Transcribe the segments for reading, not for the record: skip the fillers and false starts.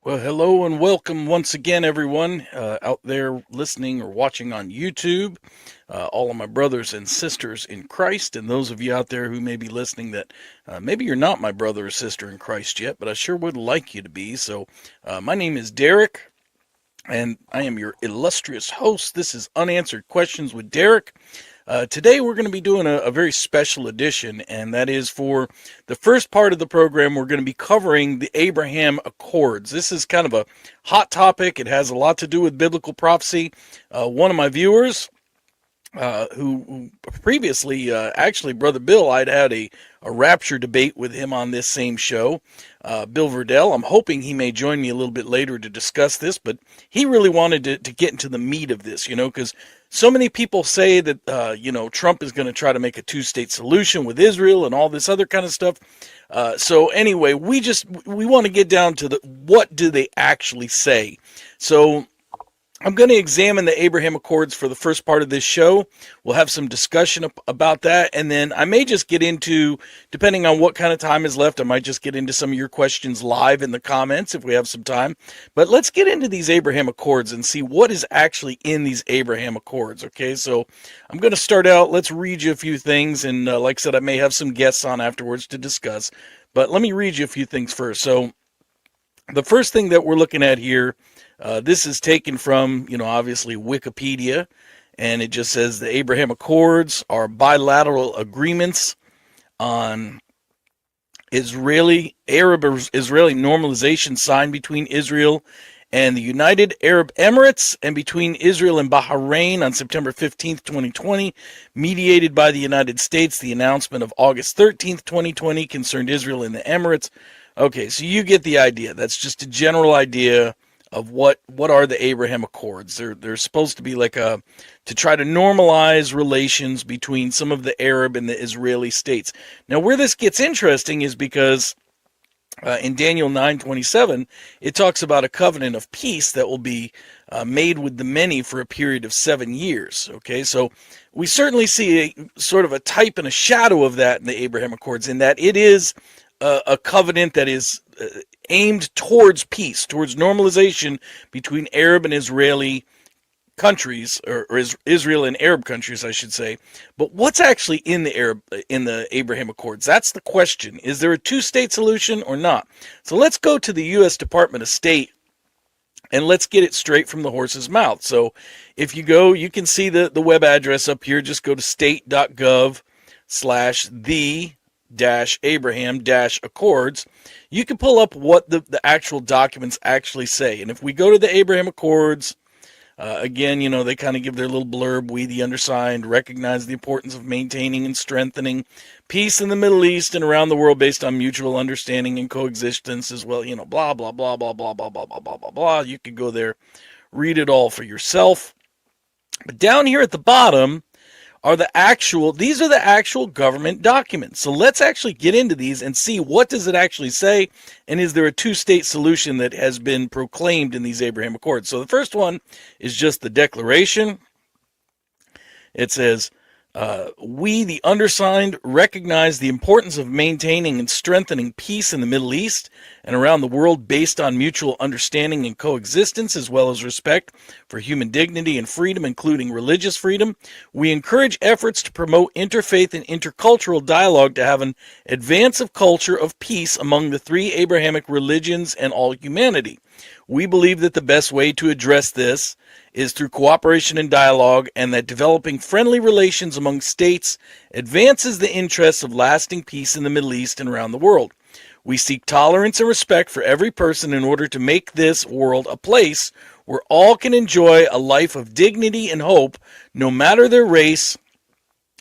Well, hello and welcome once again, everyone out there listening or watching on YouTube. All of my brothers and sisters in Christ, and those of you out there who may be listening that maybe you're not my brother or sister in Christ yet, but I sure would like you to be. So, my name is Derrick, and I am your illustrious host. This is Unanswered Questions with Derrick. Today we're going to be doing a very special edition, and that is for the first part of the program. We're going to be covering the Abraham Accords. This is kind of a hot topic. It has a lot to do with biblical prophecy. One of my viewers, who previously, actually, Brother Bill, I'd had a rapture debate with him on this same show. Bill Verdell, I'm hoping he may join me a little bit later to discuss this, but he really wanted to get into the meat of this, because so many people say that, Trump is going to try to make a two-state solution with Israel and all this other kind of stuff. So anyway, we want to get down to what do they actually say. So I'm going to examine the Abraham Accords for the first part of this show. We'll have some discussion about that, and then I may just get into, depending on what kind of time is left, I might just get into some of your questions live in the comments if we have some time. But let's get into these Abraham Accords and see what is actually in these Abraham Accords, okay? So I'm going to start out. Let's read you a few things, and like I said, I may have some guests on afterwards to discuss. But let me read you a few things first. So the first thing that we're looking at here, this is taken from, obviously Wikipedia, and it just says the Abraham Accords are bilateral agreements on Arab-Israeli normalization signed between Israel and the United Arab Emirates and between Israel and Bahrain on September 15th, 2020, mediated by the United States. The announcement of August 13th, 2020 concerned Israel and the Emirates. Okay, so you get the idea. That's just a general idea of what are the Abraham Accords. They're supposed to be to try to normalize relations between some of the Arab and the Israeli states. Now, where this gets interesting is because in Daniel 9:27, it talks about a covenant of peace that will be made with the many for a period of 7 years. Okay, so we certainly see a sort of a type and a shadow of that in the Abraham Accords, in that it is a covenant that is aimed towards peace, towards normalization between Arab and Israeli countries, or Israel and Arab countries, I should say. But what's actually in the Abraham Accords? That's the question. Is there a two-state solution or not? So let's go to the U.S. Department of State and let's get it straight from the horse's mouth. So if you go, you can see the web address up here. Just go to state.gov/the-Abraham-Accords. You can pull up what the actual documents actually say. And if we go to the Abraham Accords, again, they kind of give their little blurb. We, the undersigned, recognize the importance of maintaining and strengthening peace in the Middle East and around the world based on mutual understanding and coexistence as well. Blah, blah, blah, blah, blah, blah, blah, blah, blah, blah, blah. You could go there, read it all for yourself. But down here at the bottom, these are the actual government documents. So let's actually get into these and see what does it actually say, and is there a two-state solution that has been proclaimed in these Abraham Accords. So the first one is just the declaration. It says, we, the undersigned, recognize the importance of maintaining and strengthening peace in the Middle East and around the world based on mutual understanding and coexistence, as well as respect for human dignity and freedom, including religious freedom. We encourage efforts to promote interfaith and intercultural dialogue to have an advance of culture of peace among the three Abrahamic religions and all humanity. We believe that the best way to address this is through cooperation and dialogue, and that developing friendly relations among states advances the interests of lasting peace in the Middle East and around the world. We seek tolerance and respect for every person in order to make this world a place where all can enjoy a life of dignity and hope, no matter their race,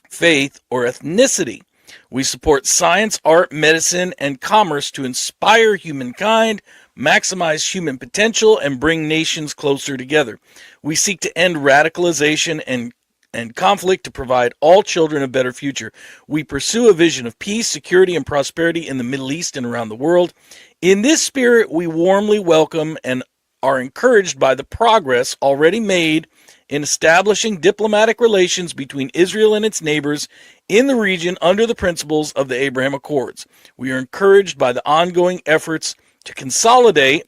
faith, or ethnicity. We support science, art, medicine, and commerce to inspire humankind, maximize human potential, and bring nations closer together. We seek to end radicalization and conflict to provide all children a better future. We pursue a vision of peace, security, and prosperity in the Middle East and around the world. In this spirit, we warmly welcome and are encouraged by the progress already made in establishing diplomatic relations between Israel and its neighbors in the region under the principles of the Abraham Accords. We are encouraged by the ongoing efforts to consolidate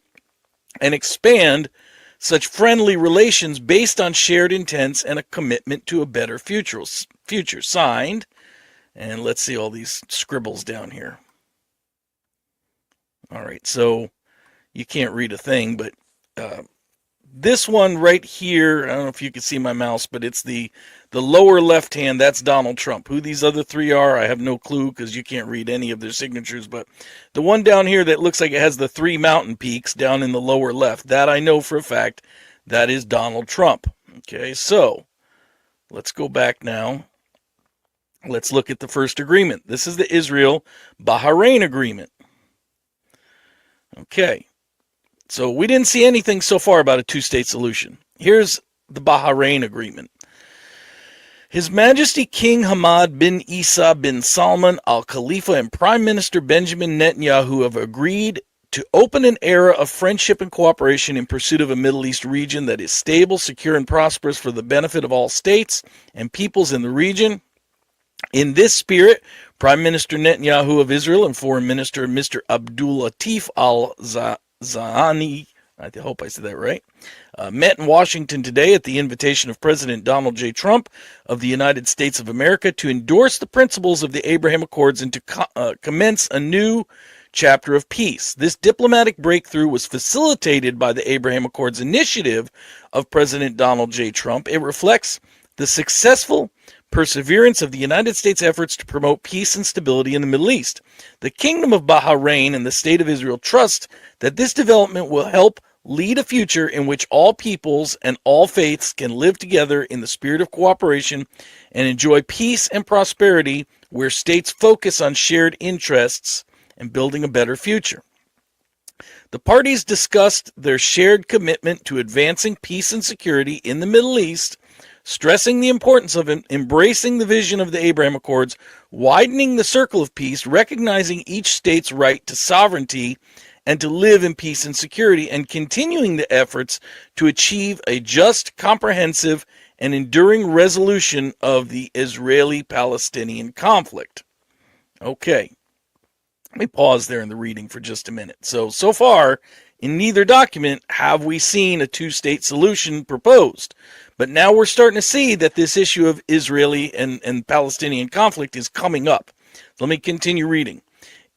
and expand such friendly relations based on shared intents and a commitment to a better future. Signed, and let's see all these scribbles down here. All right, so you can't read a thing, but this one right here, I don't know if you can see my mouse, but it's the lower left hand, that's Donald Trump. Who these other three are, I have no clue because you can't read any of their signatures, but the one down here that looks like it has the three mountain peaks down in the lower left, that I know for a fact, that is Donald Trump. Okay, so let's go back now. Let's look at the first agreement. This is the Israel-Bahrain agreement. Okay. So we didn't see anything so far about a two-state solution. Here's the Bahrain agreement. His Majesty King Hamad bin Isa bin Salman Al Khalifa and Prime Minister Benjamin Netanyahu have agreed to open an era of friendship and cooperation in pursuit of a Middle East region that is stable, secure, and prosperous for the benefit of all states and peoples in the region. In this spirit, Prime Minister Netanyahu of Israel and Foreign Minister Mr. Abdul Latif Al-Zahani, I hope I said that right, met in Washington today at the invitation of President Donald J. Trump of the United States of America to endorse the principles of the Abraham Accords and to commence a new chapter of peace. This diplomatic breakthrough was facilitated by the Abraham Accords initiative of President Donald J. Trump. It reflects the successful perseverance of the United States' efforts to promote peace and stability in the Middle East. The Kingdom of Bahrain and the State of Israel trust that this development will help lead a future in which all peoples and all faiths can live together in the spirit of cooperation and enjoy peace and prosperity where states focus on shared interests and building a better future. The parties discussed their shared commitment to advancing peace and security in the Middle East, stressing the importance of embracing the vision of the Abraham Accords, widening the circle of peace, recognizing each state's right to sovereignty and to live in peace and security, and continuing the efforts to achieve a just, comprehensive, and enduring resolution of the Israeli-Palestinian conflict. Okay, let me pause there in the reading for just a minute. So far, in neither document have we seen a two-state solution proposed. But now we're starting to see that this issue of Israeli and Palestinian conflict is coming up. Let me continue reading.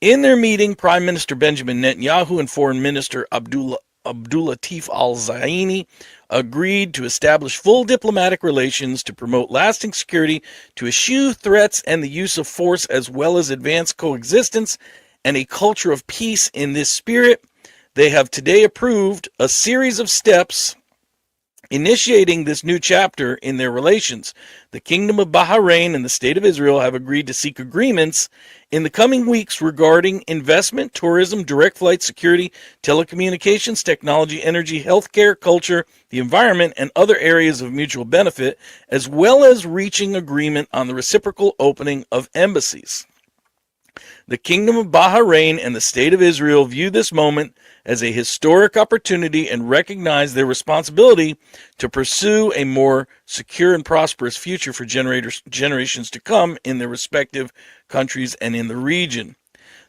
In their meeting, Prime Minister Benjamin Netanyahu and Foreign Minister Abdul Latif Al-Zahani agreed to establish full diplomatic relations to promote lasting security, to eschew threats and the use of force, as well as advance coexistence and a culture of peace. In this spirit, they have today approved a series of steps initiating this new chapter in their relations. The Kingdom of Bahrain and the State of Israel have agreed to seek agreements in the coming weeks regarding investment, tourism, direct flight, security, telecommunications, technology, energy, healthcare, culture, the environment, and other areas of mutual benefit, as well as reaching agreement on the reciprocal opening of embassies. The Kingdom of Bahrain and the State of Israel view this moment as a historic opportunity and recognize their responsibility to pursue a more secure and prosperous future for generations to come in their respective countries and in the region.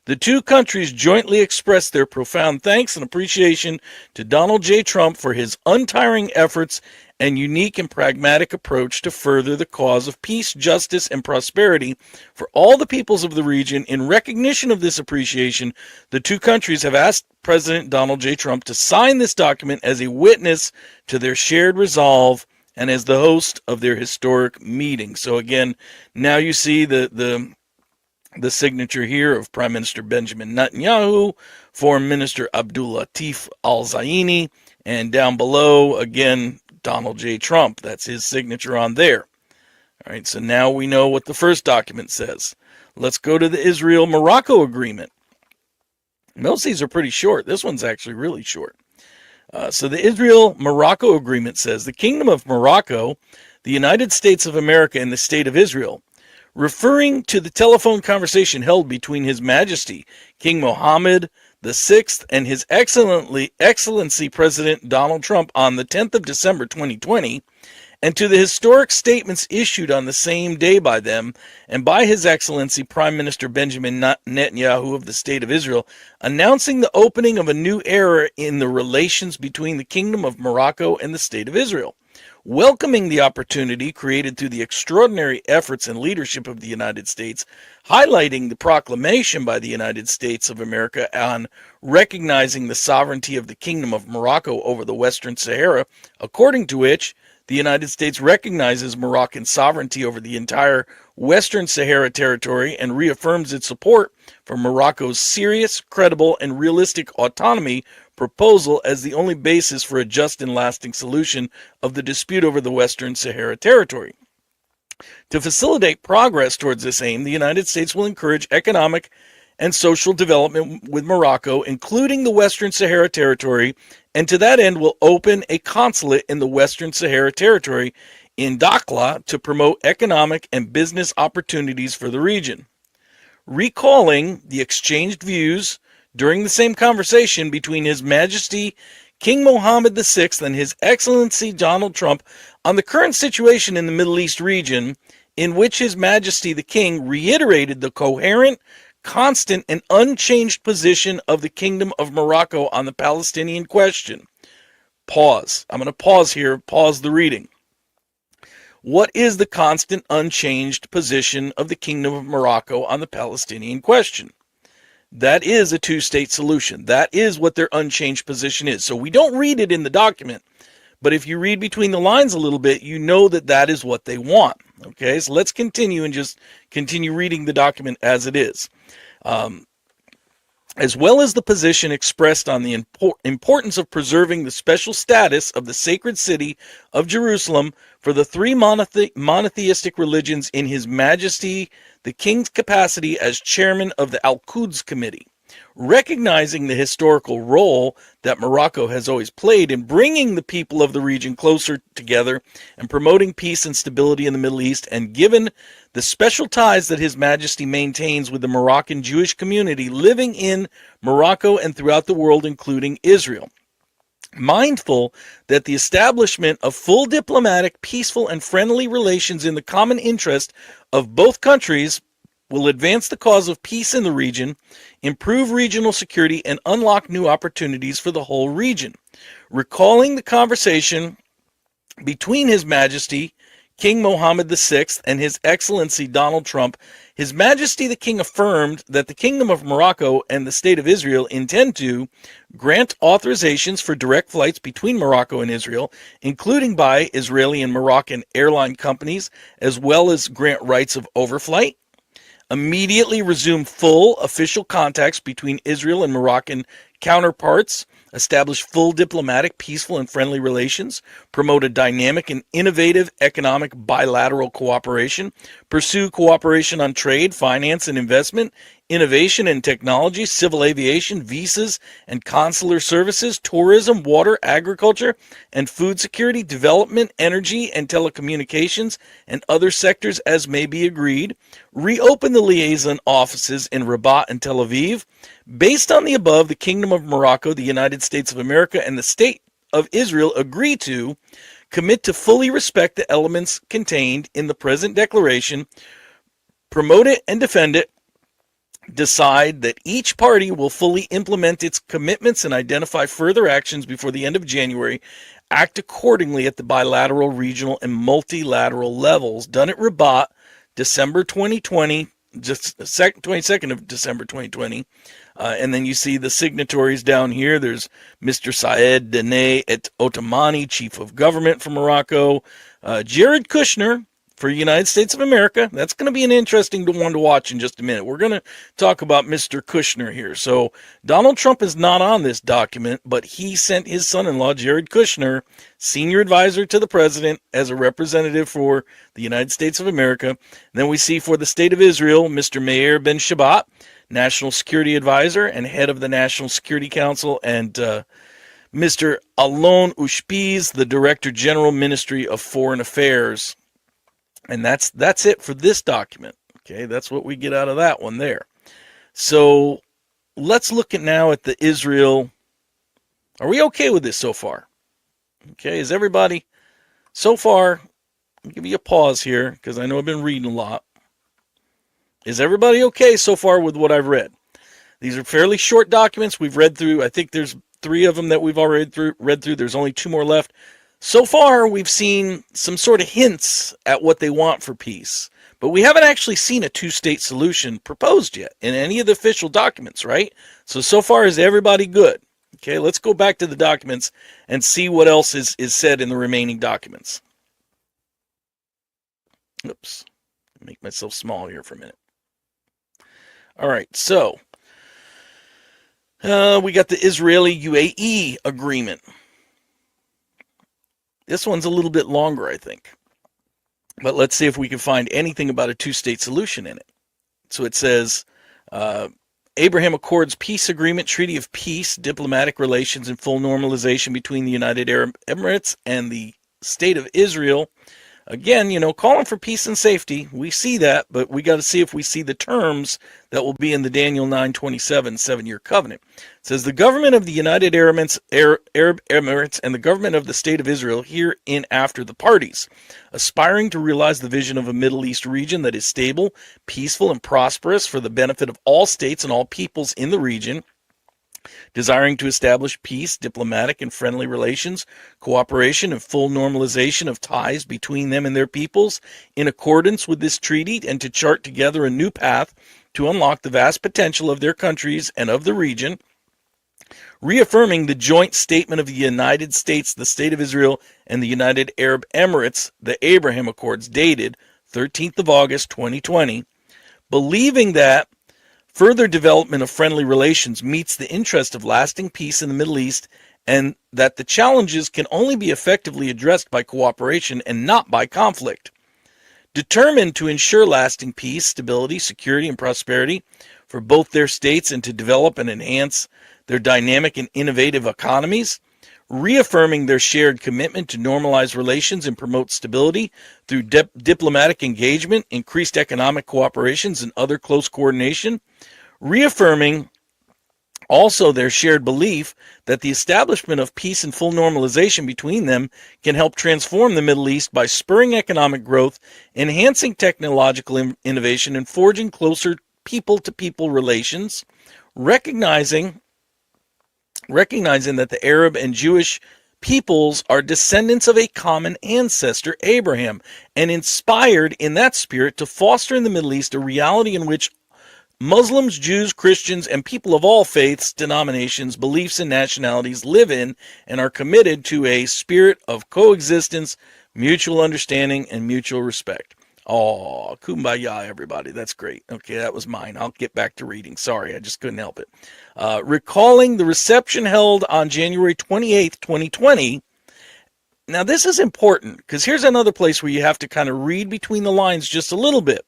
The two countries jointly expressed their profound thanks and appreciation to Donald J. Trump for his untiring efforts and unique and pragmatic approach to further the cause of peace, justice, and prosperity for all the peoples of the region. In recognition of this appreciation, the two countries have asked President Donald J. Trump to sign this document as a witness to their shared resolve and as the host of their historic meeting. So again, now you see the signature here of Prime Minister Benjamin Netanyahu, Foreign Minister Abdul Latif Al-Zahani, and down below, again, Donald J. Trump. That's his signature on there. All right, so now we know what the first document says. Let's go to the Israel-Morocco agreement. Most of these are pretty short. This one's actually really short. So the Israel-Morocco agreement says, the Kingdom of Morocco, the United States of America, and the State of Israel, referring to the telephone conversation held between His Majesty King Mohammed VI and His Excellency President Donald Trump on the 10th of December 2020, and to the historic statements issued on the same day by them and by His Excellency Prime Minister Benjamin Netanyahu of the State of Israel, announcing the opening of a new era in the relations between the Kingdom of Morocco and the State of Israel, welcoming the opportunity created through the extraordinary efforts and leadership of the United States, highlighting the proclamation by the United States of America on recognizing the sovereignty of the Kingdom of Morocco over the Western Sahara, according to which the United States recognizes Moroccan sovereignty over the entire Western Sahara territory and reaffirms its support for Morocco's serious, credible, and realistic autonomy proposal as the only basis for a just and lasting solution of the dispute over the Western Sahara territory. To facilitate progress towards this aim, the United States will encourage economic and social development with Morocco, including the Western Sahara territory, and to that end will open a consulate in the Western Sahara territory in Dakhla to promote economic and business opportunities for the region. Recalling the exchanged views during the same conversation between His Majesty King Mohammed VI and His Excellency Donald Trump on the current situation in the Middle East region, in which His Majesty the King reiterated the coherent, constant, and unchanged position of the Kingdom of Morocco on the Palestinian question. Pause. I'm going to pause here, pause the reading. What is the constant, unchanged position of the Kingdom of Morocco on the Palestinian question? That is a two-state solution. That is what their unchanged position is. So we don't read it in the document, but if you read between the lines a little bit, you know that that is what they want. Okay, so let's continue and just continue reading the document as it is. As well as the position expressed on the importance of preserving the special status of the sacred city of Jerusalem for the three monotheistic religions in His Majesty the King's capacity as chairman of the Al-Quds Committee, recognizing the historical role that Morocco has always played in bringing the people of the region closer together and promoting peace and stability in the Middle East, and given the special ties that His Majesty maintains with the Moroccan Jewish community living in Morocco and throughout the world, including Israel. Mindful that the establishment of full diplomatic, peaceful, and friendly relations in the common interest of both countries will advance the cause of peace in the region, improve regional security, and unlock new opportunities for the whole region. Recalling the conversation between His Majesty King Mohammed VI and His Excellency Donald Trump, His Majesty the King affirmed that the Kingdom of Morocco and the State of Israel intend to grant authorizations for direct flights between Morocco and Israel, including by Israeli and Moroccan airline companies, as well as grant rights of overflight, immediately resume full official contacts between Israel and Moroccan counterparts, establish full diplomatic, peaceful, and friendly relations, promote a dynamic and innovative economic bilateral cooperation, pursue cooperation on trade, finance, and investment, innovation and technology, civil aviation, visas and consular services, tourism, water, agriculture, and food security, development, energy, and telecommunications, and other sectors as may be agreed, reopen the liaison offices in Rabat and Tel Aviv. Based on the above, the Kingdom of Morocco, the United States of America, and the State of Israel agree to commit to fully respect the elements contained in the present declaration, promote it and defend it, decide that each party will fully implement its commitments and identify further actions before the end of January, act accordingly at the bilateral, regional, and multilateral levels. Done at Rabat, December 2020, just 22nd of December 2020. And then you see the signatories down here. There's Mr. Saed Dene Et Otomani, Chief of Government for Morocco, Jared Kushner for the United States of America. That's going to be an interesting one to watch in just a minute. We're going to talk about Mr. Kushner here. So Donald Trump is not on this document, but he sent his son-in-law, Jared Kushner, senior advisor to the president, as a representative for the United States of America. And then we see for the State of Israel, Mr. Meir Ben Shabbat, National Security Advisor and head of the National Security Council, and Mr. Alon Ushpiz, the Director General, Ministry of Foreign Affairs. And that's it for this document. Okay, that's what we get out of that one there. So let's look at now at the Israel. Are we okay with this so far? Okay, is everybody so far I'll give you a pause here because I know I've been reading a lot. Is everybody okay so far with what I've read? These are fairly short documents. We've read through, I think there's 3 of them that we've already read through. There's only 2 more left. So far, we've seen some sort of hints at what they want for peace. But we haven't actually seen a 2-state solution proposed yet in any of the official documents, right? So far, is everybody good? Okay, let's go back to the documents and see what else is said in the remaining documents. Oops, make myself small here for a minute. All right, so we got the Israeli-UAE agreement. This one's a little bit longer, I think. But let's see if we can find anything about a 2-state solution in it. So it says, Abraham Accords peace agreement, treaty of peace, diplomatic relations, and full normalization between the United Arab Emirates and the State of Israel. Again, calling for peace and safety. We see that, but we got to see if we see the terms that will be in the Daniel 9:27 7-year covenant. It says the government of the United Arab Emirates and the government of the State of Israel hereinafter the parties, aspiring to realize the vision of a Middle East region that is stable, peaceful, and prosperous for the benefit of all states and all peoples in the region, desiring to establish peace, diplomatic and friendly relations, cooperation, and full normalization of ties between them and their peoples in accordance with this treaty, and to chart together a new path to unlock the vast potential of their countries and of the region, reaffirming the joint statement of the United States, the State of Israel, and the United Arab Emirates, the Abraham Accords, dated 13th of August 2020, believing that further development of friendly relations meets the interest of lasting peace in the Middle East, and that the challenges can only be effectively addressed by cooperation and not by conflict. Determined to ensure lasting peace, stability, security, and prosperity for both their states and to develop and enhance their dynamic and innovative economies, reaffirming their shared commitment to normalize relations and promote stability through diplomatic engagement, increased economic cooperations, and other close coordination, reaffirming also their shared belief that the establishment of peace and full normalization between them can help transform the Middle East by spurring economic growth, enhancing technological innovation, and forging closer people-to-people relations, recognizing that the Arab and Jewish peoples are descendants of a common ancestor, Abraham, and inspired in that spirit to foster in the Middle East a reality in which Muslims, Jews, Christians, and people of all faiths, denominations, beliefs, and nationalities live in and are committed to a spirit of coexistence, mutual understanding, and mutual respect. Oh, kumbaya, everybody. That's great. Okay, that was mine. I'll get back to reading. Sorry, I just couldn't help it. Recalling the reception held on January 28th, 2020. Now, this is important because here's another place where you have to kind of read between the lines just a little bit.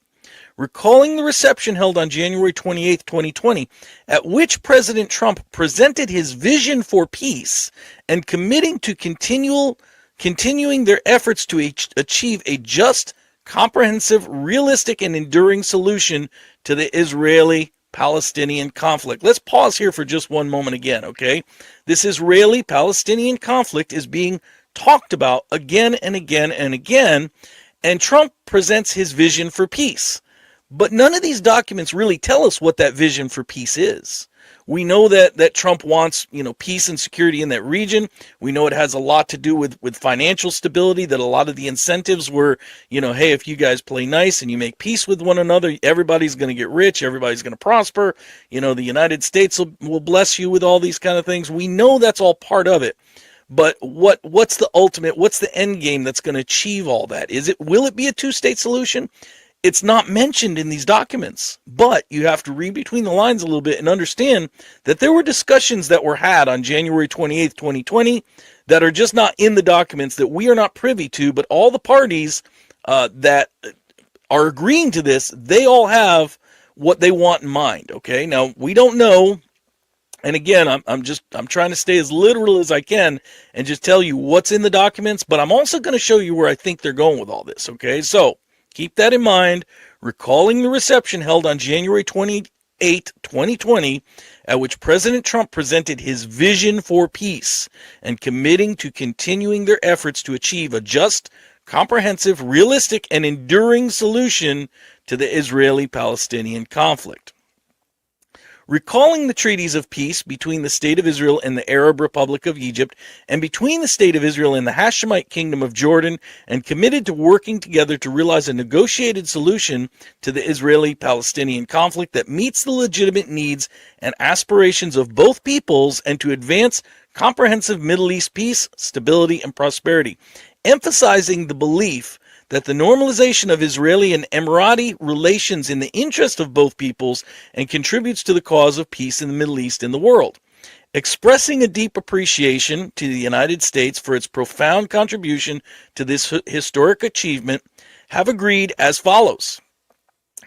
Recalling the reception held on January 28, 2020, at which President Trump presented his vision for peace and committing to continuing their efforts to achieve a just, comprehensive, realistic, and enduring solution to the Israeli-Palestinian conflict. Let's pause here for just one moment again, okay? This Israeli-Palestinian conflict is being talked about again and again and again, and Trump presents his vision for peace. But none of these documents really tell us what that vision for peace is. We know that Trump wants, peace and security in that region. We know it has a lot to do with financial stability, that a lot of the incentives were, hey, if you guys play nice and you make peace with one another, everybody's going to get rich, everybody's going to prosper. The United States will bless you with all these kind of things. We know that's all part of it. But what's the ultimate, what's the end game that's going to achieve all that? Will it be a 2-state solution? It's not mentioned in these documents, but you have to read between the lines a little bit and understand that there were discussions that were had on January 28th, 2020 that are just not in the documents, that we are not privy to, but all the parties that are agreeing to this, they all have what they want in mind, okay? Now, we don't know, and again, I'm trying to stay as literal as I can and just tell you what's in the documents, but I'm also going to show you where I think they're going with all this, okay? So, keep that in mind. Recalling the reception held on January 28, 2020, at which President Trump presented his vision for peace and committing to continuing their efforts to achieve a just, comprehensive, realistic, and enduring solution to the Israeli-Palestinian conflict. Recalling the treaties of peace between the State of Israel and the Arab Republic of Egypt, and between the State of Israel and the Hashemite Kingdom of Jordan, and committed to working together to realize a negotiated solution to the Israeli-Palestinian conflict that meets the legitimate needs and aspirations of both peoples, and to advance comprehensive Middle East peace, stability, and prosperity, emphasizing the belief that the normalization of Israeli and Emirati relations in the interest of both peoples and contributes to the cause of peace in the Middle East and the world. Expressing a deep appreciation to the United States for its profound contribution to this historic achievement, have agreed as follows.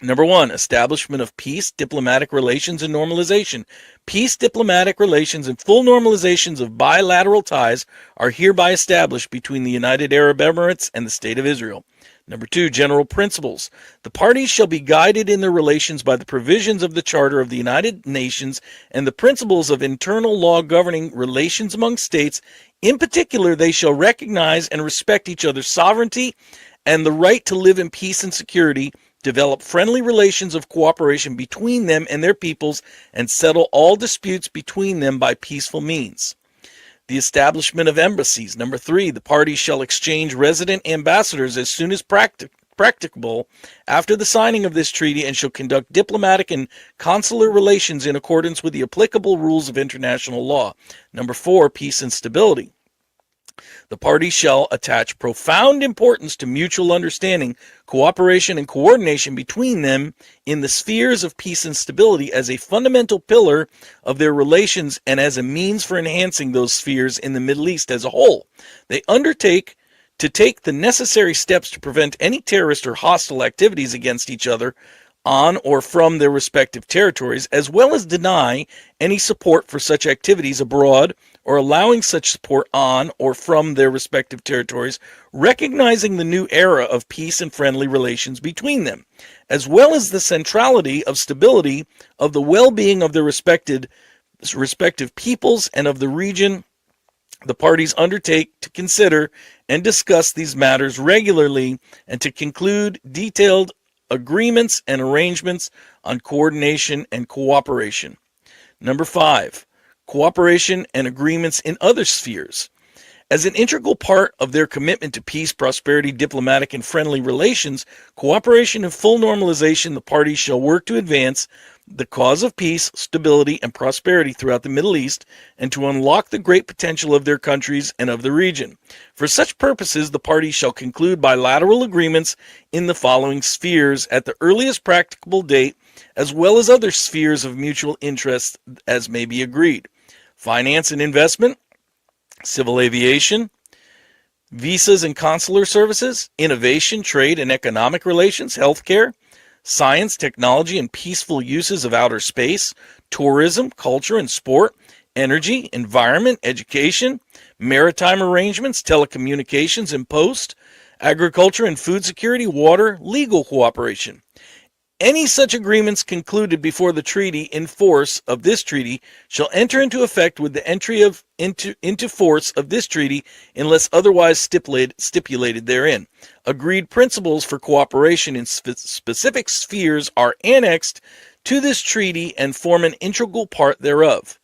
Number 1, establishment of peace, diplomatic relations, and normalization. Peace, diplomatic relations, and full normalizations of bilateral ties are hereby established between the United Arab Emirates and the State of Israel. Number 2, general principles. The parties shall be guided in their relations by the provisions of the Charter of the United Nations and the principles of internal law governing relations among states. In particular, they shall recognize and respect each other's sovereignty and the right to live in peace and security, develop friendly relations of cooperation between them and their peoples, and settle all disputes between them by peaceful means. The establishment of embassies. Number 3, the parties shall exchange resident ambassadors as soon as practicable after the signing of this treaty, and shall conduct diplomatic and consular relations in accordance with the applicable rules of international law. Number 4, peace and stability. The parties shall attach profound importance to mutual understanding, cooperation, and coordination between them in the spheres of peace and stability as a fundamental pillar of their relations and as a means for enhancing those spheres in the Middle East as a whole. They undertake to take the necessary steps to prevent any terrorist or hostile activities against each other on or from their respective territories, as well as deny any support for such activities abroad or allowing such support on or from their respective territories, recognizing the new era of peace and friendly relations between them, as well as the centrality of stability of the well-being of their respective peoples and of the region. The parties undertake to consider and discuss these matters regularly and to conclude detailed agreements and arrangements on coordination and cooperation. Number 5, cooperation and agreements in other spheres. As an integral part of their commitment to peace, prosperity, diplomatic, and friendly relations, cooperation and full normalization, the parties shall work to advance the cause of peace, stability, and prosperity throughout the Middle East, and to unlock the great potential of their countries and of the region. For such purposes, the parties shall conclude bilateral agreements in the following spheres at the earliest practicable date, as well as other spheres of mutual interest as may be agreed. Finance and investment, civil aviation, visas and consular services, innovation, trade and economic relations, healthcare, science, technology, and peaceful uses of outer space, tourism, culture and sport, energy, environment, education, maritime arrangements, telecommunications and post, agriculture and food security, water, legal cooperation. Any such agreements concluded before the treaty in force of this treaty shall enter into effect with the entry into force of this treaty unless otherwise stipulated therein. Agreed principles for cooperation in specific spheres are annexed to this treaty and form an integral part thereof.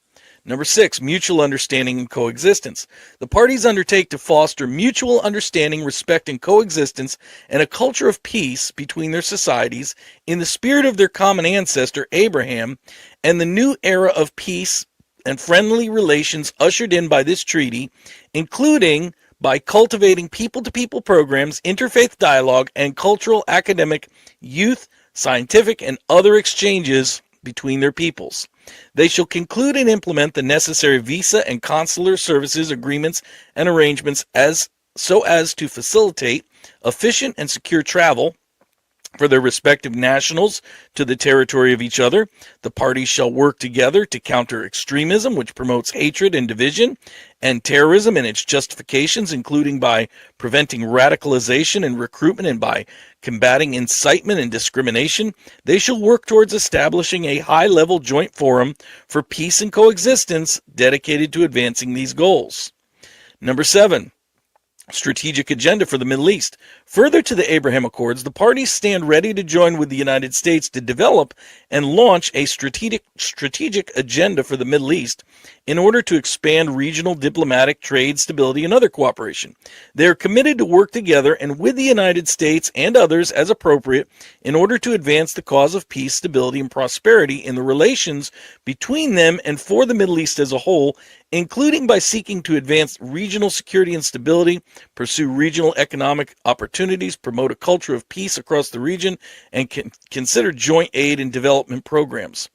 Number 6, mutual understanding and coexistence. The parties undertake to foster mutual understanding, respect, and coexistence, and a culture of peace between their societies in the spirit of their common ancestor, Abraham, and the new era of peace and friendly relations ushered in by this treaty, including by cultivating people-to-people programs, interfaith dialogue, and cultural, academic, youth, scientific, and other exchanges between their peoples. They shall conclude and implement the necessary visa and consular services agreements and arrangements so as to facilitate efficient and secure travel for their respective nationals to the territory of each other. The parties shall work together to counter extremism, which promotes hatred and division, and terrorism and its justifications, including by preventing radicalization and recruitment and by combating incitement and discrimination. They shall work towards establishing a high-level joint forum for peace and coexistence dedicated to advancing these goals. Number 7, strategic agenda for the Middle East. Further to the Abraham Accords, the parties stand ready to join with the United States to develop and launch a strategic agenda for the Middle East in order to expand regional diplomatic, trade, stability, and other cooperation. They are committed to work together and with the United States and others as appropriate in order to advance the cause of peace, stability, and prosperity in the relations between them and for the Middle East as a whole, including by seeking to advance regional security and stability, pursue regional economic opportunities, promote a culture of peace across the region, and consider joint aid and development programs.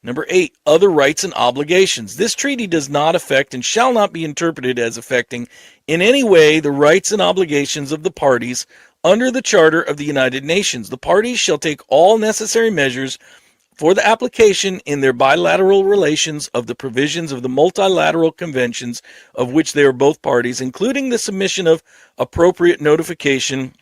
Number 8, other rights and obligations. This treaty does not affect and shall not be interpreted as affecting in any way the rights and obligations of the parties under the Charter of the United Nations. The parties shall take all necessary measures for the application in their bilateral relations of the provisions of the multilateral conventions of which they are both parties, including the submission of appropriate notification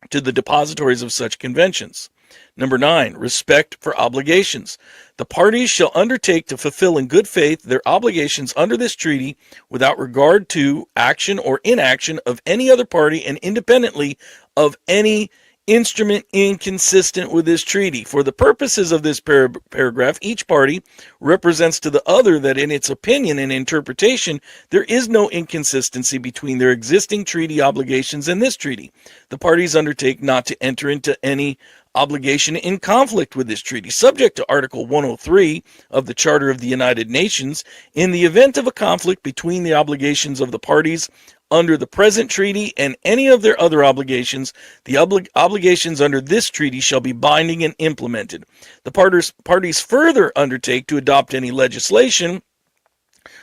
to the depositories of such conventions. Number 9, respect for obligations. The parties shall undertake to fulfill in good faith their obligations under this treaty without regard to action or inaction of any other party and independently of any instrument inconsistent with this treaty. For the purposes of this paragraph, each party represents to the other that in its opinion and interpretation, there is no inconsistency between their existing treaty obligations and this treaty. The parties undertake not to enter into any obligation in conflict with this treaty, subject to Article 103 of the Charter of the United Nations. In the event of a conflict between the obligations of the parties under the present treaty and any of their other obligations, the obligations under this treaty shall be binding and implemented. The parties further undertake to adopt any legislation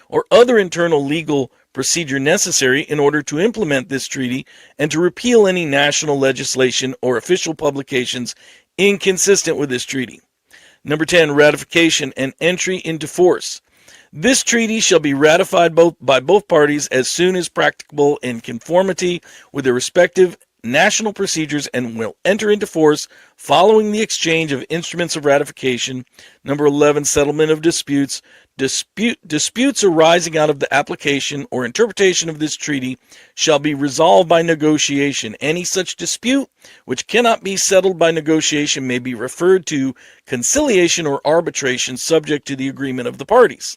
or other internal legal procedure necessary in order to implement this treaty and to repeal any national legislation or official publications inconsistent with this treaty. Number 10, ratification and entry into force. This treaty shall be ratified by both parties as soon as practicable in conformity with their respective national procedures and will enter into force following the exchange of instruments of ratification. Number 11, settlement of disputes. Disputes arising out of the application or interpretation of this treaty shall be resolved by negotiation. Any such dispute which cannot be settled by negotiation may be referred to conciliation or arbitration subject to the agreement of the parties.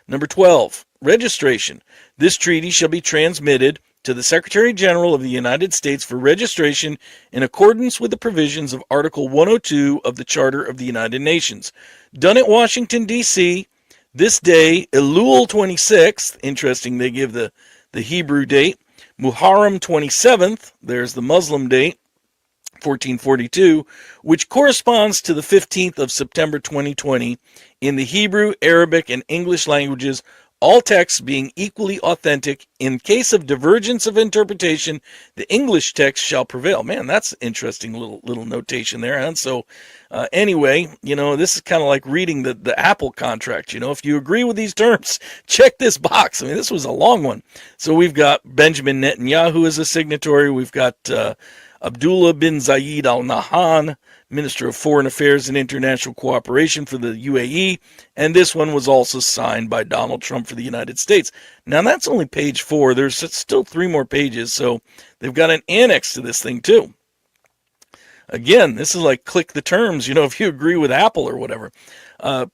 Number 12, registration. This treaty shall be transmitted to the Secretary General of the United States for registration in accordance with the provisions of Article 102 of the Charter of the United Nations. Done at Washington, D.C., this day, Elul 26th, interesting, they give the Hebrew date, Muharram 27th, there's the Muslim date, 1442, which corresponds to the 15th of September 2020 in the Hebrew, Arabic, and English languages, all texts being equally authentic. In case of divergence of interpretation, the English text shall prevail. Man, that's interesting little notation there. And so anyway, this is kind of like reading the Apple contract. If you agree with these terms, check this box. I mean, this was a long one. So we've got Benjamin Netanyahu as a signatory. We've got Abdullah bin Zayed Al Nahyan, Minister of Foreign Affairs and International Cooperation for the UAE, and this one was also signed by Donald Trump for the United States. Now, that's only page 4. There's still 3 more pages, so they've got an annex to this thing, too. Again, this is like click the terms, if you agree with Apple or whatever.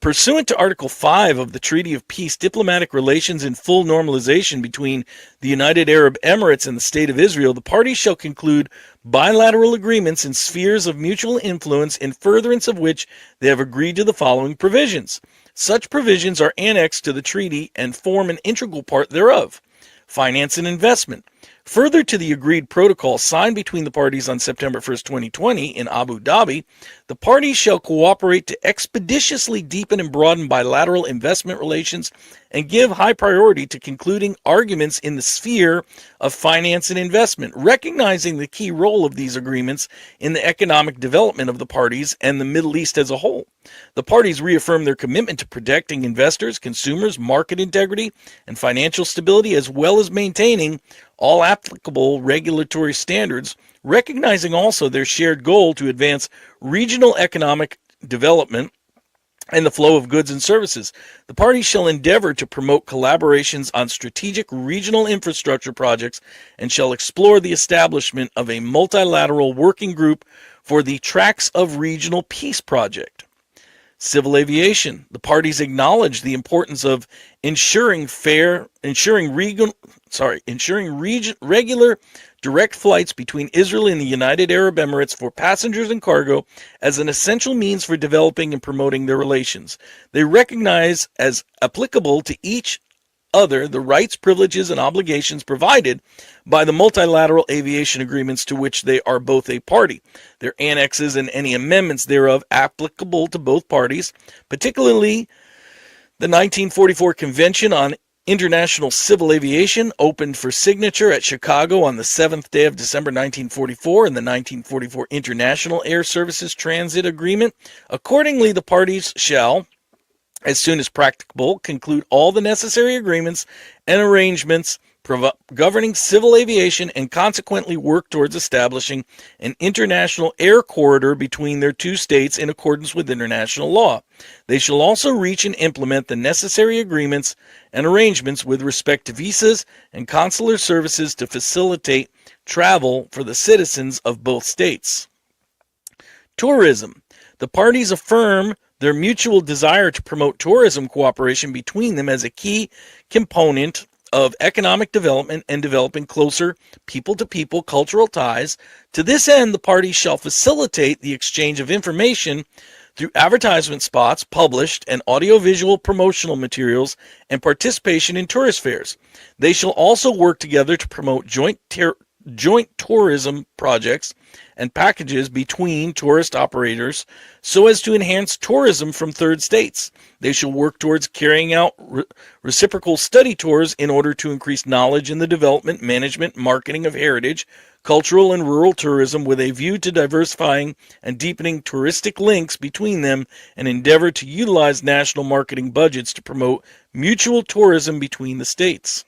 Pursuant to Article 5 of the Treaty of Peace, diplomatic relations in full normalization between the United Arab Emirates and the State of Israel, the parties shall conclude bilateral agreements in spheres of mutual influence in furtherance of which they have agreed to the following provisions. Such provisions are annexed to the treaty and form an integral part thereof. Finance and investment. Further to the agreed protocol signed between the parties on September 1st, 2020 in Abu Dhabi, the parties shall cooperate to expeditiously deepen and broaden bilateral investment relations and give high priority to concluding arguments in the sphere of finance and investment, recognizing the key role of these agreements in the economic development of the parties and the Middle East as a whole. The parties reaffirm their commitment to protecting investors, consumers, market integrity, and financial stability, as well as maintaining all applicable regulatory standards, recognizing also their shared goal to advance regional economic development and the flow of goods and services. The parties shall endeavor to promote collaborations on strategic regional infrastructure projects and shall explore the establishment of a multilateral working group for the Tracts of Regional Peace Project. Civil aviation. The parties acknowledge the importance of ensuring regular direct flights between Israel and the United Arab Emirates for passengers and cargo as an essential means for developing and promoting their relations. They recognize as applicable to each other the rights, privileges, and obligations provided by the multilateral aviation agreements to which they are both a party, their annexes and any amendments thereof applicable to both parties, particularly the 1944 Convention on International Civil Aviation, opened for signature at Chicago on the 7th day of December 1944, and the 1944 International Air Services Transit Agreement. Accordingly, the parties shall, as soon as practicable, conclude all the necessary agreements and arrangements governing civil aviation and consequently work towards establishing an international air corridor between their two states in accordance with international law. They shall also reach and implement the necessary agreements and arrangements with respect to visas and consular services to facilitate travel for the citizens of both states. Tourism. The parties affirm their mutual desire to promote tourism cooperation between them as a key component of economic development and developing closer people-to-people cultural ties. To this end, the parties shall facilitate the exchange of information through advertisement spots published and audiovisual promotional materials and participation in tourist fairs. They shall also work together to promote joint tourism projects and packages between tourist operators so as to enhance tourism from third states. They shall work towards carrying out reciprocal study tours in order to increase knowledge in the development, management, marketing of heritage, cultural, and rural tourism with a view to diversifying and deepening touristic links between them and endeavor to utilize national marketing budgets to promote mutual tourism between the states.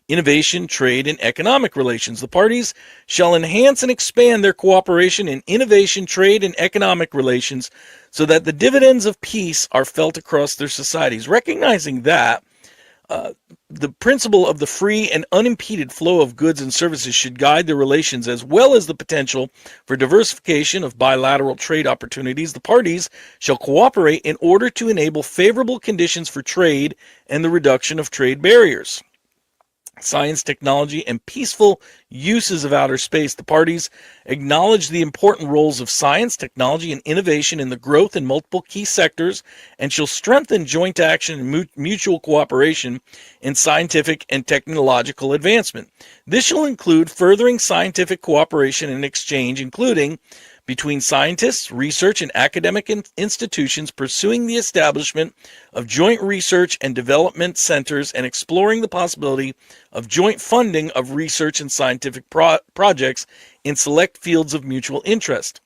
Innovation, trade, and economic relations. The parties shall enhance and expand their cooperation in innovation, trade, and economic relations so that the dividends of peace are felt across their societies. Recognizing that the principle of the free and unimpeded flow of goods and services should guide their relations, as well as the potential for diversification of bilateral trade opportunities, the parties shall cooperate in order to enable favorable conditions for trade and the reduction of trade barriers. Science, technology, and peaceful uses of outer space. The parties acknowledge the important roles of science, technology, and innovation in the growth in multiple key sectors and shall strengthen joint action and mutual cooperation in scientific and technological advancement. This shall include furthering scientific cooperation and exchange, including between scientists, research, and academic institutions, pursuing the establishment of joint research and development centers and exploring the possibility of joint funding of research and scientific projects in select fields of mutual interest.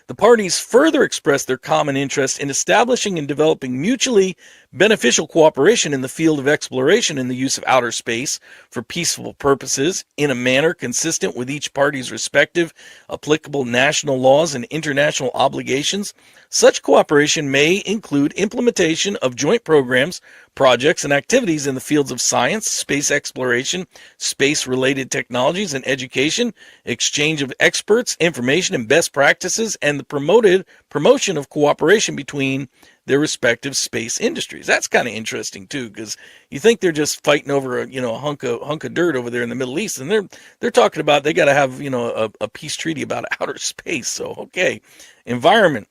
The parties further express their common interest in establishing and developing mutually beneficial cooperation in the field of exploration and the use of outer space for peaceful purposes in a manner consistent with each party's respective applicable national laws and international obligations. Such cooperation may include implementation of joint programs, projects, and activities in the fields of science, space exploration, space-related technologies, and education, exchange of experts, information, and best practices, and the promotion of cooperation between their respective space industries. That's kind of interesting too, because you think they're just fighting over a hunk of dirt over there in the Middle East, and they're talking about they got to have a peace treaty about outer space. So okay, environment.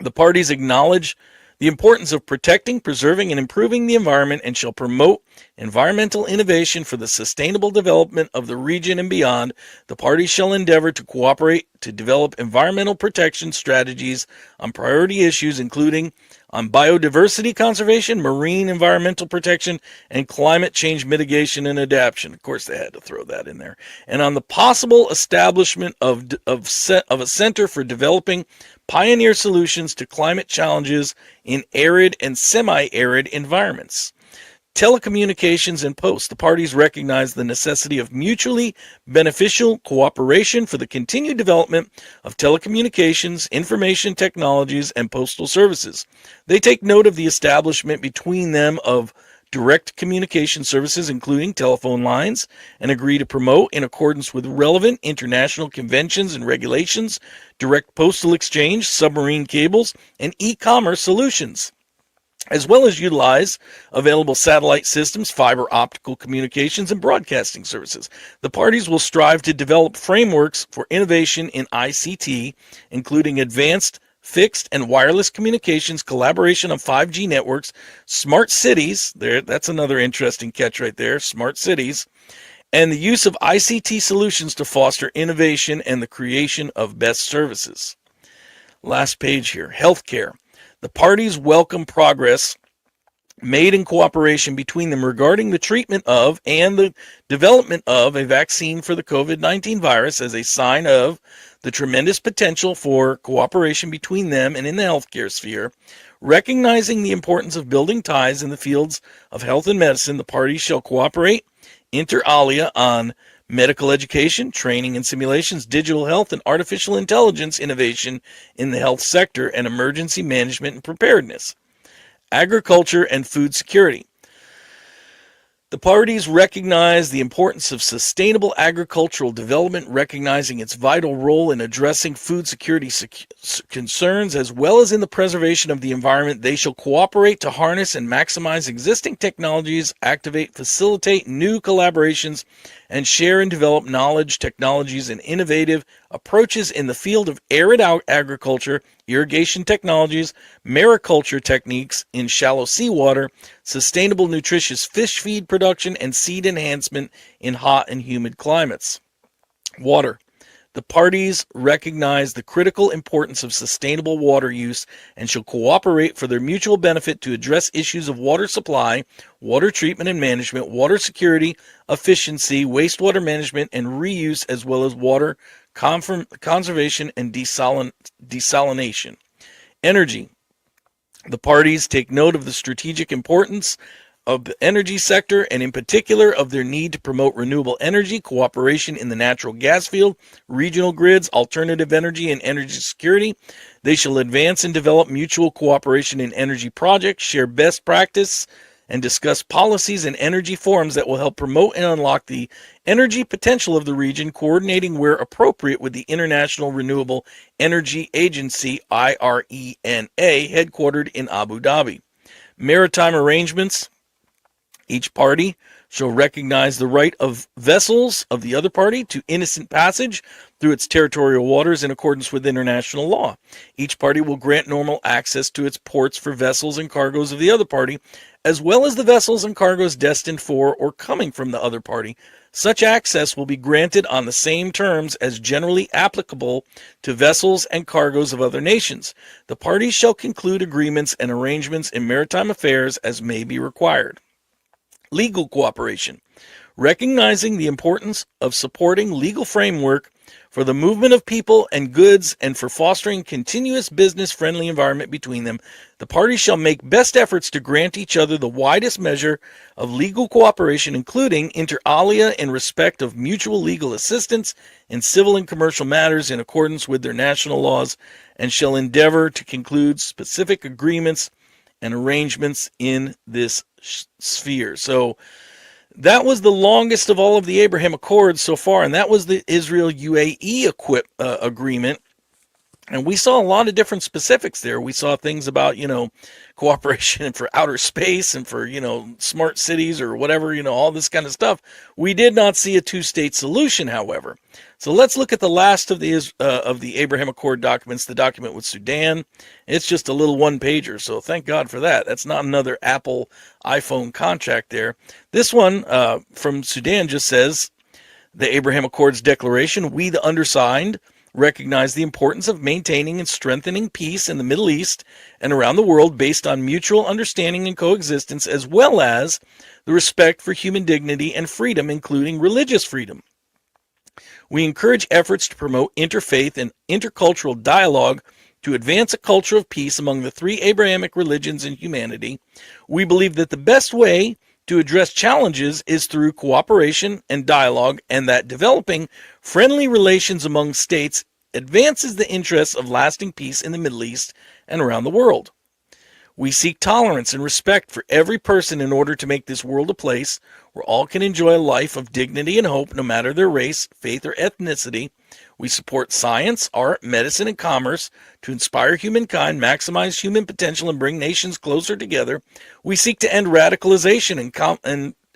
The parties acknowledge the importance of protecting, preserving, and improving the environment and shall promote environmental innovation for the sustainable development of the region and beyond. The parties shall endeavor to cooperate to develop environmental protection strategies on priority issues, including on biodiversity conservation, marine environmental protection, and climate change mitigation and adaptation. Of course, they had to throw that in there. And on the possible establishment of a center for developing pioneer solutions to climate challenges in arid and semi-arid environments. Telecommunications and post. The parties recognize the necessity of mutually beneficial cooperation for the continued development of telecommunications, information technologies, and postal services. They take note of the establishment between them of direct communication services, including telephone lines, and agree to promote, in accordance with relevant international conventions and regulations, direct postal exchange, submarine cables, and e-commerce solutions, as well as utilize available satellite systems, fiber optical communications, and broadcasting services. The parties will strive to develop frameworks for innovation in ICT, including advanced fixed and wireless communications, collaboration on 5G networks, smart cities, that's another interesting catch right there, smart cities, and the use of ICT solutions to foster innovation and the creation of best services. Last page here, healthcare. The parties welcome progress made in cooperation between them regarding the treatment of and the development of a vaccine for the COVID-19 virus as a sign of the tremendous potential for cooperation between them and in the healthcare sphere. Recognizing the importance of building ties in the fields of health and medicine, the parties shall cooperate inter alia on medical education, training and simulations, digital health, and artificial intelligence innovation in the health sector, and emergency management and preparedness. Agriculture and food security. The parties recognize the importance of sustainable agricultural development, recognizing its vital role in addressing food security concerns, as well as in the preservation of the environment. They shall cooperate to harness and maximize existing technologies, facilitate new collaborations, and share and develop knowledge, technologies, and innovative approaches in the field of arid agriculture, irrigation technologies, mariculture techniques in shallow seawater, sustainable nutritious fish feed production, and seed enhancement in hot and humid climates. Water. The parties recognize the critical importance of sustainable water use and shall cooperate for their mutual benefit to address issues of water supply, water treatment and management, water security, efficiency, wastewater management and reuse, as well as water conservation and desalination. Energy. The parties take note of the strategic importance of the energy sector, and in particular of their need to promote renewable energy, cooperation in the natural gas field, regional grids, alternative energy, and energy security. They shall advance and develop mutual cooperation in energy projects, share best practice, and discuss policies and energy forums that will help promote and unlock the energy potential of the region, coordinating where appropriate with the International Renewable Energy Agency, IRENA, headquartered in Abu Dhabi. Maritime arrangements. Each party shall recognize the right of vessels of the other party to innocent passage through its territorial waters in accordance with international law. Each party will grant normal access to its ports for vessels and cargoes of the other party, as well as the vessels and cargoes destined for or coming from the other party. Such access will be granted on the same terms as generally applicable to vessels and cargoes of other nations. The parties shall conclude agreements and arrangements in maritime affairs as may be required. Legal cooperation. Recognizing the importance of supporting legal framework for the movement of people and goods and for fostering continuous business-friendly environment between them, the parties shall make best efforts to grant each other the widest measure of legal cooperation, including inter alia in respect of mutual legal assistance in civil and commercial matters in accordance with their national laws, and shall endeavor to conclude specific agreements and arrangements in this sphere. So that was the longest of all of the Abraham Accords so far, and that was the Israel-UAE agreement. And we saw a lot of different specifics there. We saw things about, cooperation for outer space and for, smart cities or whatever, all this kind of stuff. We did not see a two-state solution, however. So let's look at the last of the Abraham Accord documents, the document with Sudan. It's just a little one-pager, so thank God for that. That's not another Apple iPhone contract there. This one from Sudan just says, the Abraham Accords Declaration, we the undersigned recognize the importance of maintaining and strengthening peace in the Middle East and around the world based on mutual understanding and coexistence, as well as the respect for human dignity and freedom, including religious freedom. We encourage efforts to promote interfaith and intercultural dialogue to advance a culture of peace among the three Abrahamic religions and humanity. We believe that the best way to address challenges is through cooperation and dialogue, and that developing friendly relations among states advances the interests of lasting peace in the Middle East and around the world. We seek tolerance and respect for every person in order to make this world a place where all can enjoy a life of dignity and hope, no matter their race, faith, or ethnicity. We support science, art, medicine, and commerce to inspire humankind, maximize human potential, and bring nations closer together. We seek to end radicalization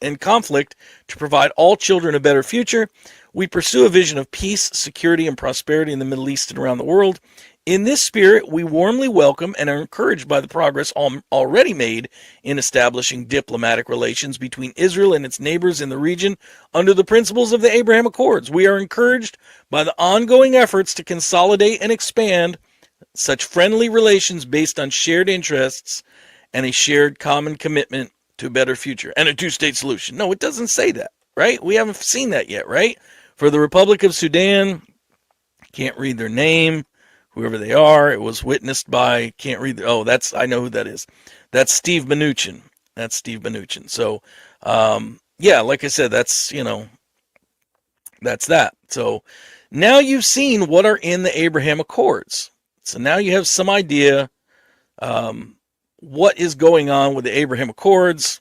and conflict to provide all children a better future. We pursue a vision of peace, security, and prosperity in the Middle East and around the world. In this spirit, we warmly welcome and are encouraged by the progress already made in establishing diplomatic relations between Israel and its neighbors in the region under the principles of the Abraham Accords. We are encouraged by the ongoing efforts to consolidate and expand such friendly relations based on shared interests and a shared common commitment to a better future and a two-state solution. No, it doesn't say that, right? We haven't seen that yet, right? For the Republic of Sudan, can't read their name. Whoever they are, it was witnessed by, I know who that is. That's Steve Mnuchin. So, yeah, like I said, that's that. So now you've seen what are in the Abraham Accords. So now you have some idea what is going on with the Abraham Accords.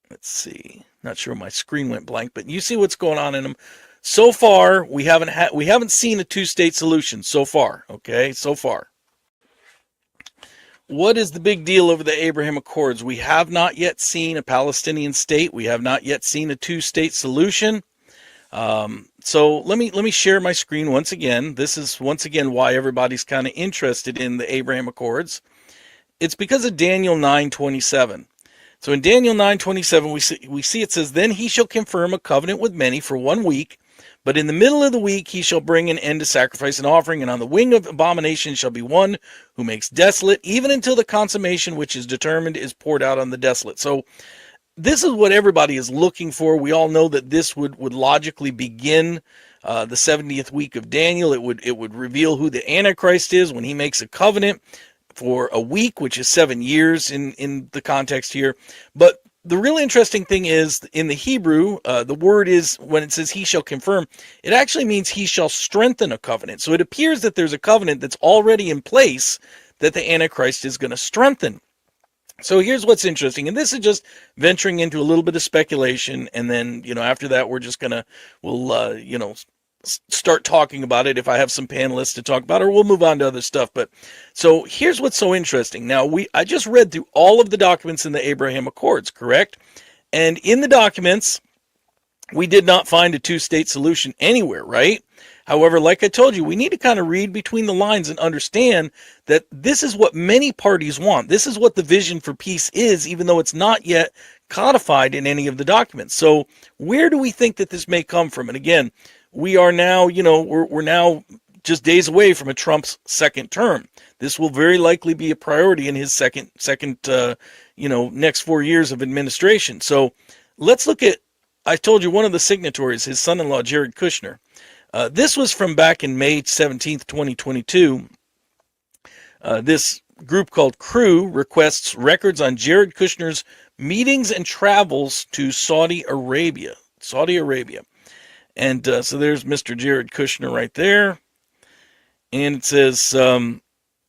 Let's see. Not sure my screen went blank, but you see what's going on in them. So far, we haven't seen a two-state solution so far, okay? So far. What is the big deal over the Abraham Accords? We have not yet seen a Palestinian state. We have not yet seen a two-state solution. So let me share my screen once again. This is once again why everybody's kind of interested in the Abraham Accords. It's because of Daniel 9:27. So in Daniel 9:27, we see it says, "Then he shall confirm a covenant with many for 1 week. But in the middle of the week he shall bring an end to sacrifice and offering, and on the wing of abomination shall be one who makes desolate, even until the consummation which is determined is poured out on the desolate." So this is what everybody is looking for. We all know that this would logically begin the 70th week of Daniel. It would reveal who the Antichrist is when he makes a covenant for a week, which is 7 years in the context here. But the really interesting thing is, in the Hebrew, the word is, when it says he shall confirm, it actually means he shall strengthen a covenant. So it appears that there's a covenant that's already in place that the Antichrist is going to strengthen. So here's what's interesting, and this is just venturing into a little bit of speculation, and then, after that, we'll start talking about it if I have some panelists to talk about, or we'll move on to other stuff. But so here's what's so interesting. Now, I just read through all of the documents in the Abraham Accords, correct? And in the documents, we did not find a two-state solution anywhere, right? However, like I told you, we need to kind of read between the lines and understand that this is what many parties want. This is what the vision for peace is, even though it's not yet codified in any of the documents. So where do we think that this may come from? And again, we are now, we're now just days away from a Trump's second term. This will very likely be a priority in his second next 4 years of administration. So let's look at, I told you, one of the signatories, his son-in-law, Jared Kushner. This was from back in May 17th, 2022. This group called Crew requests records on Jared Kushner's meetings and travels to Saudi Arabia. And so there's Mr. Jared Kushner right there. And it says,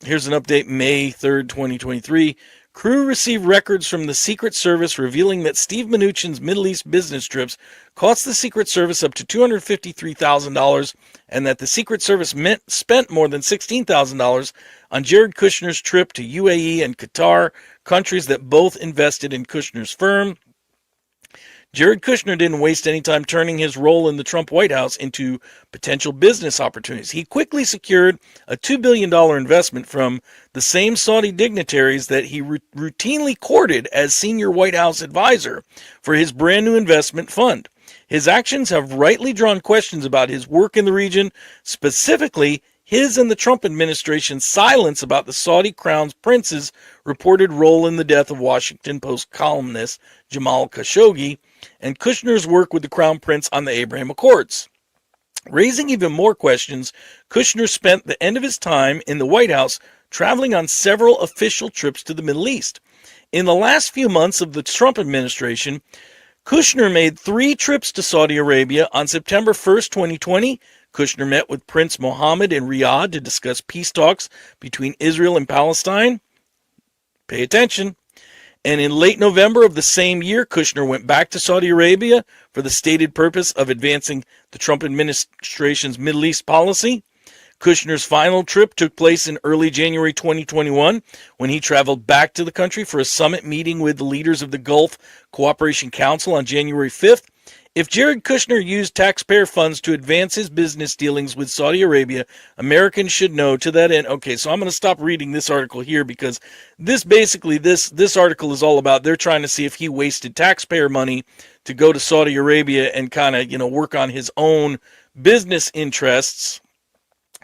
here's an update, May 3rd, 2023. Crew received records from the Secret Service revealing that Steve Mnuchin's Middle East business trips cost the Secret Service up to $253,000, and that the Secret Service spent more than $16,000 on Jared Kushner's trip to UAE and Qatar, countries that both invested in Kushner's firm. Jared Kushner didn't waste any time turning his role in the Trump White House into potential business opportunities. He quickly secured a $2 billion investment from the same Saudi dignitaries that he routinely courted as senior White House advisor for his brand new investment fund. His actions have rightly drawn questions about his work in the region, specifically his and the Trump administration's silence about the Saudi crown prince's reported role in the death of Washington Post columnist Jamal Khashoggi, and Kushner's work with the Crown Prince on the Abraham Accords. Raising even more questions, Kushner spent the end of his time in the White House traveling on several official trips to the Middle East. In the last few months of the Trump administration, Kushner made 3 trips to Saudi Arabia. On September 1st, 2020, Kushner met with Prince Mohammed in Riyadh to discuss peace talks between Israel and Palestine. Pay attention. And in late November of the same year, Kushner went back to Saudi Arabia for the stated purpose of advancing the Trump administration's Middle East policy. Kushner's final trip took place in early January 2021 when he traveled back to the country for a summit meeting with the leaders of the Gulf Cooperation Council on January 5th. If Jared Kushner used taxpayer funds to advance his business dealings with Saudi Arabia, Americans should know to that end. Okay, so I'm going to stop reading this article here because this article is all about they're trying to see if he wasted taxpayer money to go to Saudi Arabia and kind of, work on his own business interests,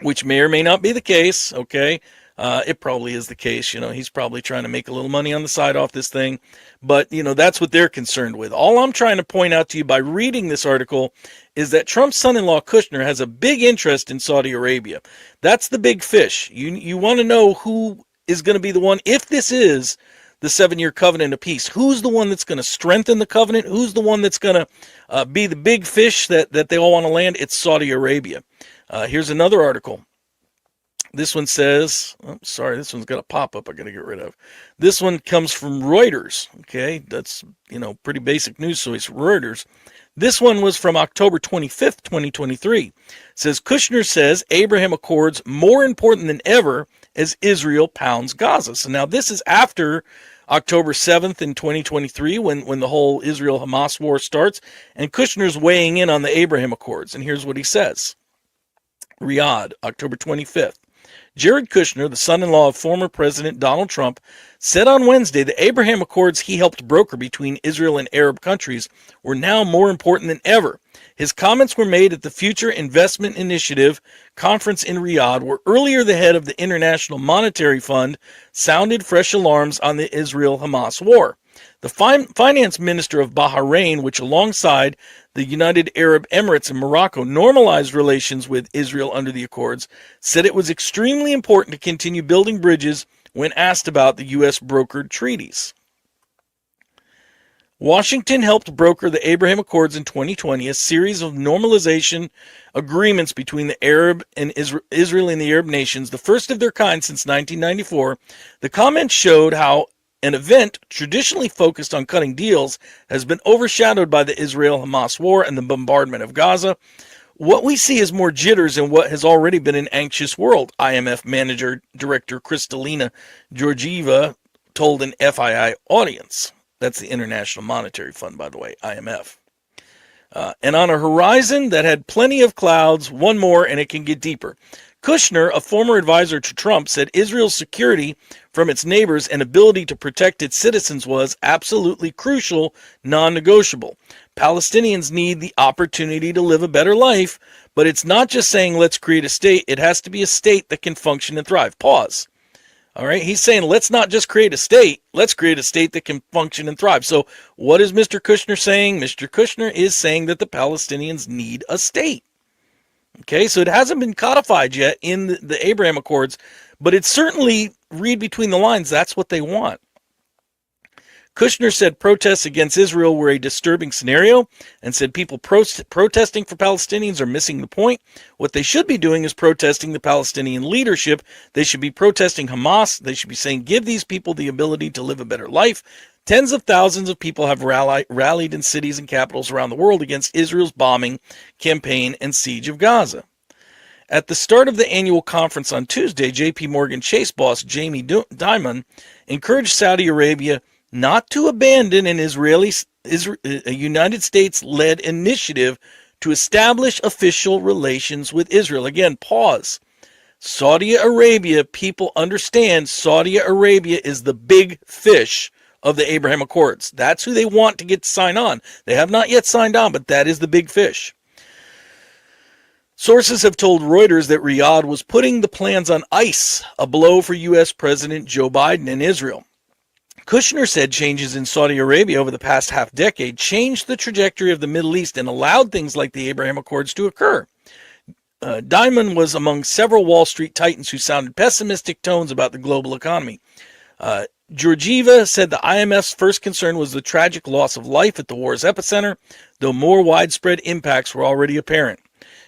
which may or may not be the case, okay? It probably is the case. He's probably trying to make a little money on the side off this thing. But, that's what they're concerned with. All I'm trying to point out to you by reading this article is that Trump's son-in-law Kushner has a big interest in Saudi Arabia. That's the big fish. You want to know who is going to be the one, if this is the 7-year covenant of peace, who's the one that's going to strengthen the covenant? Who's the one that's going to be the big fish that they all want to land? It's Saudi Arabia. Here's another article. This one says, this one's got a pop-up I got to get rid of. This one comes from Reuters. Okay, that's, pretty basic news, so it's Reuters. This one was from October 25th, 2023. It says, Kushner says Abraham Accords more important than ever as Israel pounds Gaza. So now this is after October 7th in 2023 when the whole Israel-Hamas war starts, and Kushner's weighing in on the Abraham Accords. And here's what he says. Riyadh, October 25th. Jared Kushner, the son-in-law of former President Donald Trump, said on Wednesday the Abraham Accords he helped broker between Israel and Arab countries were now more important than ever. His comments were made at the Future Investment Initiative conference in Riyadh, where earlier the head of the International Monetary Fund sounded fresh alarms on the Israel-Hamas war. The finance minister of Bahrain, which alongside the United Arab Emirates and Morocco normalized relations with Israel under the Accords, said it was extremely important to continue building bridges when asked about the U.S. brokered treaties. Washington helped broker the Abraham Accords in 2020, a series of normalization agreements between the Arab and Israel and the Arab nations, the first of their kind since 1994. The comments showed how an event traditionally focused on cutting deals has been overshadowed by the Israel-Hamas war and the bombardment of Gaza. What we see is more jitters in what has already been an anxious world, IMF Director Kristalina Georgieva told an FII audience. That's the International Monetary Fund, by the way, IMF. And on a horizon that had plenty of clouds, one more and it can get deeper. Kushner, a former advisor to Trump, said Israel's security from its neighbors and ability to protect its citizens was absolutely crucial, non-negotiable. Palestinians need the opportunity to live a better life, but it's not just saying let's create a state. It has to be a state that can function and thrive. Pause. All right, he's saying let's not just create a state, let's create a state that can function and thrive. So what is Mr. Kushner saying? Mr. Kushner is saying that the Palestinians need a state. Okay, so it hasn't been codified yet in the Abraham Accords, but it's certainly, read between the lines, that's what they want. Kushner said protests against Israel were a disturbing scenario and said people protesting for Palestinians are missing the point. What they should be doing is protesting the Palestinian leadership. They should be protesting Hamas. They should be saying, give these people the ability to live a better life. Tens of thousands of people have rallied in cities and capitals around the world against Israel's bombing campaign and siege of Gaza. At the start of the annual conference on Tuesday, J.P. Morgan Chase boss Jamie Dimon encouraged Saudi Arabia not to abandon a United States-led initiative to establish official relations with Israel. Again, pause. Saudi Arabia, people understand Saudi Arabia is the big fish of the Abraham Accords. That's who they want to get to sign on. They have not yet signed on, but that is the big fish. Sources have told Reuters that Riyadh was putting the plans on ice, a blow for U.S. President Joe Biden and Israel. Kushner said changes in Saudi Arabia over the past half-decade changed the trajectory of the Middle East and allowed things like the Abraham Accords to occur. Dimon was among several Wall Street titans who sounded pessimistic tones about the global economy. Georgieva said the IMF's first concern was the tragic loss of life at the war's epicenter, though more widespread impacts were already apparent.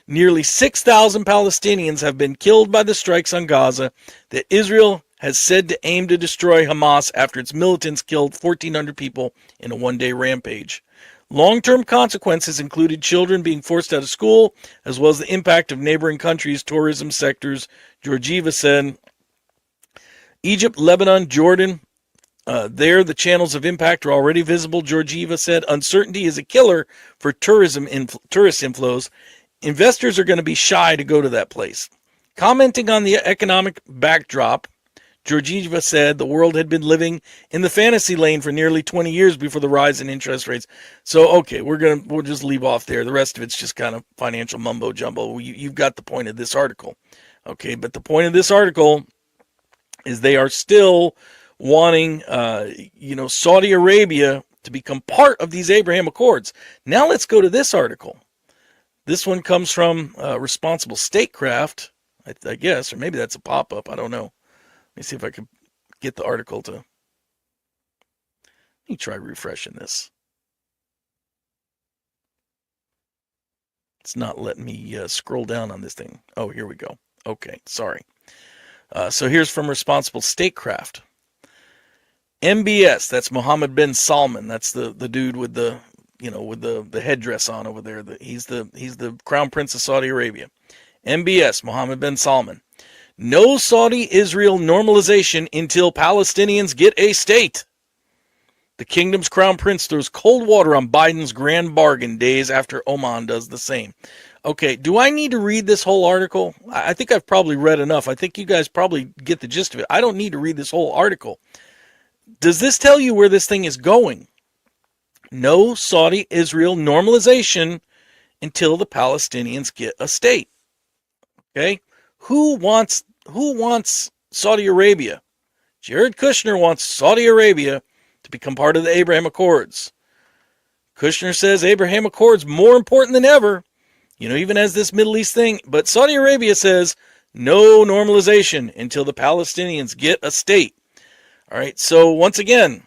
Nearly 6,000 Palestinians have been killed by the strikes on Gaza that Israel has said to aim to destroy Hamas after its militants killed 1,400 people in a one-day rampage. Long-term consequences included children being forced out of school, as well as the impact of neighboring countries' tourism sectors, Georgieva said. Egypt, Lebanon, Jordan, there the channels of impact are already visible, Georgieva said. Uncertainty is a killer for tourist inflows. Investors are going to be shy to go to that place. Commenting on the economic backdrop, Georgieva said the world had been living in the fantasy lane for nearly 20 years before the rise in interest rates. So, okay, we'll just leave off there. The rest of it's just kind of financial mumbo jumbo. You've got the point of this article. Okay, but the point of this article is they are still wanting, Saudi Arabia to become part of these Abraham Accords. Now let's go to this article. This one comes from Responsible Statecraft, I guess, or maybe that's a pop-up. I don't know. Let me see if I can get the article to... Let me try refreshing this. It's not letting me scroll down on this thing. Oh, here we go. Okay, sorry. So here's from Responsible Statecraft. MBS, that's Mohammed bin Salman. That's the dude with the headdress on over there. He's the Crown Prince of Saudi Arabia. MBS, Mohammed bin Salman. No Saudi-Israel normalization until Palestinians get a state. The kingdom's crown prince throws cold water on Biden's grand bargain days after Oman does the same. Okay, do I need to read this whole article? I think I've probably read enough. I think you guys probably get the gist of it. I don't need to read this whole article. Does this tell you where this thing is going? No Saudi-Israel normalization until the Palestinians get a state. Okay? Who wants Saudi Arabia? Jared Kushner wants Saudi Arabia to become part of the Abraham Accords. Kushner says Abraham Accords more important than ever, even as this Middle East thing. But Saudi Arabia says no normalization until the Palestinians get a state. All right, so once again,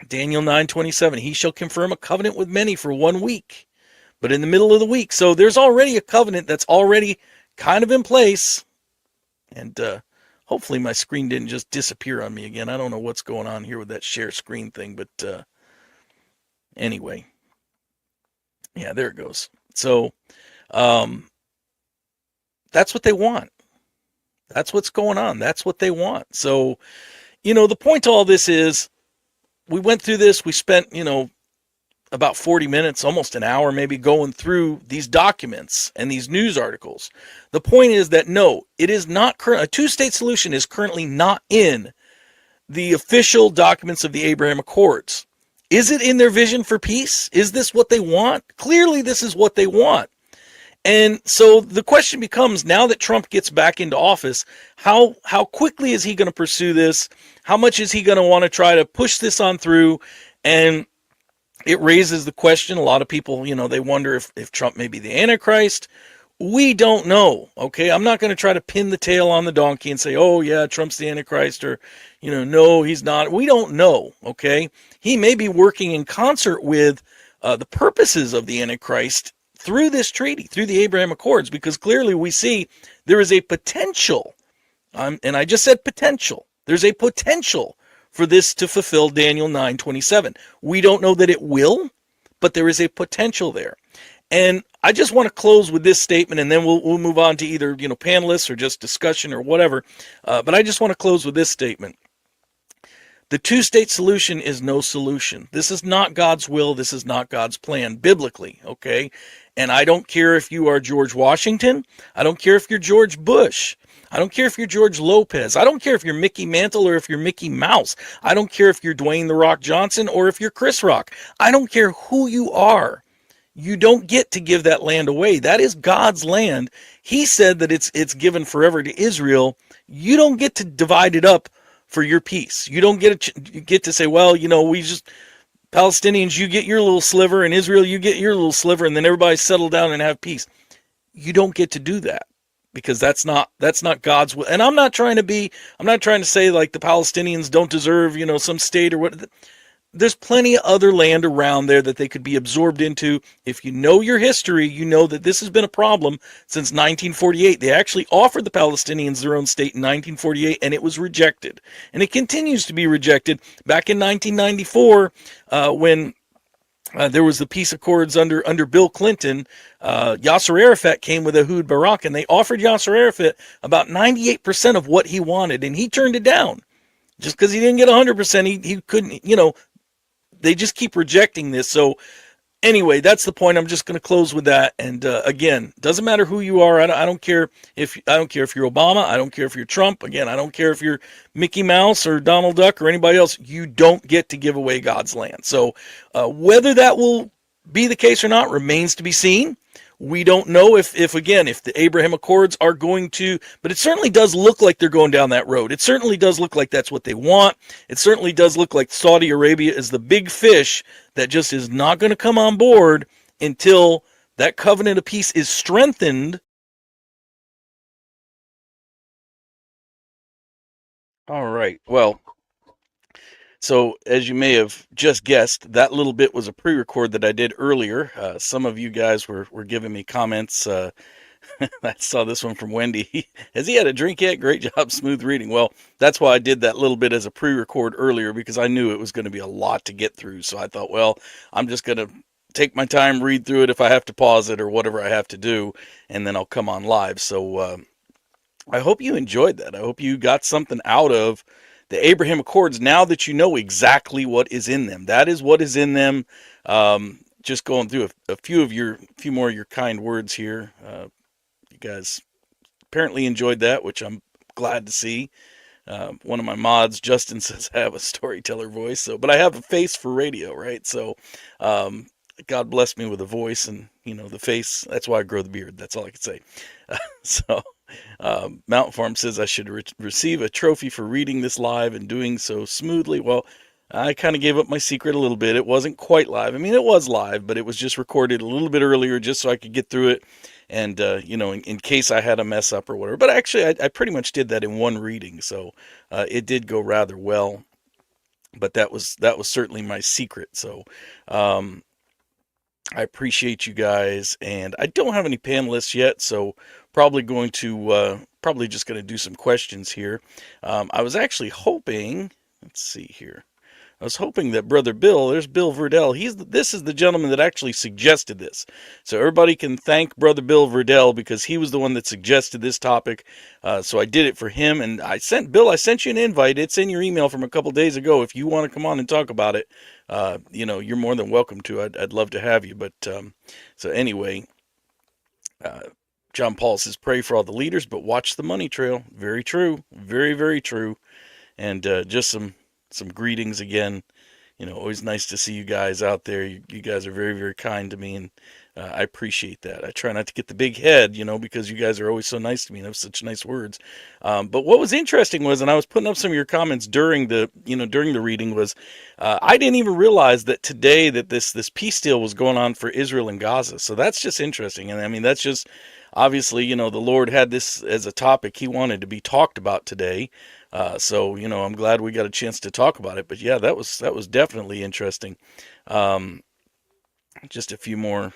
Daniel 9:27, he shall confirm a covenant with many for 1 week, but in the middle of the week. So there's already a covenant that's already kind of in place. And hopefully my screen didn't just disappear on me again. I don't know what's going on here with that share screen thing, but anyway. Yeah, there it goes. So that's what they want. That's what's going on. That's what they want. So, the point to all this is we went through this. We spent, about 40 minutes, almost an hour maybe, going through these documents and these news articles. The point is that no, it is not current. A two-state solution is currently not in the official documents of the Abraham Accords. Is it in their vision for peace? Is this what they want? Clearly, this is what they want. And so the question becomes, now that Trump gets back into office, how quickly is he going to pursue this? How much is he going to want to try to push this on through? And it raises the question, a lot of people, they wonder if Trump may be the Antichrist. We don't know, okay? I'm not going to try to pin the tail on the donkey and say, oh, yeah, Trump's the Antichrist, or, no, he's not. We don't know, okay? He may be working in concert with the purposes of the Antichrist through this treaty, through the Abraham Accords, because clearly we see there is a potential, and I just said potential, there's a potential for this to fulfill Daniel 9:27. We don't know that it will, but there is a potential there. And I just want to close with this statement, and then we'll move on to either panelists or just discussion or whatever. But I just want to close with this statement. The two-state solution is no solution. This is not God's will. This is not God's plan, biblically, okay? And I don't care if you are George Washington. I don't care if you're George Bush. I don't care if you're George Lopez. I don't care if you're Mickey Mantle or if you're Mickey Mouse. I don't care if you're Dwayne "The Rock" Johnson or if you're Chris Rock. I don't care who you are. You don't get to give that land away. That is God's land. He said that it's given forever to Israel. You don't get to divide it up for your peace. You don't get to say, well, we just, Palestinians, you get your little sliver, and Israel, you get your little sliver, and then everybody settle down and have peace. You don't get to do that, because that's not God's will. And I'm not trying to say like the Palestinians don't deserve, some state or what. There's plenty of other land around there that they could be absorbed into. If you know your history, you know that this has been a problem since 1948. They actually offered the Palestinians their own state in 1948, and it was rejected. And it continues to be rejected. Back in 1994, when there was the peace accords under Bill Clinton, Yasser Arafat came with Ehud Barak, and they offered Yasser Arafat about 98% of what he wanted, and he turned it down. Just because he didn't get 100%, he couldn't, they just keep rejecting this. So anyway, that's the point. I'm just going to close with that. And again, doesn't matter who you are. I don't care if you're Obama. I don't care if you're Trump. Again, I don't care if you're Mickey Mouse or Donald Duck or anybody else. You don't get to give away God's land. So whether that will be the case or not remains to be seen. We don't know if the Abraham Accords are going to, but it certainly does look like they're going down that road. It certainly does look like that's what they want. It certainly does look like Saudi Arabia is the big fish that just is not going to come on board until that covenant of peace is strengthened. All right. Well, so as you may have just guessed, that little bit was a pre-record that I did earlier. Some of you guys were giving me comments. I saw this one from Wendy. Has he had a drink yet? Great job, smooth reading. Well, that's why I did that little bit as a pre-record earlier, because I knew it was going to be a lot to get through. So I thought, well, I'm just going to take my time, read through it if I have to pause it or whatever I have to do, and then I'll come on live. So I hope you enjoyed that. I hope you got something out of the Abraham Accords now that you know exactly what is in them. That is what is in them. Just going through a few more of your kind words here. You guys apparently enjoyed that, which I'm glad to see. One of my mods, Justin, says I have a storyteller voice, but I have a face for radio, right? So God bless me with a voice and the face. That's why I grow the beard. That's all I can say. So Mountain Farm says I should receive a trophy for reading this live and doing so smoothly. Well, I kind of gave up my secret a little bit. It wasn't quite live. I mean, it was live, but it was just recorded a little bit earlier just so I could get through it. And, in case I had a mess up or whatever. But actually, I pretty much did that in one reading. So it did go rather well. But that was certainly my secret. So I appreciate you guys. And I don't have any panelists yet. So probably just going to do some questions here. I was actually hoping, let's see here. I was hoping that Brother Bill, there's Bill Verdell, this is the gentleman that actually suggested this. So everybody can thank Brother Bill Verdell because he was the one that suggested this topic. So I did it for him, and I sent you an invite. It's in your email from a couple days ago. If you want to come on and talk about it, you're more than welcome to. I'd love to have you. But so anyway, John Paul says, pray for all the leaders, but watch the money trail. Very true. Very, very true. And just some greetings again. Always nice to see you guys out there. You guys are very, very kind to me, and I appreciate that. I try not to get the big head, because you guys are always so nice to me and have such nice words. But what was interesting was, and I was putting up some of your comments during the reading, was I didn't even realize that today that this peace deal was going on for Israel and Gaza. So that's just interesting. And I mean, that's just obviously, the Lord had this as a topic He wanted to be talked about today. So I'm glad we got a chance to talk about it. But yeah, that was definitely interesting. Just a few more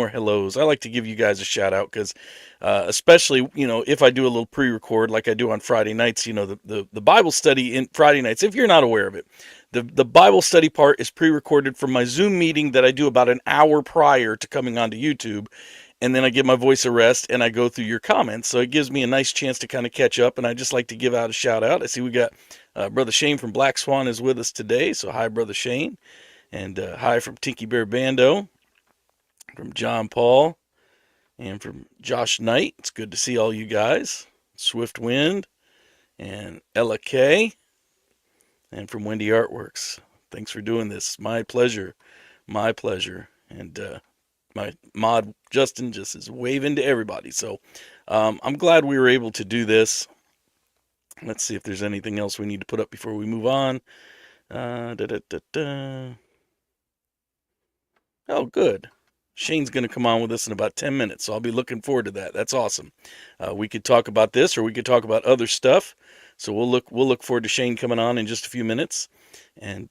hellos. I like to give you guys a shout out because, especially if I do a little pre-record like I do on Friday nights, the Bible study in Friday nights. If you're not aware of it, the Bible study part is pre-recorded from my Zoom meeting that I do about an hour prior to coming onto YouTube. And then I give my voice a rest and I go through your comments. So it gives me a nice chance to kind of catch up. And I just like to give out a shout out. I see we got Brother Shane from Black Swan is with us today. So hi, Brother Shane. And hi from Tinky Bear Bando, from John Paul, and from Josh Knight. It's good to see all you guys. Swift Wind and Ella K. And from Wendy Artworks. Thanks for doing this. My pleasure. My pleasure. And my mod Justin just is waving to everybody. So I'm glad we were able to do this. Let's see if there's anything else we need to put up before we move on. Oh, good. Shane's going to come on with us in about 10 minutes, so I'll be looking forward to that. That's awesome. We could talk about this, or we could talk about other stuff. So we'll look forward to Shane coming on in just a few minutes. And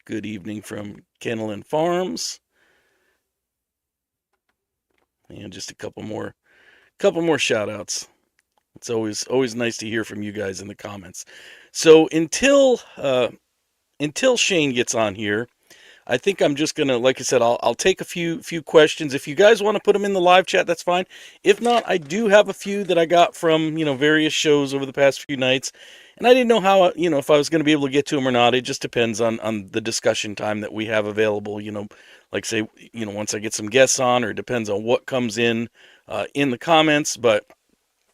good evening from Kennelin Farms. And just a couple more shout outs. It's always nice to hear from you guys in the comments. So until Shane gets on here, I think I'm just gonna, like I said, I'll take a few questions. If you guys want to put them in the live chat, that's fine. If not, I do have a few that I got from various shows over the past few nights, and I didn't know how if I was going to be able to get to them or not. It just depends on the discussion time that we have available. Like say once I get some guests on, or it depends on what comes in the comments. But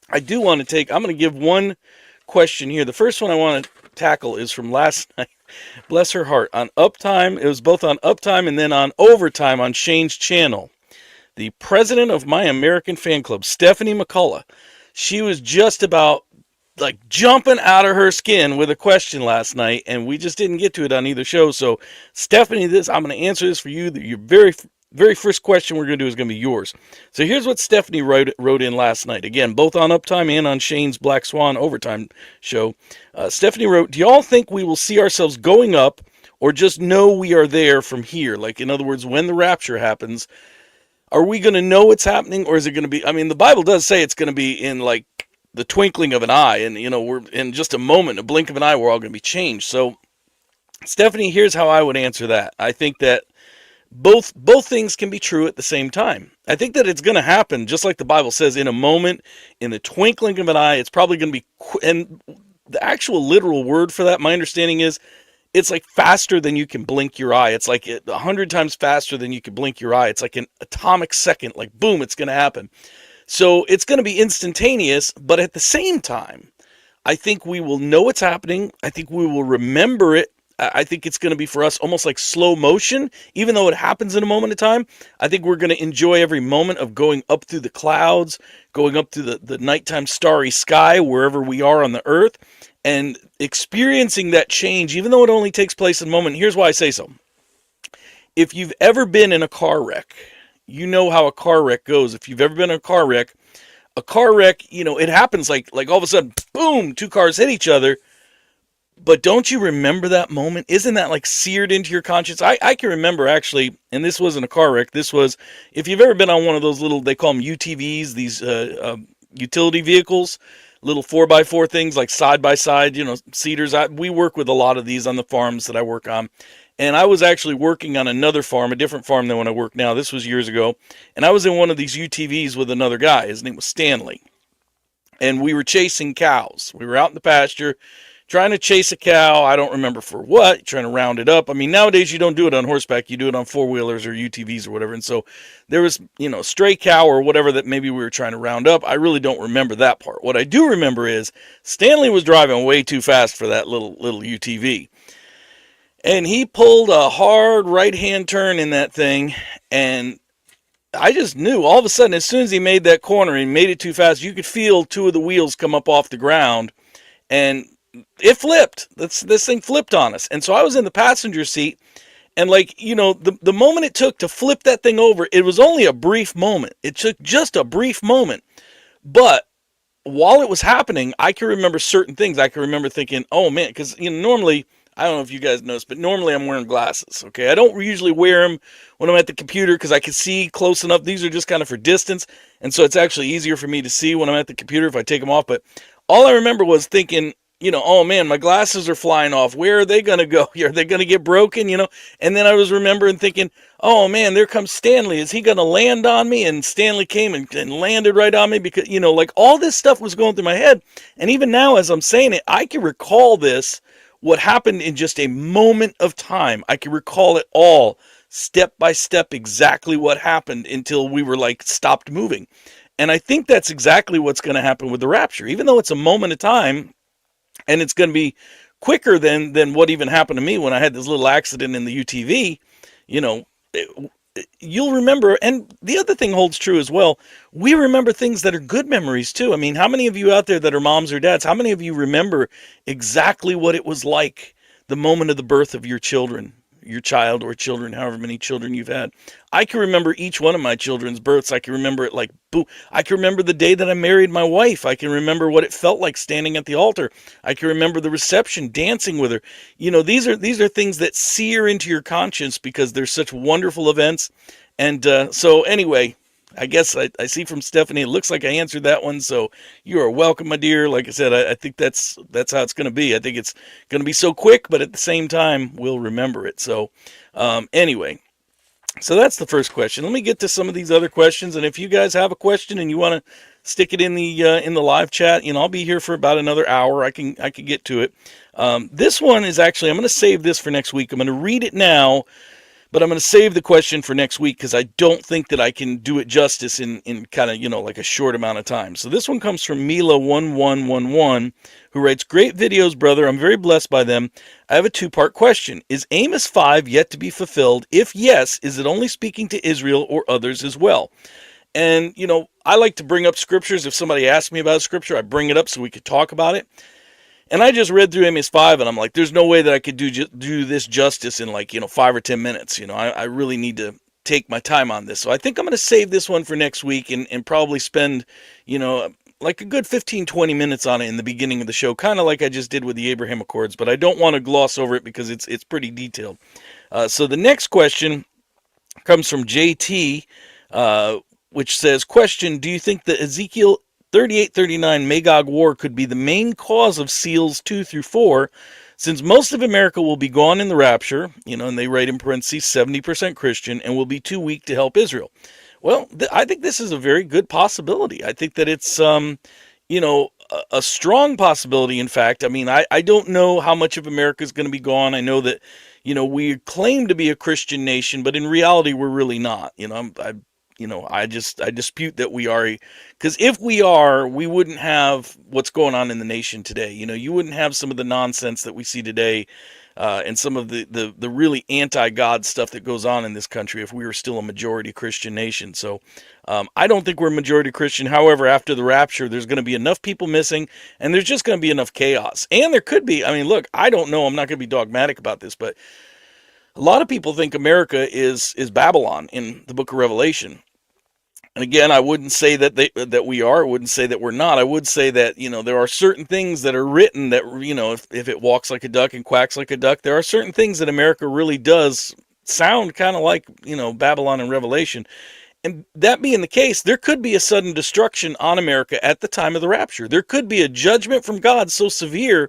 I do want to I'm going to give one question here. The first one I want to tackle is from last night. Bless her heart. On Uptime, it was both on Uptime and then on Overtime on Shane's channel. The president of my American fan club, Stephanie McCullough, she was just about like jumping out of her skin with a question last night, and we just didn't get to it on either show. So, Stephanie, I'm going to answer this for you. Your very first question we're going to do is going to be yours. So here's what Stephanie wrote in last night. Again, both on Uptime and on Shane's Black Swan Overtime show. Stephanie wrote, do y'all think we will see ourselves going up, or just know we are there from here? Like, in other words, when the rapture happens, are we going to know it's happening, or is it going to be, the Bible does say it's going to be in like the twinkling of an eye, and we're in just a moment, a blink of an eye, we're all going to be changed. So, Stephanie, here's how I would answer that. I think that both things can be true at the same time. I think that it's going to happen, just like the Bible says, in a moment, in the twinkling of an eye. It's probably going to be, and the actual literal word for that, my understanding is, it's like faster than you can blink your eye. It's like 100 times faster than you can blink your eye. It's like an atomic second, like boom, it's going to happen. So it's going to be instantaneous, but at the same time, I think we will know it's happening. I think we will remember it. I think it's going to be for us almost like slow motion, even though it happens in a moment of time. I think we're going to enjoy every moment of going up through the clouds, going up to the nighttime starry sky, wherever we are on the earth, and experiencing that change, even though it only takes place in a moment. Here's why I say so. If you've ever been in a car wreck, you know how a car wreck goes. If you've ever been in a car wreck, it happens like all of a sudden, boom, two cars hit each other. But don't you remember that moment? Isn't that like seared into your conscience? I can remember actually, and this wasn't a car wreck. This was, if you've ever been on one of those little, they call them UTVs, these utility vehicles, little 4x4 things like side by side, cedars. We work with a lot of these on the farms that I work on. And I was actually working on another farm, a different farm than when I work now. This was years ago. And I was in one of these UTVs with another guy. His name was Stanley. And we were chasing cows. We were out in the pasture trying to chase a cow. I don't remember for what, trying to round it up. Nowadays you don't do it on horseback. You do it on four-wheelers or UTVs or whatever. And so there was, a stray cow or whatever that maybe we were trying to round up. I really don't remember that part. What I do remember is Stanley was driving way too fast for that little UTV. And he pulled a hard right-hand turn in that thing, and I just knew all of a sudden, as soon as he made that corner and made it too fast, you could feel two of the wheels come up off the ground, and it flipped. This thing flipped on us. And so I was in the passenger seat, and the moment it took to flip that thing over, it was only a brief moment. It took just a brief moment. But while it was happening, I can remember certain things. I can remember thinking, oh man, because normally, I don't know if you guys notice, but normally I'm wearing glasses, okay? I don't usually wear them when I'm at the computer because I can see close enough. These are just kind of for distance, and so it's actually easier for me to see when I'm at the computer if I take them off. But all I remember was thinking, oh man, my glasses are flying off. Where are they going to go? Are they going to get broken, And then I was remembering thinking, oh man, there comes Stanley. Is he going to land on me? And Stanley came and landed right on me because, all this stuff was going through my head. And even now, as I'm saying it, I can recall this, what happened in just a moment of time. I can recall it all, step by step, exactly what happened until we were stopped moving. And I think that's exactly what's going to happen with the rapture. Even though it's a moment of time, and it's going to be quicker than what even happened to me when I had this little accident in the UTV, you'll remember. And the other thing holds true as well. We remember things that are good memories too. How many of you out there that are moms or dads, how many of you remember exactly what it was like the moment of the birth of your children? your child or children, however many children you've had. I can remember each one of my children's births. I can remember it like boo. I can remember the day that I married my wife. I can remember what it felt like standing at the altar. I can remember the reception, dancing with her. These are things that sear into your conscience because they're such wonderful events. And so anyway, I guess I see from Stephanie, it looks like I answered that one. So you are welcome, my dear. Like I said, I think that's how it's going to be. I think it's going to be so quick, but at the same time, we'll remember it. So anyway, so that's the first question. Let me get to some of these other questions. And if you guys have a question and you want to stick it in the live chat, I'll be here for about another hour. I can get to it. This one is actually, I'm going to save this for next week. I'm going to read it now, but I'm going to save the question for next week because I don't think that I can do it justice in kind of, like a short amount of time. So this one comes from Mila1111, who writes, "Great videos, brother. I'm very blessed by them. I have a two-part question. Is Amos 5 yet to be fulfilled? If yes, is it only speaking to Israel or others as well?" And, I like to bring up scriptures. If somebody asks me about a scripture, I bring it up so we could talk about it. And I just read through Amos 5, and I'm like, there's no way that I could do this justice in 5 or 10 minutes. I really need to take my time on this. So I think I'm going to save this one for next week and probably spend, like a good 15, 20 minutes on it in the beginning of the show, kind of like I just did with the Abraham Accords. But I don't want to gloss over it because it's pretty detailed. So the next question comes from JT, which says, question, do you think that Ezekiel 38-39 Magog War could be the main cause of seals 2 through 4, since most of America will be gone in the rapture, and they write in parentheses 70% Christian, and will be too weak to help Israel? Well, I think this is a very good possibility. I think that it's, a strong possibility, in fact. I mean, I don't know how much of America is going to be gone. I know that, we claim to be a Christian nation, but in reality, we're really not. I dispute that we are, because if we are, we wouldn't have what's going on in the nation today. You wouldn't have some of the nonsense that we see today, and some of the really anti-God stuff that goes on in this country if we were still a majority Christian nation. So I don't think we're majority Christian. However, after the rapture, there's going to be enough people missing, and there's just going to be enough chaos. And there could be, look, I don't know, I'm not going to be dogmatic about this, but a lot of people think America is Babylon in the book of Revelation. And again, I wouldn't say that we are. I wouldn't say that we're not. I would say that, there are certain things that are written that, if it walks like a duck and quacks like a duck, there are certain things that America really does sound kind of like, Babylon and Revelation. And that being the case, there could be a sudden destruction on America at the time of the rapture. There could be a judgment from God so severe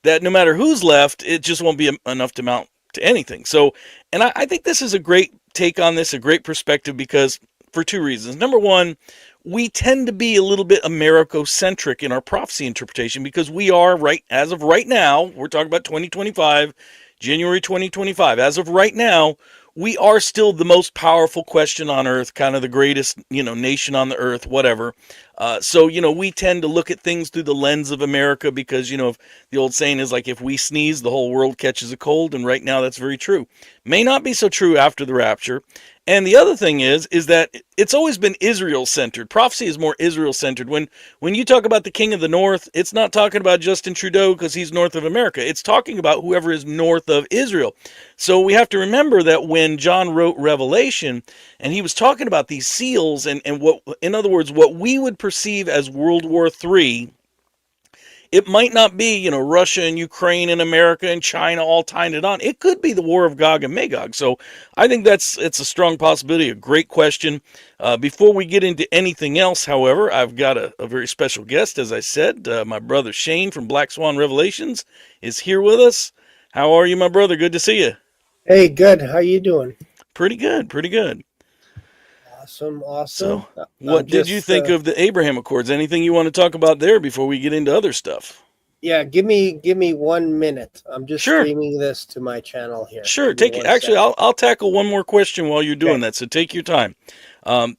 that no matter who's left, it just won't be enough to amount to anything. So, and I think this is a great take on this, a great perspective, because for two reasons. Number one, we tend to be a little bit Americocentric in our prophecy interpretation because we are, as of right now, we're talking about 2025, January 2025. As of right now, we are still the most powerful question on earth, kind of the greatest, nation on the earth, whatever. So, we tend to look at things through the lens of America because, if the old saying is like, if we sneeze, the whole world catches a cold. And right now that's very true. May not be so true after the rapture. And the other thing is that it's always been Israel-centered. Prophecy is more Israel-centered. When you talk about the king of the north, it's not talking about Justin Trudeau because he's north of America. It's talking about whoever is north of Israel. So we have to remember that when John wrote Revelation, and he was talking about these seals and what, in other words, what we would perceive as World War III, it might not be, Russia and Ukraine and America and China all tying it on. It could be the war of Gog and Magog. So I think it's a strong possibility, a great question. Before we get into anything else, however, I've got a very special guest, as I said. My brother Shane from Black Swan Revelations is here with us. How are you, my brother? Good to see you. Hey, good. How you doing? Pretty good, pretty good. Awesome. So, what did you think of the Abraham Accords? Anything you want to talk about there before we get into other stuff? Yeah, give me 1 minute. I'm just streaming this to my channel here. Sure, take it. Actually, I'll tackle one more question while you're doing that. So take your time.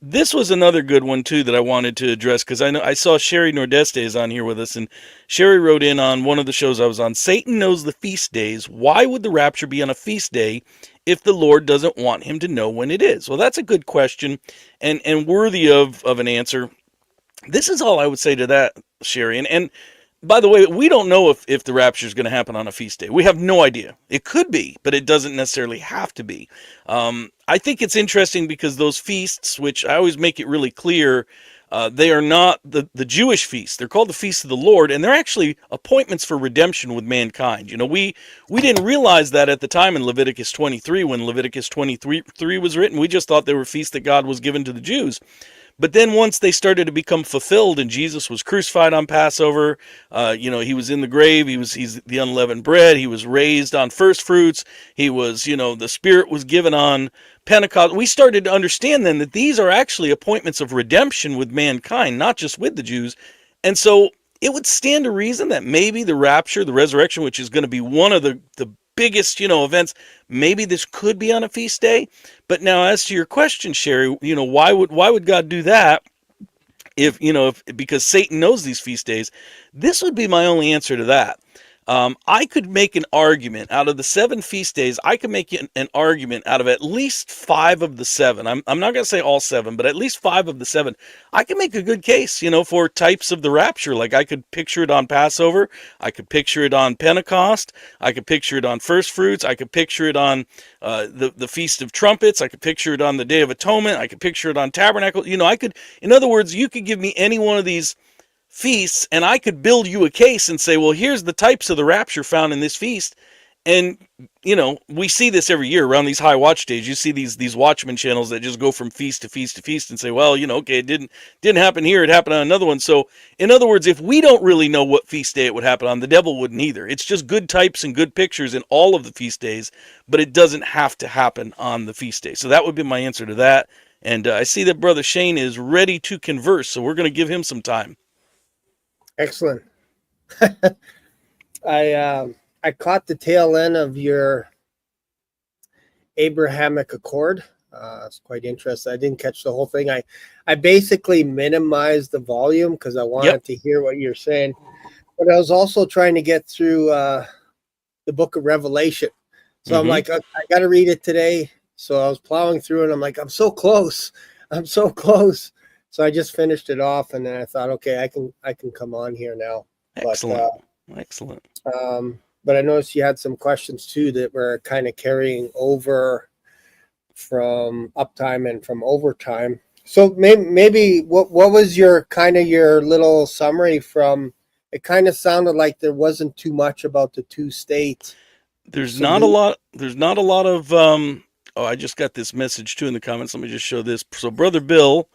This was another good one too that I wanted to address because I saw Sherry Nordeste is on here with us, and Sherry wrote in on one of the shows I was on. Satan knows the feast days. Why would the rapture be on a feast day if the Lord doesn't want him to know when it is? Well, that's a good question and worthy of an answer. This is all I would say to that, Sherry. And By the way, we don't know if the rapture is going to happen on a feast day. We have no idea. It could be, but it doesn't necessarily have to be. I think it's interesting because those feasts, which I always make it really clear, they are not the Jewish feasts. They're called the feasts of the Lord, and they're actually appointments for redemption with mankind. You know, we didn't realize that at the time in Leviticus 23, when Leviticus 23 was written. We just thought they were feasts that God was given to the Jews. But then once they started to become fulfilled and Jesus was crucified on Passover, he was in the grave, he's the unleavened bread, he was raised on first fruits, he was, the Spirit was given on Pentecost. We started to understand then that these are actually appointments of redemption with mankind, not just with the Jews. And so it would stand to reason that maybe the rapture, the resurrection, which is going to be one of the biggest, events, maybe this could be on a feast day. But now, as to your question, Sherry, why would God do that? If because Satan knows these feast days, this would be my only answer to that. I could make an argument out of the 7 feast days. I could make an argument out of at least 5 of the 7. I'm not going to say all 7, but at least 5 of the 7. I can make a good case, for types of the rapture. Like I could picture it on Passover. I could picture it on Pentecost. I could picture it on first fruits. I could picture it on the Feast of Trumpets. I could picture it on the Day of Atonement. I could picture it on Tabernacle. I could, in other words, you could give me any one of these feasts and I could build you a case and say, well, here's the types of the rapture found in this feast. And we see this every year around these high watch days. You see these watchman channels that just go from feast to feast to feast and say, well, okay, it didn't happen here, it happened on another one. So in other words, if we don't really know what feast day it would happen on, the devil wouldn't either. It's just good types and good pictures in all of the feast days, but it doesn't have to happen on the feast day. So that would be my answer to that. And I see that Brother Shane is ready to converse, so we're going to give him some time. Excellent. I caught the tail end of your Abrahamic Accord. It's quite interesting. I didn't catch the whole thing. I basically minimized the volume because I wanted to hear what you're saying. But I was also trying to get through the book of Revelation. So I'm like, I got to read it today. So I was plowing through and I'm like, I'm so close. I'm so close. So I just finished it off, and then I thought, okay, I can come on here now. Excellent. Excellent. But I noticed you had some questions too that were kind of carrying over from uptime and from overtime. So maybe what was your little summary from? It kind of sounded like there wasn't too much about the 2 states. There's not a lot of. I just got this message too in the comments. Let me just show this. So Brother Bill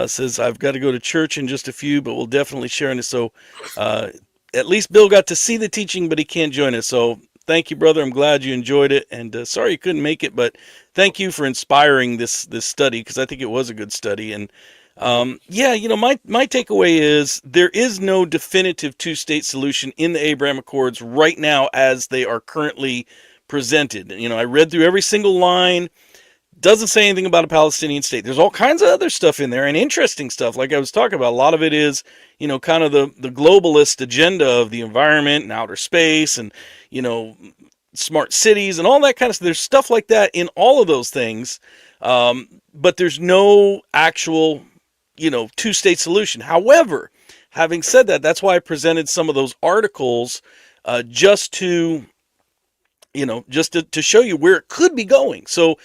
says, I've got to go to church in just a few, but we'll definitely share in it. So at least Bill got to see the teaching, but he can't join us. So thank you, brother. I'm glad you enjoyed it. And sorry you couldn't make it, but thank you for inspiring this study, because I think it was a good study. And my takeaway is there is no definitive 2-state solution in the Abraham Accords right now as they are currently presented. I read through every single line. Doesn't say anything about a Palestinian state. There's all kinds of other stuff in there and interesting stuff. Like I was talking about, a lot of it is, kind of the globalist agenda of the environment and outer space and, smart cities and all that kind of stuff. There's stuff like that in all of those things. But there's no actual, 2-state solution. However, having said that, that's why I presented some of those articles just to show you where it could be going. So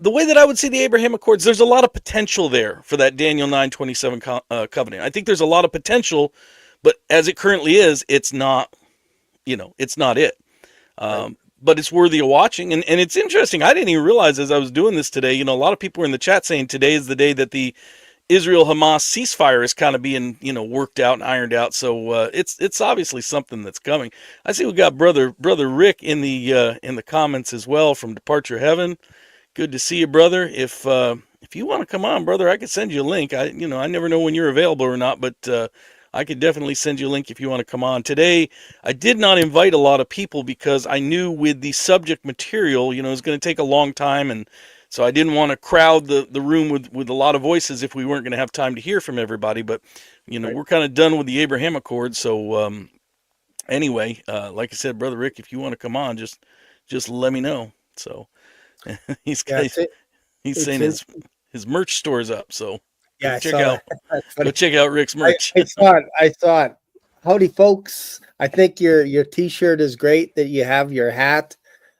the way that I would see the Abraham Accords, there's a lot of potential there for that Daniel 9:27 covenant. I think there's a lot of potential, but as it currently is, it's not, it's not it. Right. But it's worthy of watching. And it's interesting. I didn't even realize as I was doing this today, a lot of people were in the chat saying today is the day that the Israel-Hamas ceasefire is kind of being, worked out and ironed out. So it's obviously something that's coming. I see we got brother Rick in the comments as well from Departure Heaven. Good to see you, brother. If you want to come on, brother, I could send you a link. I never know when you're available or not, but I could definitely send you a link if you want to come on. Today, I did not invite a lot of people because I knew with the subject material, it was going to take a long time, and so I didn't want to crowd the room with a lot of voices if we weren't going to have time to hear from everybody. But right. We're kind of done with the Abraham Accord. So anyway, like I said, brother Rick, if you want to come on, just let me know. So. He's saying his merch store is up, so yeah, go check out Rick's merch. I saw it. Howdy, folks. I think your T-shirt is great. That you have your hat.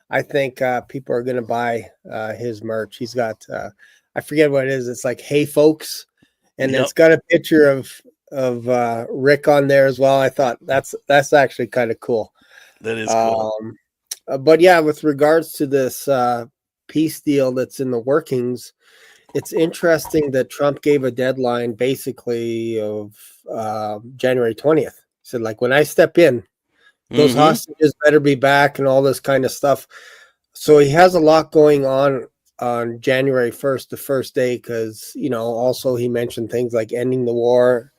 I think people are going to buy his merch. He's got I forget what it is. It's like "Hey, folks," and Yep, it's got a picture of Rick on there as well. I thought that's actually kind of cool. that is cool. Um, but yeah, with regards to this peace deal that's in the workings, it's interesting that Trump gave a deadline basically of January 20th. Said like when I step in, those Mm-hmm. hostages better be back and all this kind of stuff. So he has a lot going on January 1st, the first day, because also he mentioned things like ending the war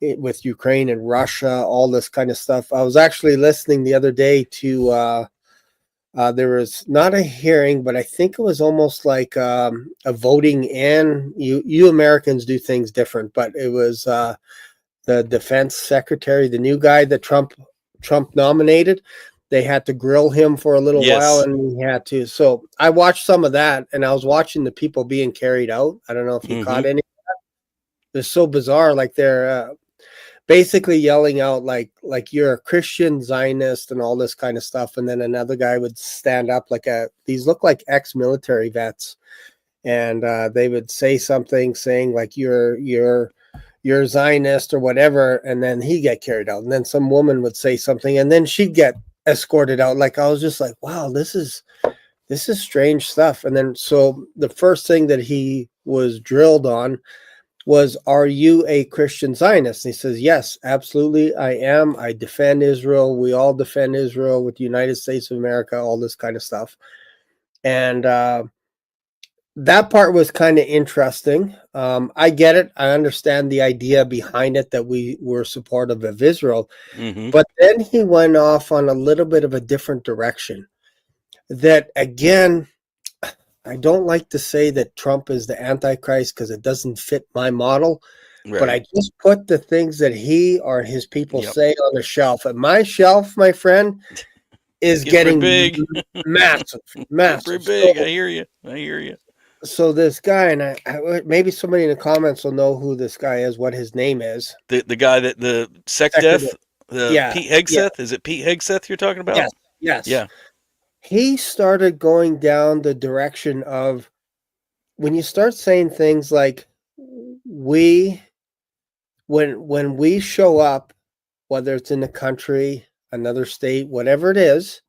with Ukraine and Russia, all this kind of stuff. I was actually listening the other day to there was not a hearing, but I think it was almost like a voting in. You Americans do things different, but it was the defense secretary, the new guy that Trump nominated. They had to grill him for a little while, Yes. and he had to. So I watched some of that, and I was watching the people being carried out. I don't know if you Mm-hmm. caught any. They're so bizarre. Like they're basically yelling out like you're a Christian Zionist and all this kind of stuff. And then another guy would stand up like these look like ex-military vets, and they would say something saying like you're a Zionist or whatever, and then he get carried out. And then some woman would say something, and then she'd get escorted out. Like I was just like, wow, this is strange stuff. And then so the first thing that he was drilled on was, are you a Christian Zionist? And he says, yes, absolutely, I am. I defend Israel. We all defend Israel with the United States of America, all this kind of stuff. And that part was kind of interesting. I get it. I understand the idea behind it, that we were supportive of Israel. Mm-hmm. But then he went off on a little bit of a different direction. That, again, I don't like to say that Trump is the Antichrist because it doesn't fit my model. But Right. I just put the things that he or his people Yep. say on the shelf. And my shelf, my friend, is Get pretty getting big. massive, Get massive. pretty big. I hear you. I hear you. So this guy, and maybe somebody in the comments will know who this guy is, what his name is. The guy that the sex Second, death, the yeah, Pete yeah, Hegseth. Is it Pete Hegseth you're talking about? yes, yes. Yeah. He started going down the direction of, when you start saying things like we when we show up, whether it's in the country, another state, whatever it is,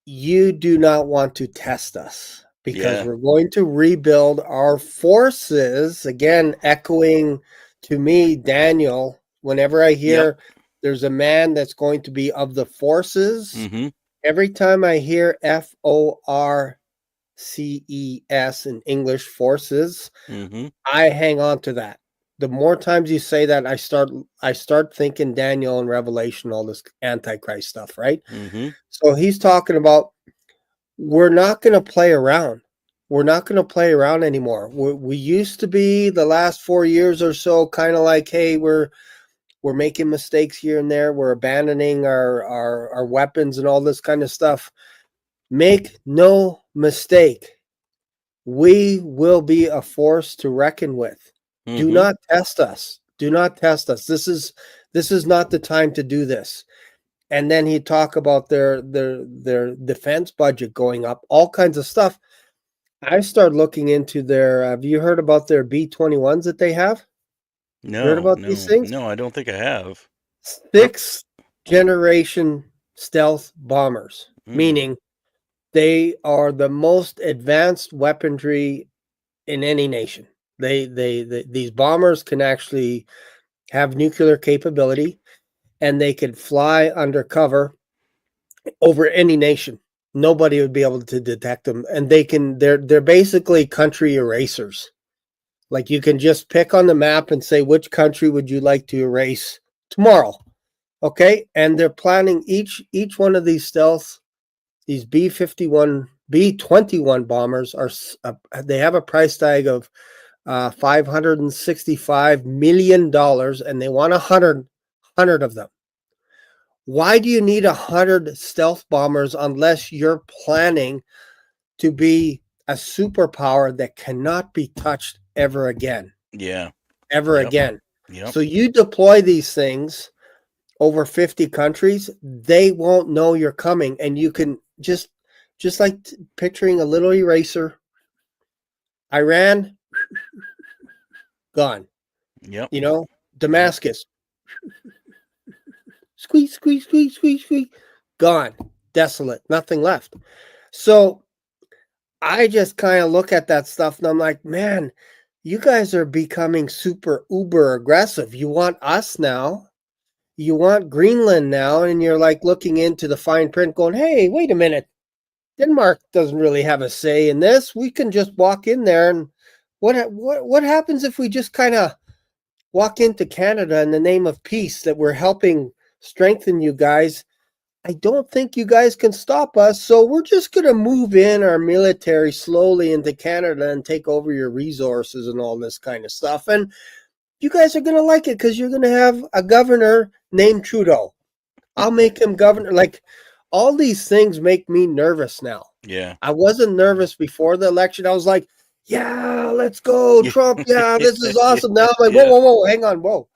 you do not want to test us because Yeah. we're going to rebuild our forces. Again, echoing to me, Daniel, whenever I Yep. hear there's a man that's going to be of the forces, Mm-hmm. every time I hear FORCES in English, forces, Mm-hmm. I hang on to that. The more times you say that, I start thinking Daniel and Revelation, all this Antichrist stuff, right? Mm-hmm. So he's talking about, we're not going to play around. We're not going to play around anymore. We used to be, the last 4 years or so, kind of like, hey, we're making mistakes here and there. We're abandoning our weapons and all this kind of stuff. Make no mistake, we will be a force to reckon with. Do Mm-hmm. not test us. Do not test us. This is not the time to do this. And then he'd talk about their defense budget going up, all kinds of stuff. I started looking into their. Have you heard about their B-21s that they have? You heard No, about these no, things? no, I don't think I have. Are, Sixth generation stealth bombers, mm, meaning they are the most advanced weaponry in any nation. These bombers can actually have nuclear capability, and they could fly undercover over any nation. Nobody would be able to detect them, and they're basically country erasers. Like, you can just pick on the map and say, which country would you like to erase tomorrow? Okay, and they're planning each one of these stealth, these B-21 bombers are, they have a price tag of $565 million, and they want 100 of them. Why do you need 100 stealth bombers unless you're planning to be a superpower that cannot be touched ever again? yeah. Ever Yep. again. Yep. So you deploy these things. over 50 countries, they won't know you're coming. And you can just like picturing a little eraser, Iran, gone. Yep. You know, Yep. Damascus, squeeze, squeeze, squeeze, squeeze, squeeze, gone. Desolate, nothing left. So I just kind of look at that stuff and I'm like, man, you guys are becoming super uber aggressive. You want us now. You want Greenland now. And you're like looking into the fine print going, hey, wait a minute. Denmark doesn't really have a say in this. We can just walk in there. And what happens if we just kind of walk into Canada in the name of peace, that we're helping strengthen you guys? I don't think you guys can stop us. So we're just going to move in our military slowly into Canada and take over your resources and all this kind of stuff. And you guys are going to like it because you're going to have a governor named Trudeau. I'll make him governor. Like, all these things make me nervous now. Yeah. I wasn't nervous before the election. I was like, yeah, let's go, Trump. Yeah, this is awesome. Now I'm like, Yeah. whoa, hang on, whoa.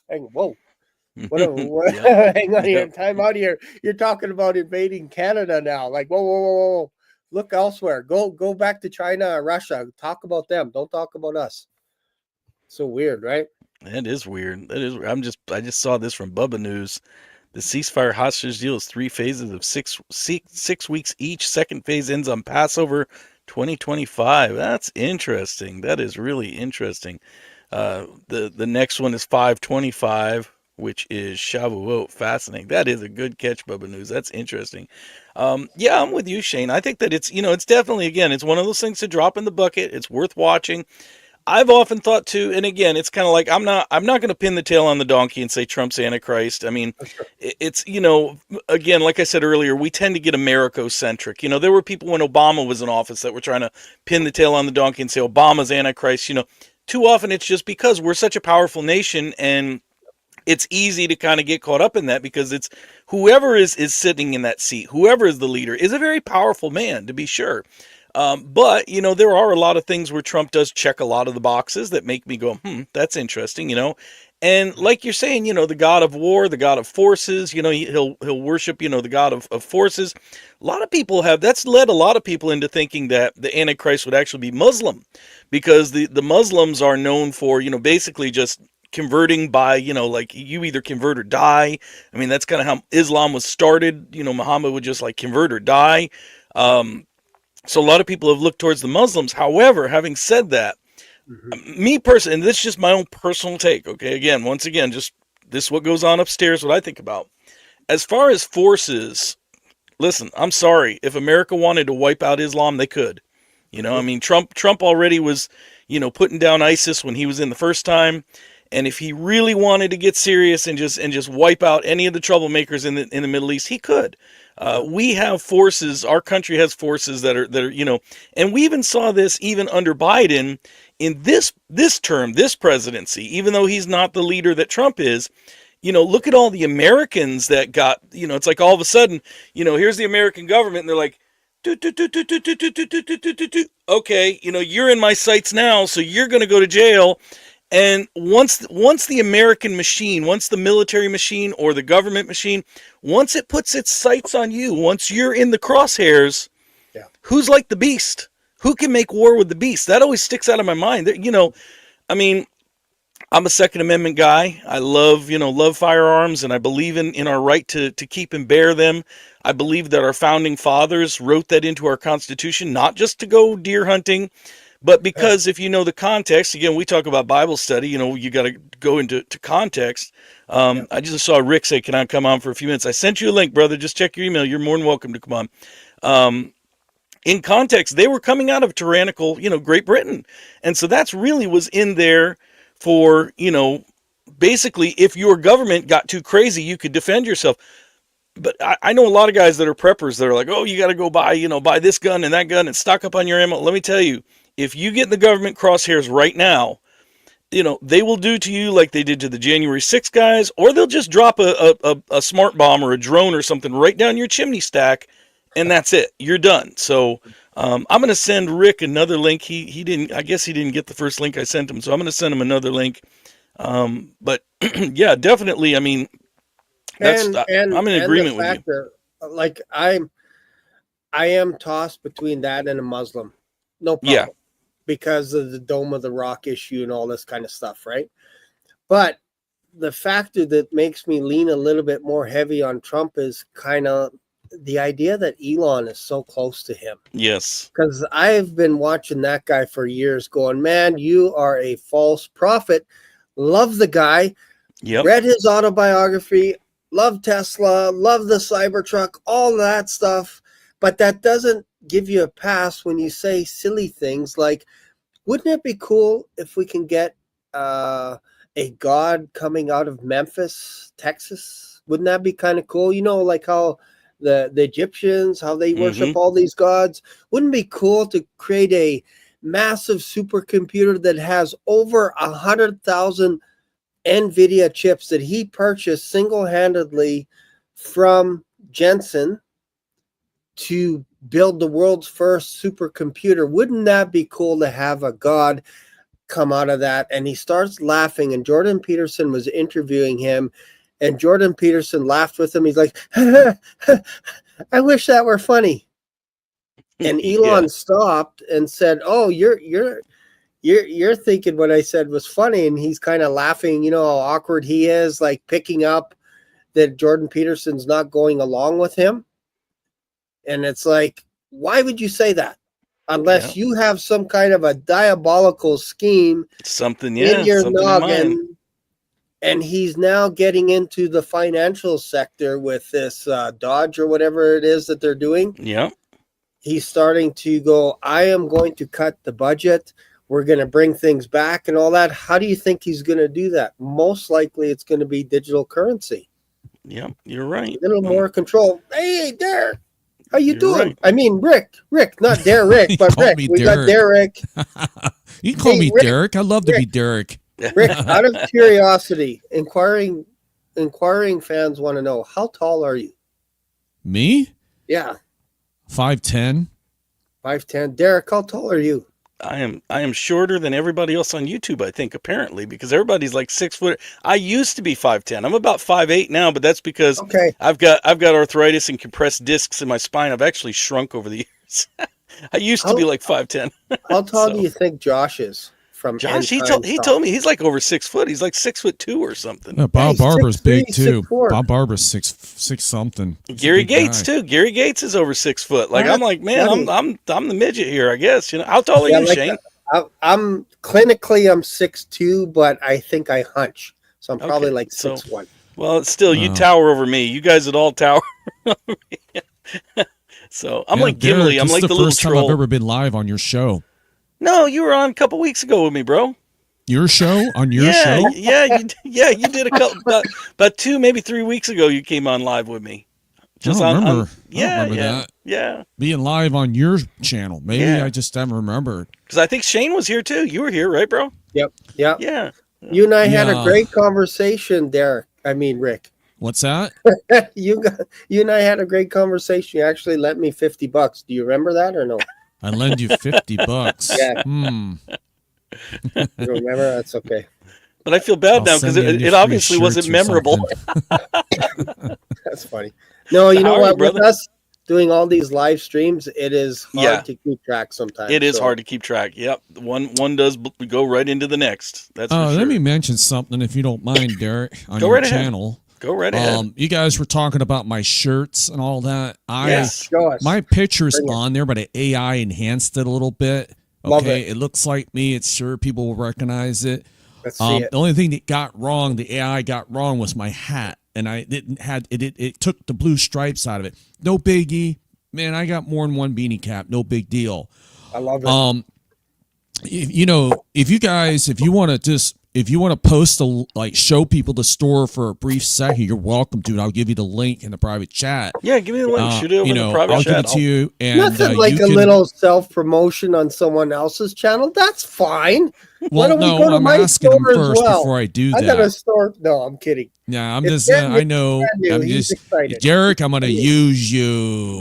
What? Yep. Hang on here. Yep. Time out here. You're talking about invading Canada now. Like, whoa. Look elsewhere. Go back to China or Russia. Talk about them. Don't talk about us. So weird, right? That is weird. That is. I just saw this from Bubba News. The ceasefire hostage deal is 3 phases of six weeks each. Second phase ends on Passover 2025. That's interesting. That is really interesting. The next one is 525, which is Shavuot. Fascinating. That is a good catch, Bubba News. That's interesting. Yeah, I'm with you, Shane. I think that it's definitely, again, it's one of those things to drop in the bucket. It's worth watching. I've often thought too, and again, it's kind of like I'm not going to pin the tail on the donkey and say Trump's Antichrist. I mean, it's again, like I said earlier, we tend to get Americo-centric. There were people when Obama was in office that were trying to pin the tail on the donkey and say Obama's Antichrist. Too often it's just because we're such a powerful nation, and it's easy to kind of get caught up in that because it's whoever is sitting in that seat, whoever is the leader, is a very powerful man, to be sure. But, there are a lot of things where Trump does check a lot of the boxes that make me go, that's interesting, And like you're saying, the God of war, the God of forces, he'll worship, the God of forces. A lot of people that's led a lot of people into thinking that the Antichrist would actually be Muslim, because the Muslims are known for, basically just converting by, like you either convert or die. I mean, that's kind of how Islam was started. Muhammad would just like convert or die. So a lot of people have looked towards the Muslims. However, having said that, me personally, and this is just my own personal take, okay? Again, once again, just this is what goes on upstairs, what I think about. As far as forces, listen, I'm sorry. If America wanted to wipe out Islam, they could. I mean, Trump already was, putting down ISIS when he was in the first time. And if he really wanted to get serious and just wipe out any of the troublemakers in the Middle East, he could. We have forces. Our country has forces that are and we even saw this even under Biden in this term, this presidency. Even though he's not the leader that Trump is, look at all the Americans that got. It's like all of a sudden, here's the American government, and they're like, okay, you're in my sights now, so you're going to go to jail. And once the American machine, once the military machine or the government machine, once it puts its sights on you, once you're in the crosshairs, who's like the beast? Who can make war with the beast? That always sticks out of my mind. I mean, I'm a Second Amendment guy. I love firearms, and I believe in our right to keep and bear them. I believe that our founding fathers wrote that into our Constitution, not just to go deer hunting, but because if you know the context, again, we talk about Bible study, you got to go into context. I just saw Rick say, can I come on for a few minutes? I sent you a link, brother. Just check your email. You're more than welcome to come on. In context, they were coming out of tyrannical, Great Britain. And so that's really was in there for, basically if your government got too crazy, you could defend yourself. But I know a lot of guys that are preppers that are like, oh, you got to go buy this gun and that gun and stock up on your ammo. Let me tell you, if you get in the government crosshairs right now, they will do to you like they did to the January 6th guys, or they'll just drop a smart bomb or a drone or something right down your chimney stack, and that's it. You're done. So I'm going to send Rick another link. He didn't. I guess he didn't get the first link I sent him, so I'm going to send him another link. But yeah, definitely. I mean, That's I'm in and the agreement with you. fact that, like, I am tossed between that and a Muslim, no Yeah. problem, because of the Dome of the Rock issue and all this kind of stuff, right? But the factor that makes me lean a little bit more heavy on Trump is kind of the idea that Elon is so close to him. Yes. Because I've been watching that guy for years going, man, you are a false prophet. Love the guy. Yep. Read his autobiography. Love Tesla. Love the Cybertruck. All that stuff. But that doesn't give you a pass when you say silly things like, wouldn't it be cool if we can get a god coming out of Memphis, Texas? Wouldn't that be kind of cool? You know, like how the Egyptians, how they worship all these gods. Wouldn't it be cool to create a massive supercomputer that has over 100,000 NVIDIA chips that he purchased single-handedly from Jensen to build the world's first supercomputer? Wouldn't that be cool to have a god come out of that? And he starts laughing, and Jordan Peterson was interviewing him, and Jordan Peterson laughed with him. He's like, I wish that were funny. And Elon stopped and said, oh, you're thinking what I said was funny. And he's kind of laughing, you know, how awkward he is, like picking up that Jordan Peterson's not going along with him. And it's like, why would you say that? Unless you have some kind of a diabolical scheme in your something noggin. And he's now getting into the financial sector with this Dodge or whatever it is that they're doing. Yeah. He's starting to go, I am going to cut the budget. We're going to bring things back and all that. How do you think he's going to do that? Most likely it's going to be digital currency. Yeah, you're right. A little more control. Hey, Derrick, how you doing? Right. I mean, Rick, not Derrick, but Rick. We got Derrick. You can call me Rick, Derrick. I love to be Derrick. Rick, out of curiosity, inquiring fans want to know, how tall are you? Me? Yeah. 5'10". 5'10". Derrick, how tall are you? I am shorter than everybody else on YouTube, I think, apparently, because everybody's like 6 foot. I used to be 5'10". I'm about 5'8" now, but that's because I've got arthritis and compressed discs in my spine. I've actually shrunk over the years. I used to be like 5'10". How tall do you think Josh is? From Josh, he told me he's like over 6 foot. He's like 6'2" or something. Yeah, Bob Barber's big too. Bob Barber's six something. Gary Gates too. Gary Gates is over 6 foot. Like, I'm like, man, I'm the midget here, I guess. You know, how tall are you, Shane? I'm clinically I'm 6'2", but I think I hunch, so I'm probably like 6'1". Well, it's still you tower over me. You guys at all tower over me. So I'm like Gimli. I'm like the little troll. This is the first time I've ever been live on your show. No, you were on a couple weeks ago with me, bro. Your show? On your show? Yeah, you did a couple about 2, maybe 3 weeks ago. You came on live with me. I don't remember that. Yeah, being live on your channel. Maybe I just haven't remembered. Because I think Shane was here too. You were here, right, bro? Yep. Yeah. You and I had a great conversation, Derrick. I mean, Rick. What's that? You and I had a great conversation. You actually lent me $50. Do you remember that or no? I lend you $50. Yeah. You remember? That's okay. But I feel bad now because it obviously wasn't memorable. That's funny. No, you know what? With us doing all these live streams, it is hard to keep track sometimes. It is hard to keep track. Yep. One does go right into the next. That's for sure. Let me mention something, if you don't mind, Derrick, on your channel. Go right ahead. You guys were talking about my shirts and all that. Show us. My picture's on there, but the AI enhanced it a little bit. Okay, it looks like me. It's sure people will recognize it. Let's see it. The only thing that got wrong, the AI got wrong, was my hat, and I didn't had it. It took the blue stripes out of it. No biggie, man. I got more than one beanie cap. No big deal. I love it. If you want to post show people the store for a brief second, you're welcome to. And I'll give you the link in the private chat. Yeah, give me the link. Shoot it over in the private I'll chat. give it to you. And nothing like a little self promotion on someone else's channel. That's fine. Why Well, don't we no, go to I'm my asking him store as first well? before I do I got a that. store. No, I'm kidding. Yeah, I'm It's just, brand new. I know. Brand new. I'm He's just, excited. Derrick, I'm going to use you.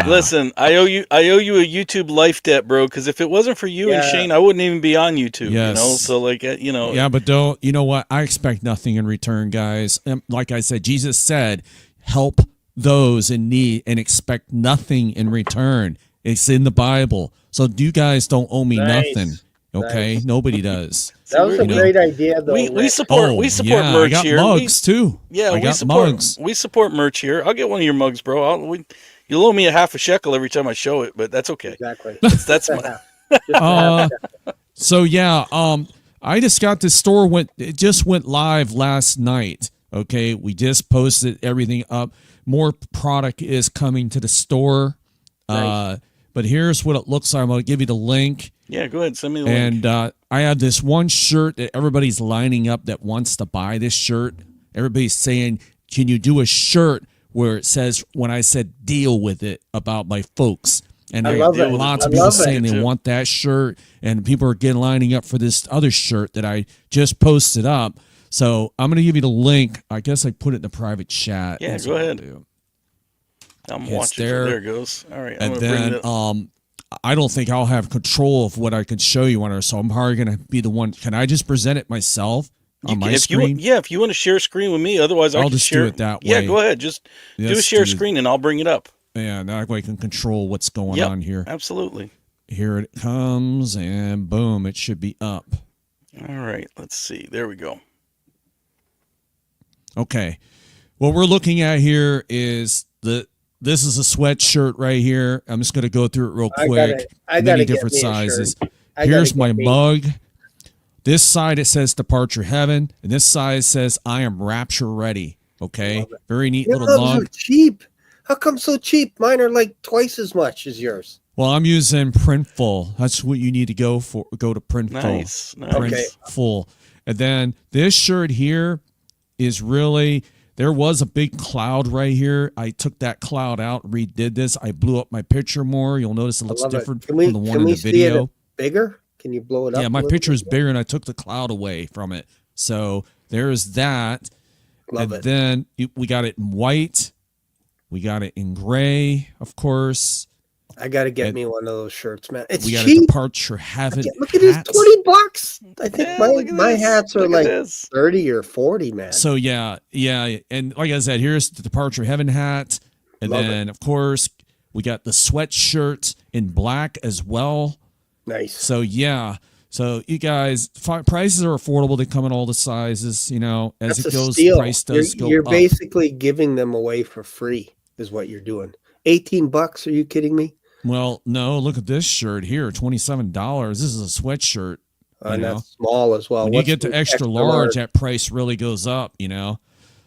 Listen, I owe you a YouTube life debt, bro. Because if it wasn't for you and Yeah. Shane, I wouldn't even be on YouTube. You know, Yes. so like you know, Yeah, but you know what? I expect nothing in return, guys. Like I said, Jesus said, help those in need and expect nothing in return. It's in the Bible. So you guys don't owe me Nice. nothing. Okay? Nice. Nobody does. That was a great idea, though. we Rick. support yeah, merch I got here. mugs too. Yeah, I got support mugs. we support merch here. I'll get one of your mugs, bro. You'll owe me a half a shekel every time I show it, but that's okay. Exactly. That's my. So yeah, I just got this store it just went live last night. Okay, we just posted everything up. More product is coming to the store. Nice. But here's what it looks like. I'm gonna give you the link. Yeah, go ahead. Send me the link. And I have this one shirt that everybody's lining up that wants to buy this shirt. Everybody's saying, "Can you do a shirt where it says when I said deal with it about my folks?" And I there love are it. lots of I people love it, saying they too. want that shirt, and people are getting lining up for this other shirt that I just posted up. So I'm gonna give you the link. I guess I put it in the private chat. Yeah, That's go what I'll ahead. do. I'm It's watching. there. There it goes. All right, I'm And gonna bring then it up. I don't think I'll have control of what I can show you on her, so I'm probably gonna be the one. Can I just present it myself on my screen? If you want to share screen with me, otherwise I'll I can just share do it that Yeah, way. go ahead. Just do a Just share do- screen and I'll bring it up. Yeah, that way I can control what's going Yep, on here. absolutely. Here it comes, and boom, it should be up. All right, let's see. There we go. Okay, what we're looking at here is this is a sweatshirt right here. I'm just going to go through it real quick. I Many gotta get different me a sizes. shirt. Here's my mug. This side it says Departure Heaven, and this side says I am Rapture Ready. Okay, very neat Your little mugs mug. are cheap. How come so cheap? Mine are like twice as much as yours. Well, I'm using Printful. That's what you need to go for. Go to Printful. Nice. Okay. Printful. And then this shirt here is really, there was a big cloud right here. I took that cloud out, redid this. I blew up my picture more. You'll notice it looks different from the one in the see video. it bigger? Can you blow it up? Yeah, my a little picture is bit? bigger and I took the cloud away from it. So there's that. Love and it. then we got it in white. We got it in gray, of course. I got to get me one of those shirts, man. It's We got a cheap. Departure Heaven. Look at this, hats. $20. I think Yeah, look at my this. hats are Look at like this. 30 or 40, man. So yeah, and like I said, here's the Departure Heaven hat, and Love then of course we got the sweatshirt in black as well. Nice. So yeah, so you guys, prices are affordable. They come in all the sizes. You know, as That's it a goes, steal. the price does go You're up. basically giving them away for free, is what you're doing. $18? Are you kidding me? Well, no, look at this shirt here, $27. This is a sweatshirt. And that's small as well. When you get to extra large, that price really goes up, you know.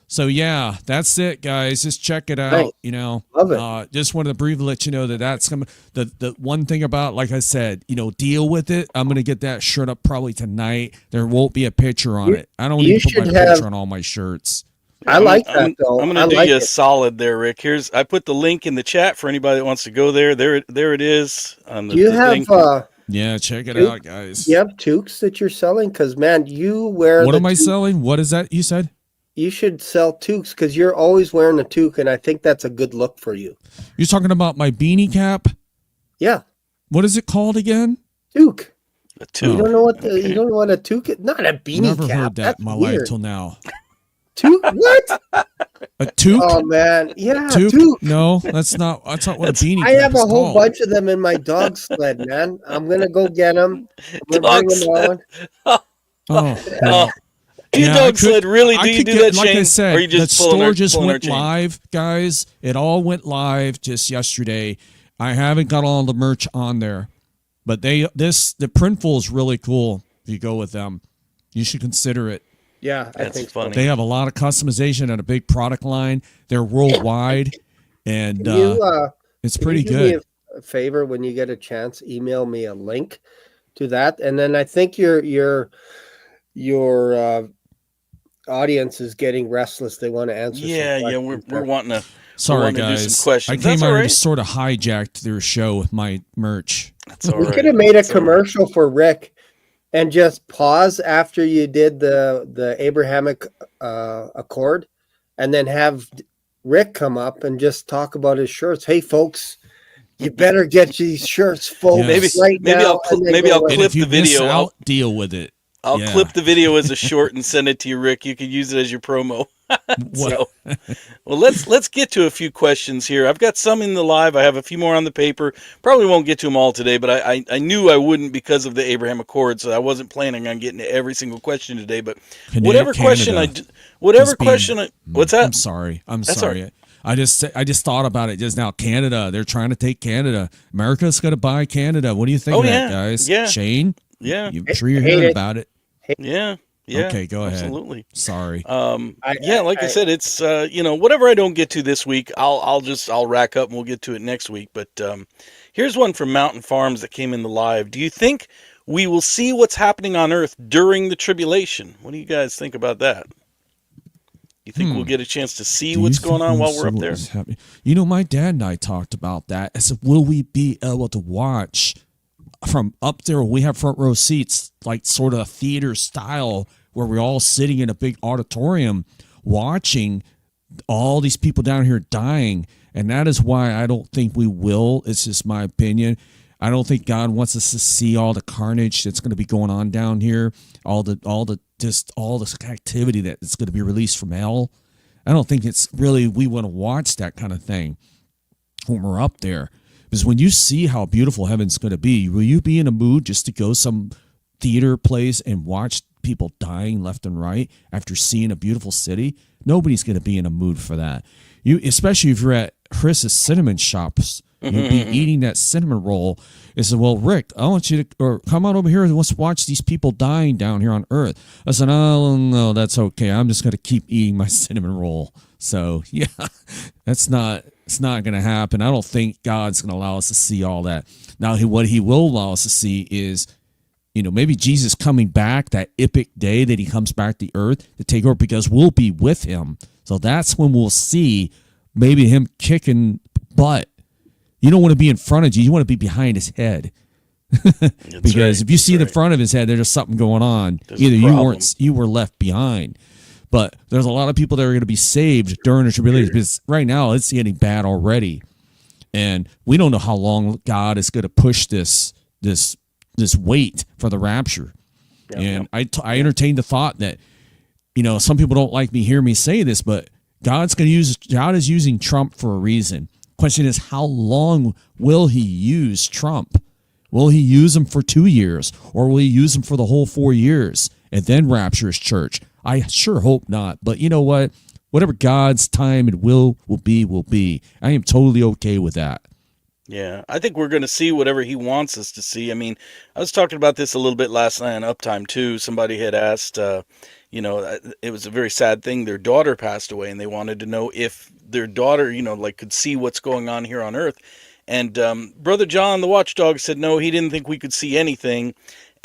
So yeah, that's it, guys. Just check it out. Nice. You know, Love it. just wanted to briefly let you know that that's coming. The one thing about, like I said, you know, deal with it. I'm gonna get that shirt up probably tonight. There won't be a picture on it. I don't you need to put my should have- picture on all my shirts. I like that, though. I'm I gonna do like you a it. solid there, Rick. I put the link in the chat for anybody that wants to go there. There it is. On the, Do you the have thing. Yeah, check it Dude, out, guys. you have toques that you're selling? Because, man, you wear What the am I toque. selling? What is that you said? You should sell toques because you're always wearing a toque, and I think that's a good look for you. You're talking about my beanie cap? Yeah, What is it called again? toque. A You toque. don't know what Okay. you don't know what a toque is? Not a beanie Never cap. heard that That's in my weird. life till now. Toque? What? A toque? Oh man, yeah, Toque? toque. No, that's not what a beanie I cap have is a whole called. bunch of them in my dog sled, man. I'm gonna go get them. I'm gonna bring them on. Oh, Oh, do you Yeah, I dog could- sled really? I Do you could do get- that, like Shane? I said, or you just the pulling store our, just pulling our went chain? live, guys. It all went live just yesterday. I haven't got all the merch on there, but the Printful is really cool. If you go with them, you should consider it. Yeah, I That's think funny. They have a lot of customization and a big product line. They're worldwide, and Can you, it's can pretty you do me good. a favor when you get a chance? Email me a link to that, and then I think your audience is getting restless. They want to answer. Yeah, some yeah, questions we're there. wanting to. Sorry, wanted to do some guys. questions. I came That's on all and right. just sort of hijacked their show with my merch. That's all We right. could have made a That's all right. commercial for Rick. and just pause after you did the Abrahamic Accord, and then have Rick come up and just talk about his shirts. Hey, folks, you better get these shirts, folks, Yes. right now. Maybe I'll And clip if you the video. miss out, deal with it. I'll Yeah. clip the video as a short and send it to you, Rick. You could use it as your promo. So, well, let's get to a few questions here. I've got some in the live. I have a few more on the paper. Probably won't get to them all today, but I knew I wouldn't because of the Abraham Accord, so I wasn't planning on getting to every single question today. But whatever question I, what's that? I'm sorry. That's sorry. all right. I just thought about it just now. Canada, they're trying to take Canada. America's going to buy Canada. What do you think of that, guys? Yeah. Shane? Yeah. I'm sure you're hearing about it. Yeah. Yeah. Okay, go ahead. Absolutely. Sorry. I said, it's whatever I don't get to this week, I'll rack up and we'll get to it next week. But here's one from Mountain Farms that came in the live. Do you think we will see what's happening on Earth during the tribulation? What do you guys think about that? You think we'll get a chance to see what's going on while we're up there? You know, my dad and I talked about that. I said, will we be able to watch from up there? We have front row seats, like sort of a theater style, where we're all sitting in a big auditorium watching all these people down here dying. And that is why I don't think we will. It's just my opinion. I don't think God wants us to see all the carnage that's going to be going on down here, all this activity that's going to be released from hell. I don't think it's really, we want to watch that kind of thing when we're up there. Because when you see how beautiful heaven's going to be, will you be in a mood just to go some theater place and watch people dying left and right after seeing a beautiful city? Nobody's going to be in a mood for that. Especially if you're at Chris's cinnamon shops, you'll be eating that cinnamon roll. It said, well, Rick, I want you to come on over here and let's watch these people dying down here on Earth. I said, oh, no, that's okay. I'm just going to keep eating my cinnamon roll. So, yeah, it's not going to happen. I don't think God's going to allow us to see all that. Now, what he will allow us to see is, maybe Jesus coming back, that epic day that he comes back to earth to take over, because we'll be with him. So that's when we'll see maybe him kicking butt. You don't want to be in front of Jesus. You want to be behind his head. Because if you see the front of his head, there's something going on. Either you were left behind. But there's a lot of people that are going to be saved during the tribulation, because right now it's getting bad already. And we don't know how long God is going to push this wait for the rapture. And I entertained the thought that, some people don't like me hear me say this, but God is using Trump for a reason. Question is, how long will he use Trump? Will he use him for 2 years, or will he use him for the whole 4 years and then rapture his church? I sure hope not. But you know what? Whatever God's time and will be. I am totally okay with that. Yeah, I think we're going to see whatever he wants us to see. I mean, I was talking about this a little bit last night on Uptime too. Somebody had asked, it was a very sad thing. Their daughter passed away, and they wanted to know if their daughter, could see what's going on here on Earth. And Brother John, the watchdog, said no, he didn't think we could see anything.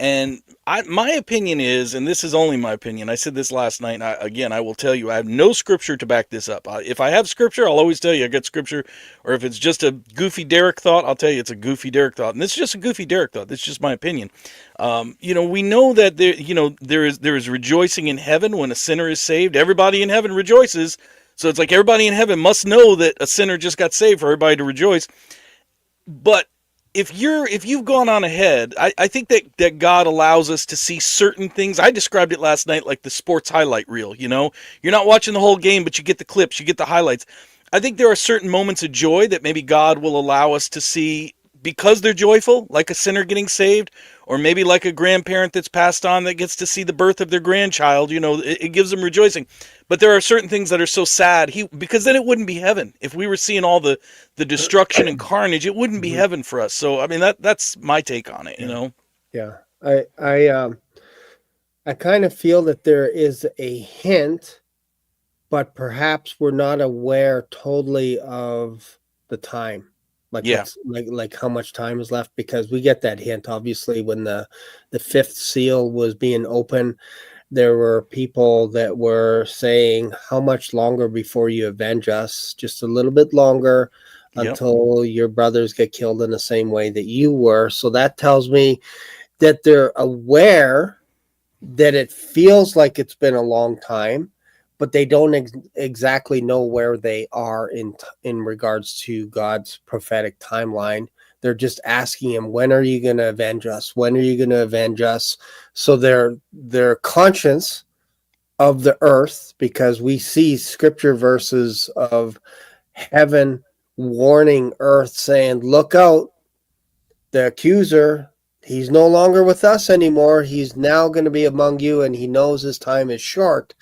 And my opinion is, and this is only my opinion, I said this last night, and I will tell you, I have no scripture to back this up. If I have scripture, I'll always tell you I got scripture. Or if it's just a goofy Derrick thought, I'll tell you it's a goofy Derrick thought. And this is just a goofy Derrick thought. This is just my opinion. We know that there is rejoicing in heaven when a sinner is saved. Everybody in heaven rejoices. So it's like everybody in heaven must know that a sinner just got saved for everybody to rejoice. But if you've gone on ahead, I think that God allows us to see certain things. I described it last night like the sports highlight reel. You're not watching the whole game, but you get the clips, you get the highlights. I think there are certain moments of joy that maybe God will allow us to see because they're joyful, like a sinner getting saved, or maybe like a grandparent that's passed on that gets to see the birth of their grandchild. It gives them rejoicing. But there are certain things that are so sad, because then it wouldn't be heaven. If we were seeing all the destruction and carnage, it wouldn't be heaven for us. So, I mean, that's my take on it, Yeah. I kind of feel that there is a hint, but perhaps we're not aware totally of the time. Like how much time is left, because we get that hint, obviously, when the fifth seal was being opened. There were people that were saying, how much longer before you avenge us? Just a little bit longer until your brothers get killed in the same way that you were. So that tells me that they're aware that it feels like it's been a long time, but they don't exactly know where they are in regards to God's prophetic timeline. They're just asking him, when are you going to avenge us? When are you going to avenge us? So they're conscious of the earth, because we see scripture verses of heaven warning earth, saying, look out, the accuser, he's no longer with us anymore. He's now going to be among you, and he knows his time is short.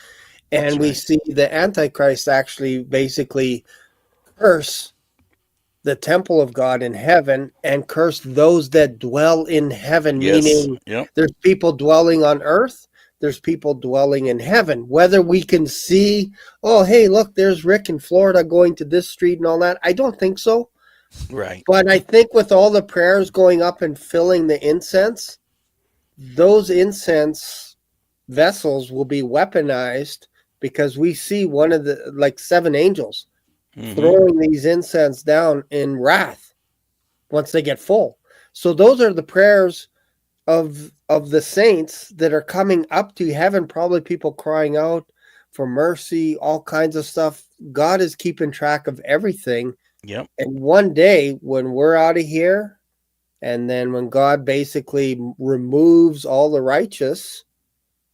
And we see the Antichrist actually basically curse the temple of God in heaven and curse those that dwell in heaven, meaning there's people dwelling on earth, there's people dwelling in heaven. Whether we can see, oh, hey, look, there's Rick in Florida going to this street and all that, I don't think so. Right. But I think with all the prayers going up and filling the incense, those incense vessels will be weaponized, because we see one of the, like, 7 angels throwing these incense down in wrath once they get full. So those are the prayers of the saints that are coming up to heaven, probably people crying out for mercy, all kinds of stuff. God is keeping track of everything. Yep. And one day when we're out of here, and then when God basically removes all the righteous,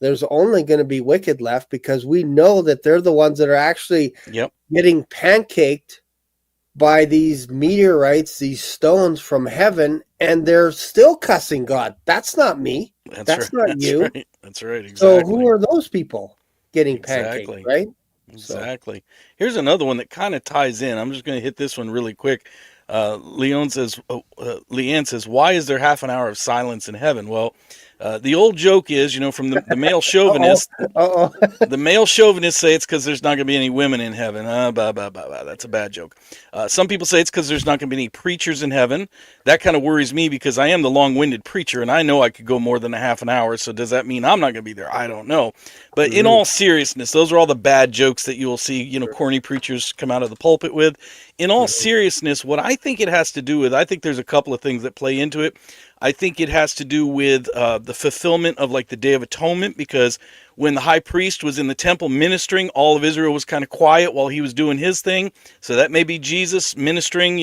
there's only going to be wicked left, because we know that they're the ones that are actually getting pancaked by these meteorites, these stones from heaven, and they're still cussing God. That's not me. That's not you. Right. That's right. Exactly. So who are those people getting pancaked, right? Exactly. So. Here's another one that kind of ties in. I'm just going to hit this one really quick. Leanne says, why is there half an hour of silence in heaven? Well, the old joke is, from the male chauvinist, the male chauvinists say it's because there's not going to be any women in heaven. That's a bad joke. Some people say it's because there's not going to be any preachers in heaven. That kind of worries me, because I am the long-winded preacher, and I know I could go more than a half an hour. So does that mean I'm not going to be there? I don't know. But in all seriousness, those are all the bad jokes that you will see, corny preachers come out of the pulpit with. In all seriousness, what I think it has to do with, I think there's a couple of things that play into it. I think it has to do with the fulfillment of, like, the Day of Atonement, because when the high priest was in the temple ministering, all of Israel was kind of quiet while he was doing his thing. So that may be Jesus ministering,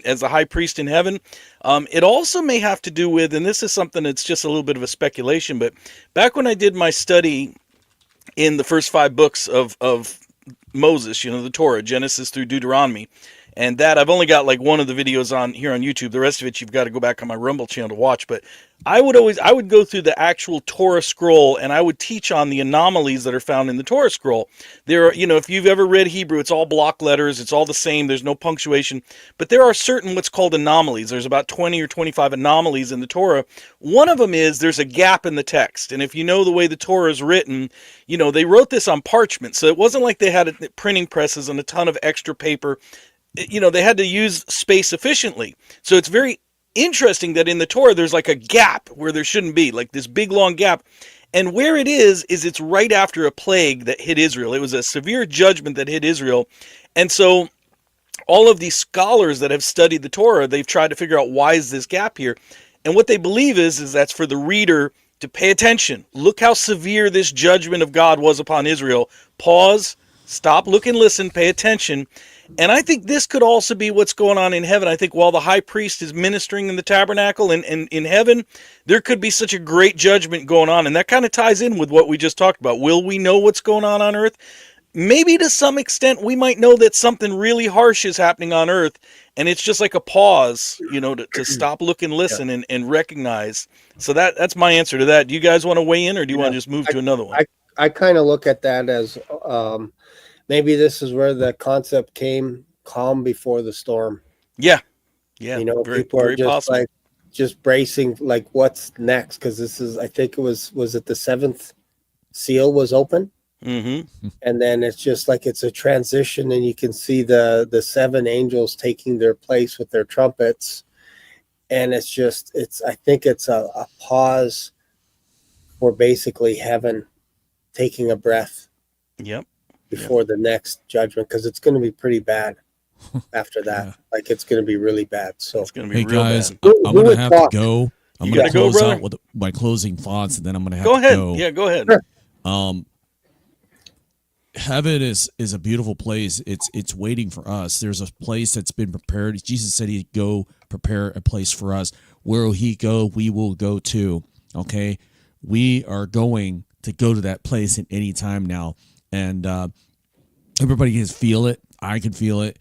as the high priest in heaven. It also may have to do with, and this is something that's just a little bit of a speculation, but back when I did my study in the first 5 books of Moses, the Torah, Genesis through Deuteronomy, and that I've only got like one of the videos on here on YouTube. The rest of it you've got to go back on my Rumble channel to watch. But I would go through the actual Torah scroll, and I would teach on the anomalies that are found in the Torah scroll. There are, if you've ever read Hebrew, it's all block letters, it's all the same, there's no punctuation. But there are certain what's called anomalies. There's about 20 or 25 anomalies in the Torah. One of them is there's a gap in the text. And if you know the way the Torah is written, they wrote this on parchment. So it wasn't like they had printing presses and a ton of extra paper. They had to use space efficiently. So it's very interesting that in the Torah, there's like a gap where there shouldn't be, like this big long gap. And where it is it's right after a plague that hit Israel. It was a severe judgment that hit Israel. And so all of these scholars that have studied the Torah, they've tried to figure out why is this gap here. And what they believe is that's for the reader to pay attention. Look how severe this judgment of God was upon Israel. Pause, stop, look and listen, pay attention. And I think this could also be what's going on in heaven. I think while the high priest is ministering in the tabernacle and in heaven, there could be such a great judgment going on. And that kind of ties in with what we just talked about. Will we know what's going on earth? Maybe to some extent we might know that something really harsh is happening on earth. And it's just like a pause, to stop, look, and listen and recognize. So that's my answer to that. Do you guys want to weigh in, or do you want to just move to another one? I kind of look at that as... maybe this is where the concept came, calm before the storm. Yeah. People are just possible. Just bracing, like, what's next? Because this is, I think it was it the 7th seal was open? Mm-hmm. And then it's just like it's a transition, and you can see the 7 angels taking their place with their trumpets. And I think it's a pause for basically heaven taking a breath. Yep. Before the next judgment, because it's going to be pretty bad after that. Like, it's going to be really bad. So it's going to be real guys, bad. I'm going to have to go. I'm You going to gotta go, close brother? out with my closing thoughts, and then I'm going to have Go to ahead. go. Yeah, go ahead. Heaven is a beautiful place. It's waiting for us. There's a place that's been prepared. Jesus said he'd go prepare a place for us. Where will he go? We will go too. Okay, we are going to go to that place at any time now, and everybody can feel it. I can feel it.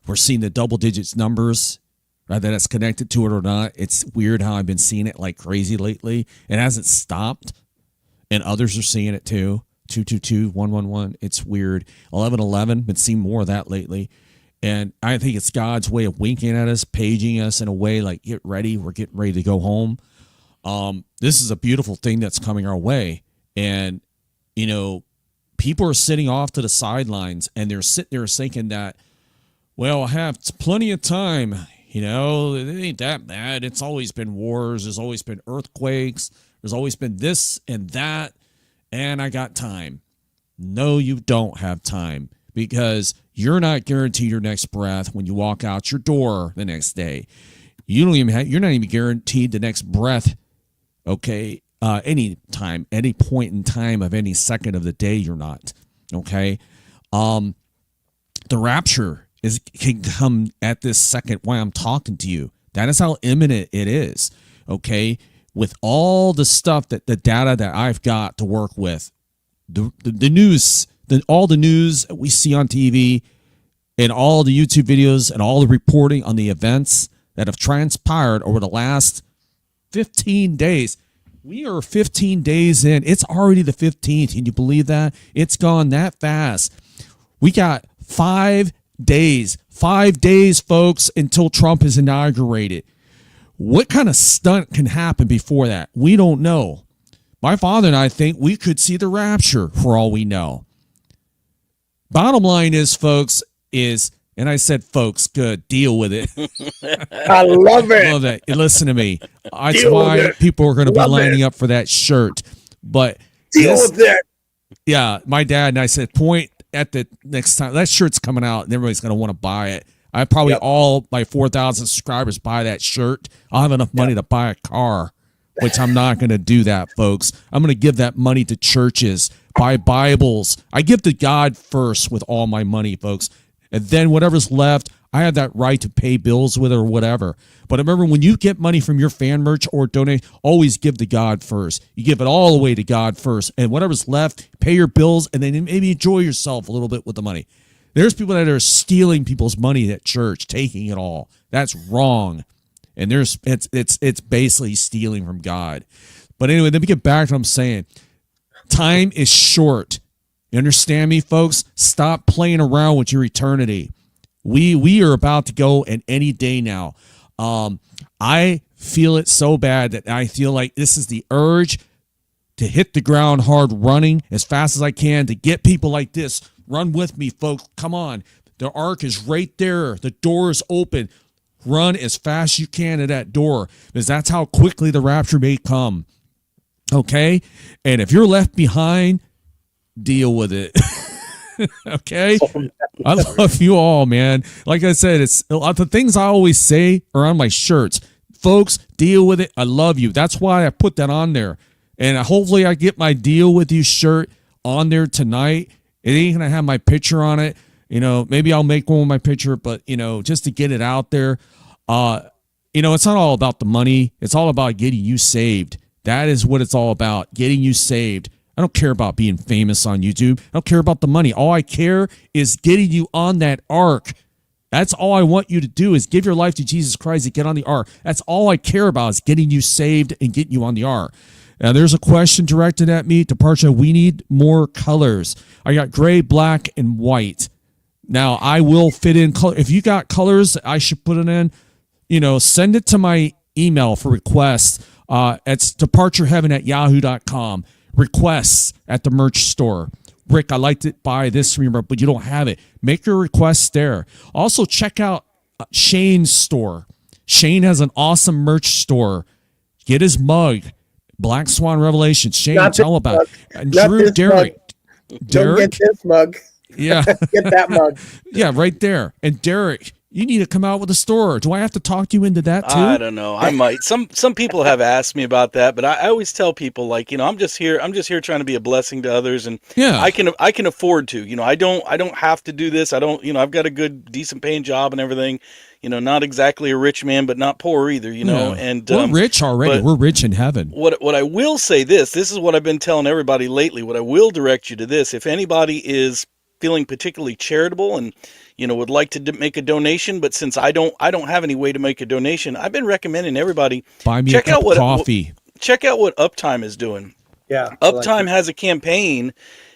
We're seeing the double digits numbers, whether that's connected to it or not. It's weird how I've been seeing it like crazy lately. It hasn't stopped, and others are seeing it too. 222 111. It's weird. 1111. Been seeing more of that lately, and I think it's God's way of winking at us, paging us in a way like, get ready. We're getting ready to go home. This is a beautiful thing that's coming our way, and people are sitting off to the sidelines, and they're sitting there thinking that, well, I have plenty of time. It ain't that bad. It's always been wars. There's always been earthquakes. There's always been this and that. And I got time. No, you don't have time, because you're not guaranteed your next breath when you walk out your door the next day. You're not even guaranteed the next breath. Okay. Any time, any point in time of any second of the day, you're not. Okay. The rapture can come at this second while I'm talking to you. That is how imminent it is. Okay. With all the stuff the data that I've got to work with, the news, all the news that we see on TV, and all the YouTube videos and all the reporting on the events that have transpired over the last 15 days. We are 15 days in. It's already the 15th. Can you believe that? It's gone that fast. We got 5 days. 5 days, folks, until Trump is inaugurated. What kind of stunt can happen before that? We don't know. My father and I think we could see the rapture for all we know. Bottom line is, folks, and I said, folks, good, deal with it. I love it. Love that. Listen to me. That's why people are going to be lining up for that shirt. But deal with it. Yeah, my dad and I said, point at the next time. That shirt's coming out, and everybody's going to want to buy it. I probably all my 4,000 subscribers buy that shirt. I'll have enough money to buy a car, which I'm not going to do that, folks. I'm going to give that money to churches, buy Bibles. I give to God first with all my money, folks. And then whatever's left, I have that right to pay bills with it or whatever. But remember, when you get money from your fan merch or donate, always give to God first. You give it all away to God first. And whatever's left, pay your bills, and then maybe enjoy yourself a little bit with the money. There's people that are stealing people's money at church, taking it all. That's wrong. And it's basically stealing from God. But anyway, let me get back to what I'm saying. Time is short. You understand me, folks? Stop playing around with your eternity. We are about to go in any day now. I feel it so bad that I feel like this is the urge to hit the ground hard, running as fast as I can to get people like this. Run with me, folks. Come on. The ark is right there. The door is open. Run as fast as you can to that door, because that's how quickly the rapture may come. Okay? And if you're left behind, deal with it. Okay? I love you all, man. Like I said, it's the things I always say are on my shirts. Folks, deal with it. I love you. That's why I put that on there. And hopefully I get my deal with you shirt on there tonight. It ain't going to have my picture on it. Maybe I'll make one with my picture, but, just to get it out there. It's not all about the money. It's all about getting you saved. That is what it's all about, getting you saved. I don't care about being famous on YouTube. I don't care about the money. All I care is getting you on that ark. That's all I want you to do, is give your life to Jesus Christ and get on the ark. That's all I care about, is getting you saved and getting you on the ark. Now, there's a question directed at me to Parcha. We need more colors. I got gray, black, and white. Now, I will fit in color. If you got colors that I should put it in, send it to my email for requests. It's departureheaven@yahoo.com. Requests at the merch store. Rick, I like to buy this from you, but you don't have it. Make your requests there. Also, check out Shane's store. Shane has an awesome merch store. Get his mug. Black Swan Revelations. Shane, tell him about it. And Drew, Derrick. Don't get this mug. Yeah. Get that mug. Yeah, right there. And Derrick, You need to come out with a store. Do I have to talk you into that too? I don't know. I might. Some people have asked me about that, but I always tell people, like, I'm just here trying to be a blessing to others, and Yeah. I can afford to. I don't have to do this. I don't, I've got a good, decent paying job and everything. Not exactly a rich man, but not poor either, Yeah. and we're rich already. We're rich in heaven. What I will say, this is what I've been telling everybody lately. What I will direct you to this: if anybody is feeling particularly charitable and would like to make a donation, but since I don't have any way to make a donation, I've been recommending everybody buy me a cup of coffee. Check out what Uptime is doing. Yeah, Uptime has a campaign.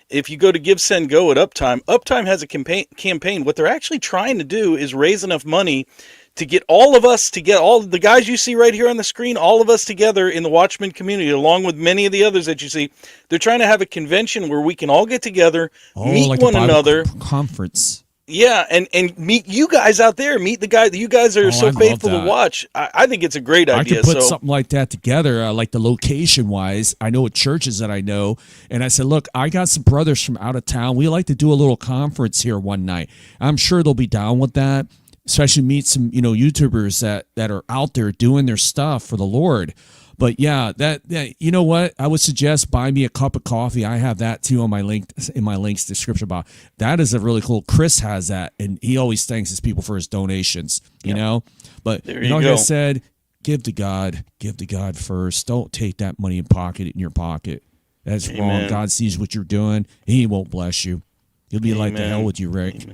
If you go to Give, Send, Go at Uptime has a campaign. What they're actually trying to do is raise enough money to get all of us, to get all the guys you see right here on the screen, all of us together in the Watchman community, along with many of the others that you see. They're trying to have a convention where we can all get together, meet like one a Bible another. Conference. Yeah, and meet you guys out there. Meet the guy. You guys are so faithful to watch. I think it's a great idea. I could put something like that together, like the location-wise. I know churches that I know, and I said, look, I got some brothers from out of town. We like to do a little conference here one night. I'm sure they'll be down with that, especially meet some YouTubers that are out there doing their stuff for the Lord. But yeah, that you know what? I would suggest buy me a cup of coffee. I have that too on my link in my links description box. That is a really cool. Chris has that, and he always thanks his people for his donations. You know, but like I said, give to God. Give to God first. Don't take that money and pocket it in your pocket. That's wrong. God sees what you're doing. He won't bless you. He'll be like, the hell with you, Rick.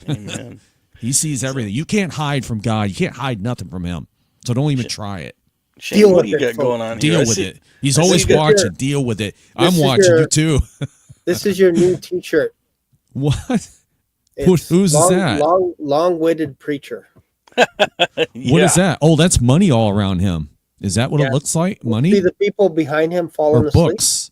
Amen. He sees everything. You can't hide from God. You can't hide nothing from him. So don't even try it. Shane, what do you got going on here? Deal with it. He's always watching. Deal with it. I'm watching you too. This is your new T-shirt. What? Who's that? Long-witted preacher. What is that? Oh, that's money all around him. Is that what it looks like? Money? See the people behind him falling asleep? Books.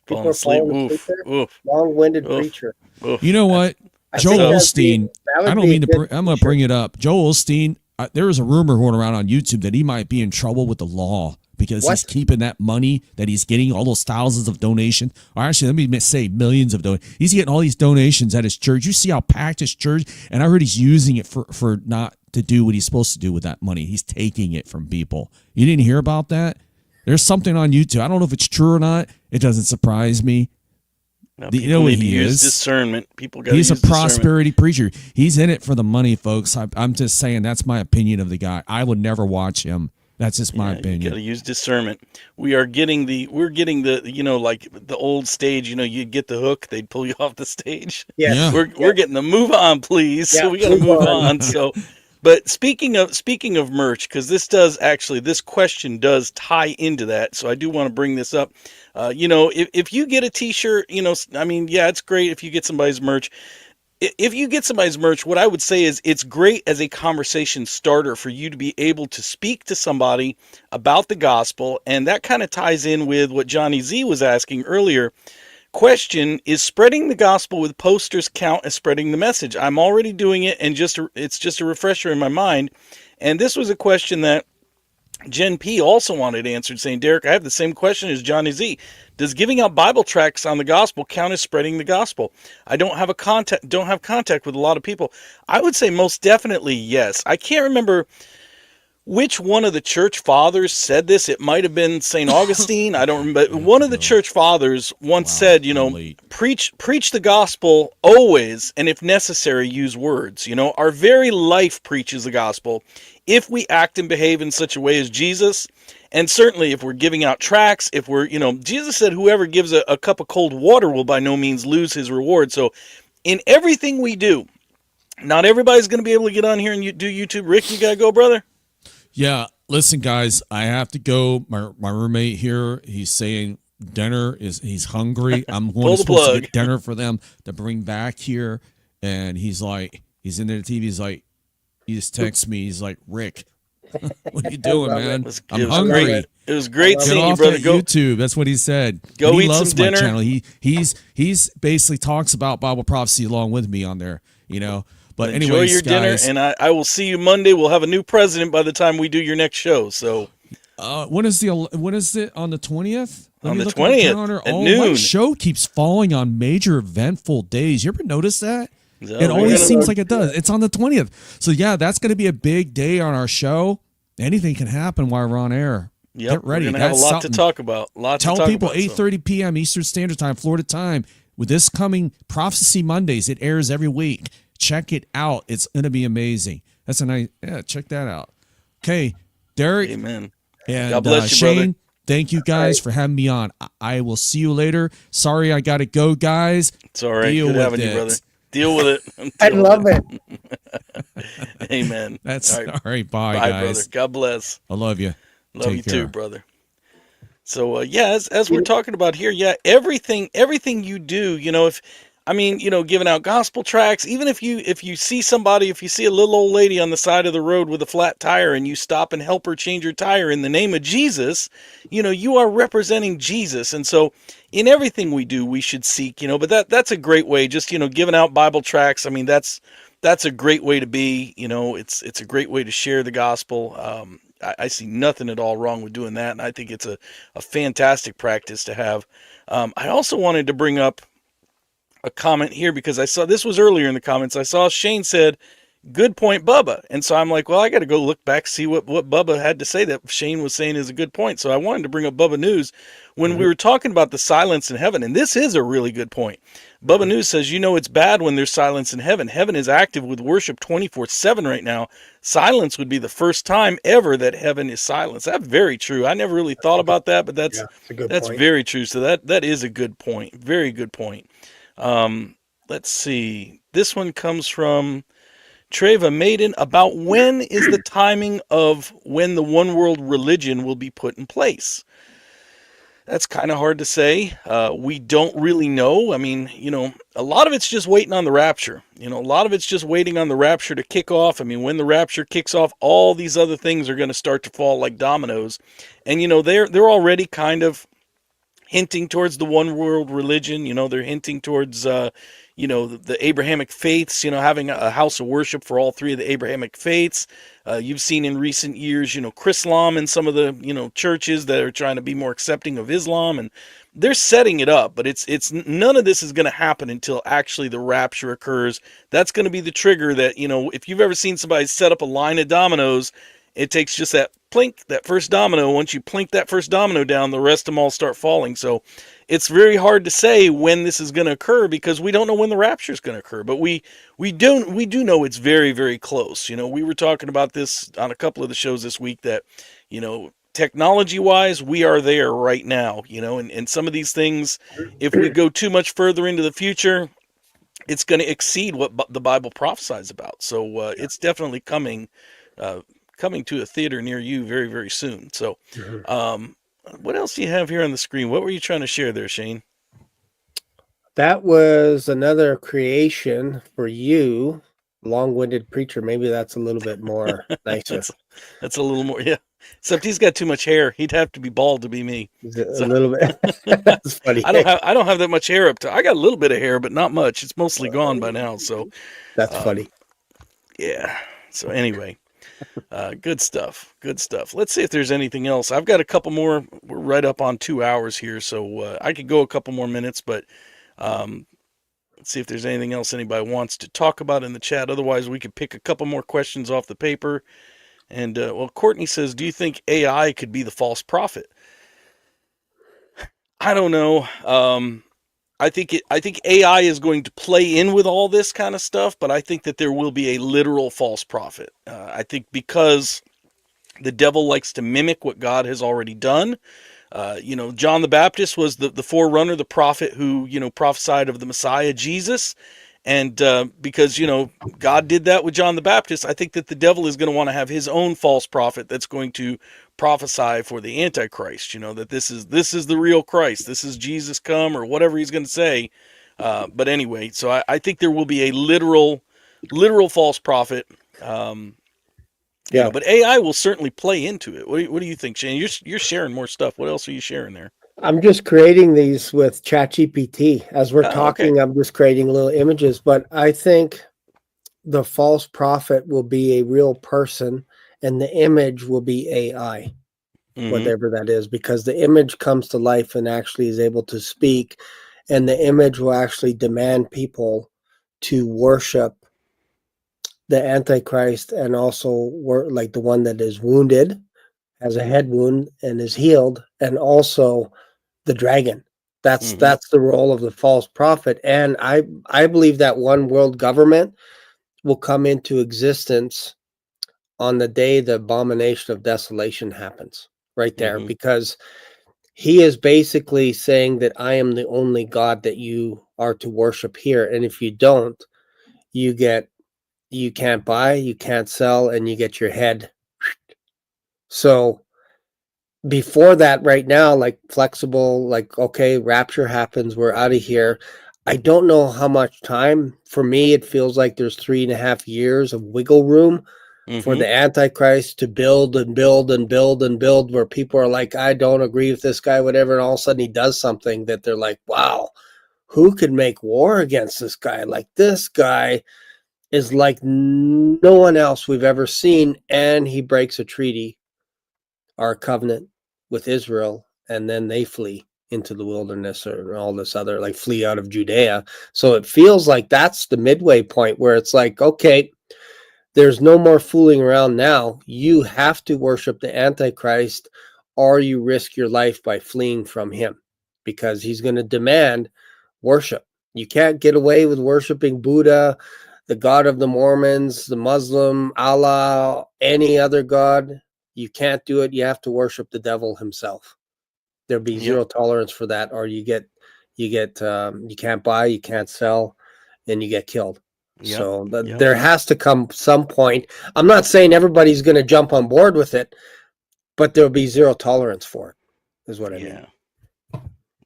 People are falling asleep there? Long-winded preacher. You know what? Joel Osteen. I don't mean to. I'm going to bring it up. Joel Osteen. There is a rumor going around on YouTube that he might be in trouble with the law because he's keeping that money that he's getting, all those thousands of donations, or actually, let me say millions of donations. He's getting all these donations at his church. You see how packed his church, and I heard he's using it for not to do what he's supposed to do with that money. He's taking it from people. You didn't hear about that? There's something on YouTube. I don't know if it's true or not. It doesn't surprise me. You know what he is? Discernment. People got. He's a prosperity preacher. He's in it for the money, folks. I'm just saying that's my opinion of the guy. I would never watch him. That's just my opinion. You got to use discernment. We're getting the like the old stage. You get the hook, they'd pull you off the stage. Yeah. We're getting the move on, please. Yeah, so we got to move on. So. But speaking of merch, because this question does tie into that, so I do want to bring this up. If you get a T-shirt, it's great if you get somebody's merch. If you get somebody's merch, what I would say is it's great as a conversation starter for you to be able to speak to somebody about the gospel, and that kind of ties in with what Johnny Z was asking earlier. Question: is spreading the gospel with posters count as spreading the message? I'm already doing it, and it's just a refresher in my mind. And this was a question that Jen P also wanted answered, saying, Derrick, I have the same question as Johnny Z. Does giving out Bible tracts on the gospel count as spreading the gospel? I don't have contact with a lot of people. I would say most definitely yes. I can't remember which one of the church fathers said this. It might have been St. Augustine. I don't remember. But one of the church fathers once said, preach the gospel always, and if necessary, use words. Our very life preaches the gospel if we act and behave in such a way as Jesus. And certainly if we're giving out tracts, if we're, Jesus said whoever gives a cup of cold water will by no means lose his reward. So in everything we do, not everybody's going to be able to get on here and do YouTube. Rick, you got to go, brother. Yeah, listen, guys, I have to go. My roommate here, he's saying he's hungry. I'm supposed to get dinner for them to bring back here. And he's in there, the TV. He just texts me. He's like, Rick, what are you doing, man? I'm hungry. It was great seeing you, brother. Go YouTube. That's what he said. Go he eat loves some dinner. My channel. He's basically talks about Bible prophecy along with me on there, But enjoy anyways, your dinner, guys, and I will see you Monday. We'll have a new president by the time we do your next show. So, when is it on the 20th? On the 20th at noon. My show keeps falling on major eventful days. You ever notice that? So It we're always gonna, seems like it does. It's on the 20th. So yeah, that's going to be a big day on our show. Anything can happen while we're on air. yep, Get ready. we're gonna have a That's lot something. to talk about. Tell people So. 8:30 p.m. Eastern Standard Time, Florida time. With this coming Prophecy Mondays, it airs every week. Check it out. It's going to be amazing. That's a nice. Yeah, check that out. Okay, Derrick. Amen. And God bless you, Shane, brother. thank you guys for having me on. I will see you later. Sorry, I got to go, guys. It's all right. Deal Good with having you, it. brother. Deal with it. I Deal love with it. Amen. That's all right. all right. Bye, Bye, guys. brother. God bless. I love you. Love Take you care. too, brother. So yeah, as we're talking about here, yeah, everything you do, giving out gospel tracts, even if you see somebody, if you see a little old lady on the side of the road with a flat tire and you stop and help her change her tire in the name of Jesus, you are representing Jesus. And so in everything we do, we should seek, but that's a great way, just, giving out Bible tracts. I mean, that's a great way to be, it's a great way to share the gospel. I see nothing at all wrong with doing that, and I think it's a fantastic practice to have. I also wanted to bring up a comment here because I saw this was earlier in the comments. I saw Shane said, "Good point, Bubba," and so I'm like, well, I got to go look back, see what Bubba had to say that Shane was saying is a good point. So I wanted to bring up Bubba News when we were talking about the silence in heaven, and this is a really good point. Bubba News says, it's bad when there's silence in heaven. Heaven is active with worship 24/7 right now. Silence would be the first time ever that heaven is silenced. That's very true. I never really thought about that, but that's a good that's point. very true. So that is a good point. Very good point. Let's see. This one comes from Treva Maiden about when is the timing of when the one world religion will be put in place. That's kind of hard to say. We don't really know. I mean, a lot of it's just waiting on the rapture. A lot of it's just waiting on the rapture to kick off. I mean, when the rapture kicks off, all these other things are going to start to fall like dominoes. And, they're already kind of hinting towards the one world religion. They're hinting towards, the Abrahamic faiths, having a house of worship for all three of the Abrahamic faiths. You've seen in recent years, Chrislam and some of the, churches that are trying to be more accepting of Islam, and they're setting it up, but it's none of this is going to happen until actually the rapture occurs. That's going to be the trigger that, if you've ever seen somebody set up a line of dominoes, it takes just that plink, that first domino. Once you plink that first domino down, the rest of them all start falling. So it's very hard to say when this is going to occur because we don't know when the rapture is going to occur. But we do know it's very, very close. We were talking about this on a couple of the shows this week that, technology-wise, we are there right now. And some of these things, if we go too much further into the future, it's going to exceed what the Bible prophesies about. So it's definitely coming to a theater near you very, very soon. So what else do you have here on the screen? What were you trying to share there, Shane? That was another creation for you, long-winded preacher. Maybe that's a little bit more nicer. That's a little more, yeah. Except he's got too much hair. He'd have to be bald to be me. A little bit. That's funny. I don't have that much hair up to. I got a little bit of hair, but not much. It's mostly gone by now. So that's funny. Yeah. So anyway. Good stuff. Good stuff. Let's see if there's anything else. I've got a couple more. We're right up on 2 hours here, so I could go a couple more minutes, but let's see if there's anything else anybody wants to talk about in the chat. Otherwise, we could pick a couple more questions off the paper. And, Courtney says, do you think AI could be the false prophet? I don't know. I think AI is going to play in with all this kind of stuff, but I think that there will be a literal false prophet. I think because the devil likes to mimic what God has already done. John the Baptist was the forerunner, the prophet who, prophesied of the Messiah, Jesus. And because, God did that with John the Baptist, I think that the devil is going to want to have his own false prophet that's going to prophesy for the Antichrist, that this is the real Christ. This is Jesus come or whatever he's going to say. But anyway, so I think there will be a literal false prophet. But AI will certainly play into it. What do you think, Shane? You're sharing more stuff. What else are you sharing there? I'm just creating these with ChatGPT. As we're talking, okay. I'm just creating little images, but I think the false prophet will be a real person and the image will be AI, whatever that is, because the image comes to life and actually is able to speak, and the image will actually demand people to worship the Antichrist, and also like the one that is wounded, has a head wound and is healed, and also the dragon. That's the role of the false prophet. And I believe that one world government will come into existence on the day the abomination of desolation happens, right there, because he is basically saying that I am the only God that you are to worship here. And if you don't, you can't buy, you can't sell, and you get your head. So before that, right now, like flexible, like, okay, rapture happens, we're out of here. I don't know how much time. For me, it feels like there's 3.5 years of wiggle room for the Antichrist to build and build and build and build, where people are like, I don't agree with this guy, whatever. And all of a sudden he does something that they're like, wow, who could make war against this guy? Like, this guy is like no one else we've ever seen. And he breaks a treaty, our covenant with Israel, and then they flee into the wilderness or all this other, like, flee out of Judea. So it feels like that's the midway point where it's like, okay, there's no more fooling around now. You have to worship the Antichrist, or you risk your life by fleeing from him, because he's going to demand worship. You can't get away with worshiping Buddha, the God of the Mormons, the Muslim, Allah, any other God. You can't do it. You have to worship the devil himself. There'll be zero tolerance for that, or you can't buy, you can't sell, and you get killed. So there has to come some point. I'm not saying everybody's going to jump on board with it, but there'll be zero tolerance for it, is what I mean.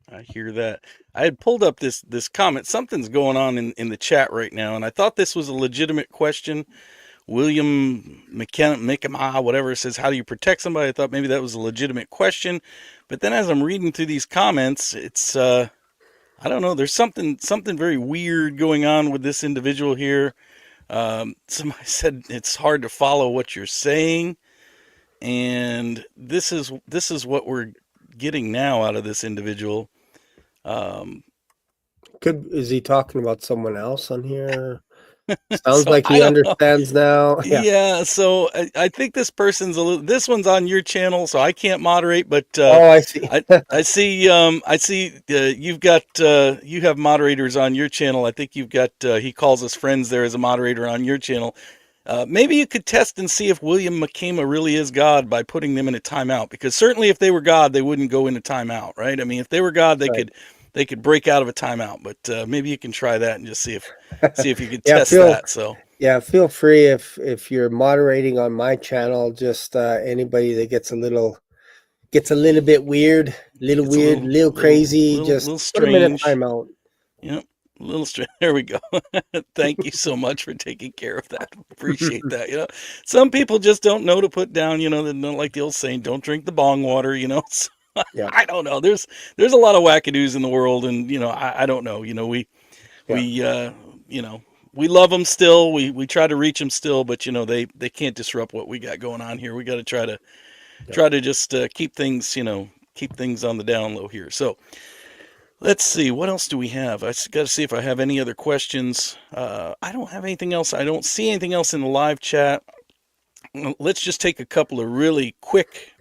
I hear that. I had pulled up this comment. Something's going on in the chat right now, and I thought this was a legitimate question. William McKenna, whatever, says, how do you protect somebody? I thought maybe that was a legitimate question. But then as I'm reading through these comments, it's, I don't know, there's something very weird going on with this individual here. Somebody said it's hard to follow what you're saying. And this is what we're getting now out of this individual. Is he talking about someone else on here? Sounds like he understands now. Yeah. So I think this person's this one's on your channel, so I can't moderate, but I see. I see you've got you have moderators on your channel. I think you've got he calls us friends there as a moderator on your channel. Maybe you could test and see if William McKenna really is God by putting them in a timeout, because certainly if they were God, they wouldn't go into timeout, right? I mean, if they were God, they could break out of a timeout, but maybe you can try that and just see if you could test that. So yeah, feel free if you're moderating on my channel, just anybody that gets a little bit weird, little crazy, just little put them in a timeout. Yep. A little strange. There we go. Thank you so much for taking care of that. Appreciate that. You know, some people just don't know to put down, you know, they don't, like the old saying, don't drink the bong water, you know. So, I don't know. There's a lot of wackadoos in the world, and you know, I don't know. You know, we you know, we love them still. We try to reach them still, but you know, they can't disrupt what we got going on here. We got to try to just keep things, you know, keep things on the down low here. So let's see, what else do we have? I got to see if I have any other questions. I don't have anything else. I don't see anything else in the live chat. Let's just take a couple of really quick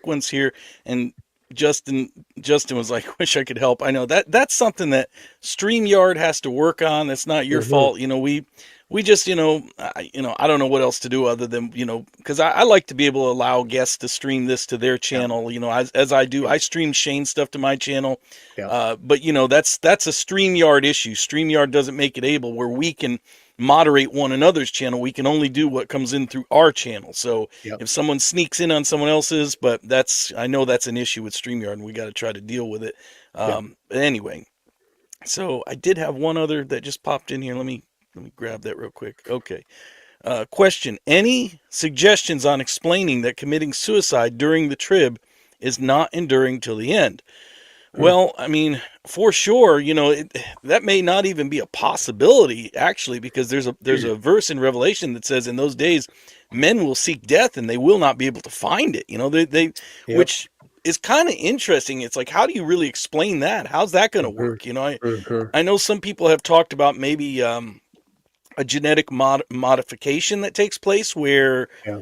ones here. And Justin was like, wish I could help. I know that's something that StreamYard has to work on. That's not your fault. You know, we just, I don't know what else to do other than, you know, because I like to be able to allow guests to stream this to their channel, you know, as I do. I stream Shane stuff to my channel. But, you know, that's a StreamYard issue. StreamYard doesn't make it able where we can moderate one another's channel. We can only do what comes in through our channel. So if someone sneaks in on someone else's, but I know that's an issue with StreamYard, and we got to try to deal with it. But anyway, so I did have one other that just popped in here. Let me grab that real quick. Okay. Question. Any suggestions on explaining that committing suicide during the trib is not enduring till the end? Well, I mean, for sure, you know, that may not even be a possibility, actually, because there's a verse in Revelation that says in those days, men will seek death and they will not be able to find it. You know, which is kind of interesting. It's like, how do you really explain that? How's that going to work? You know, I know some people have talked about maybe a genetic modification that takes place where, Yeah.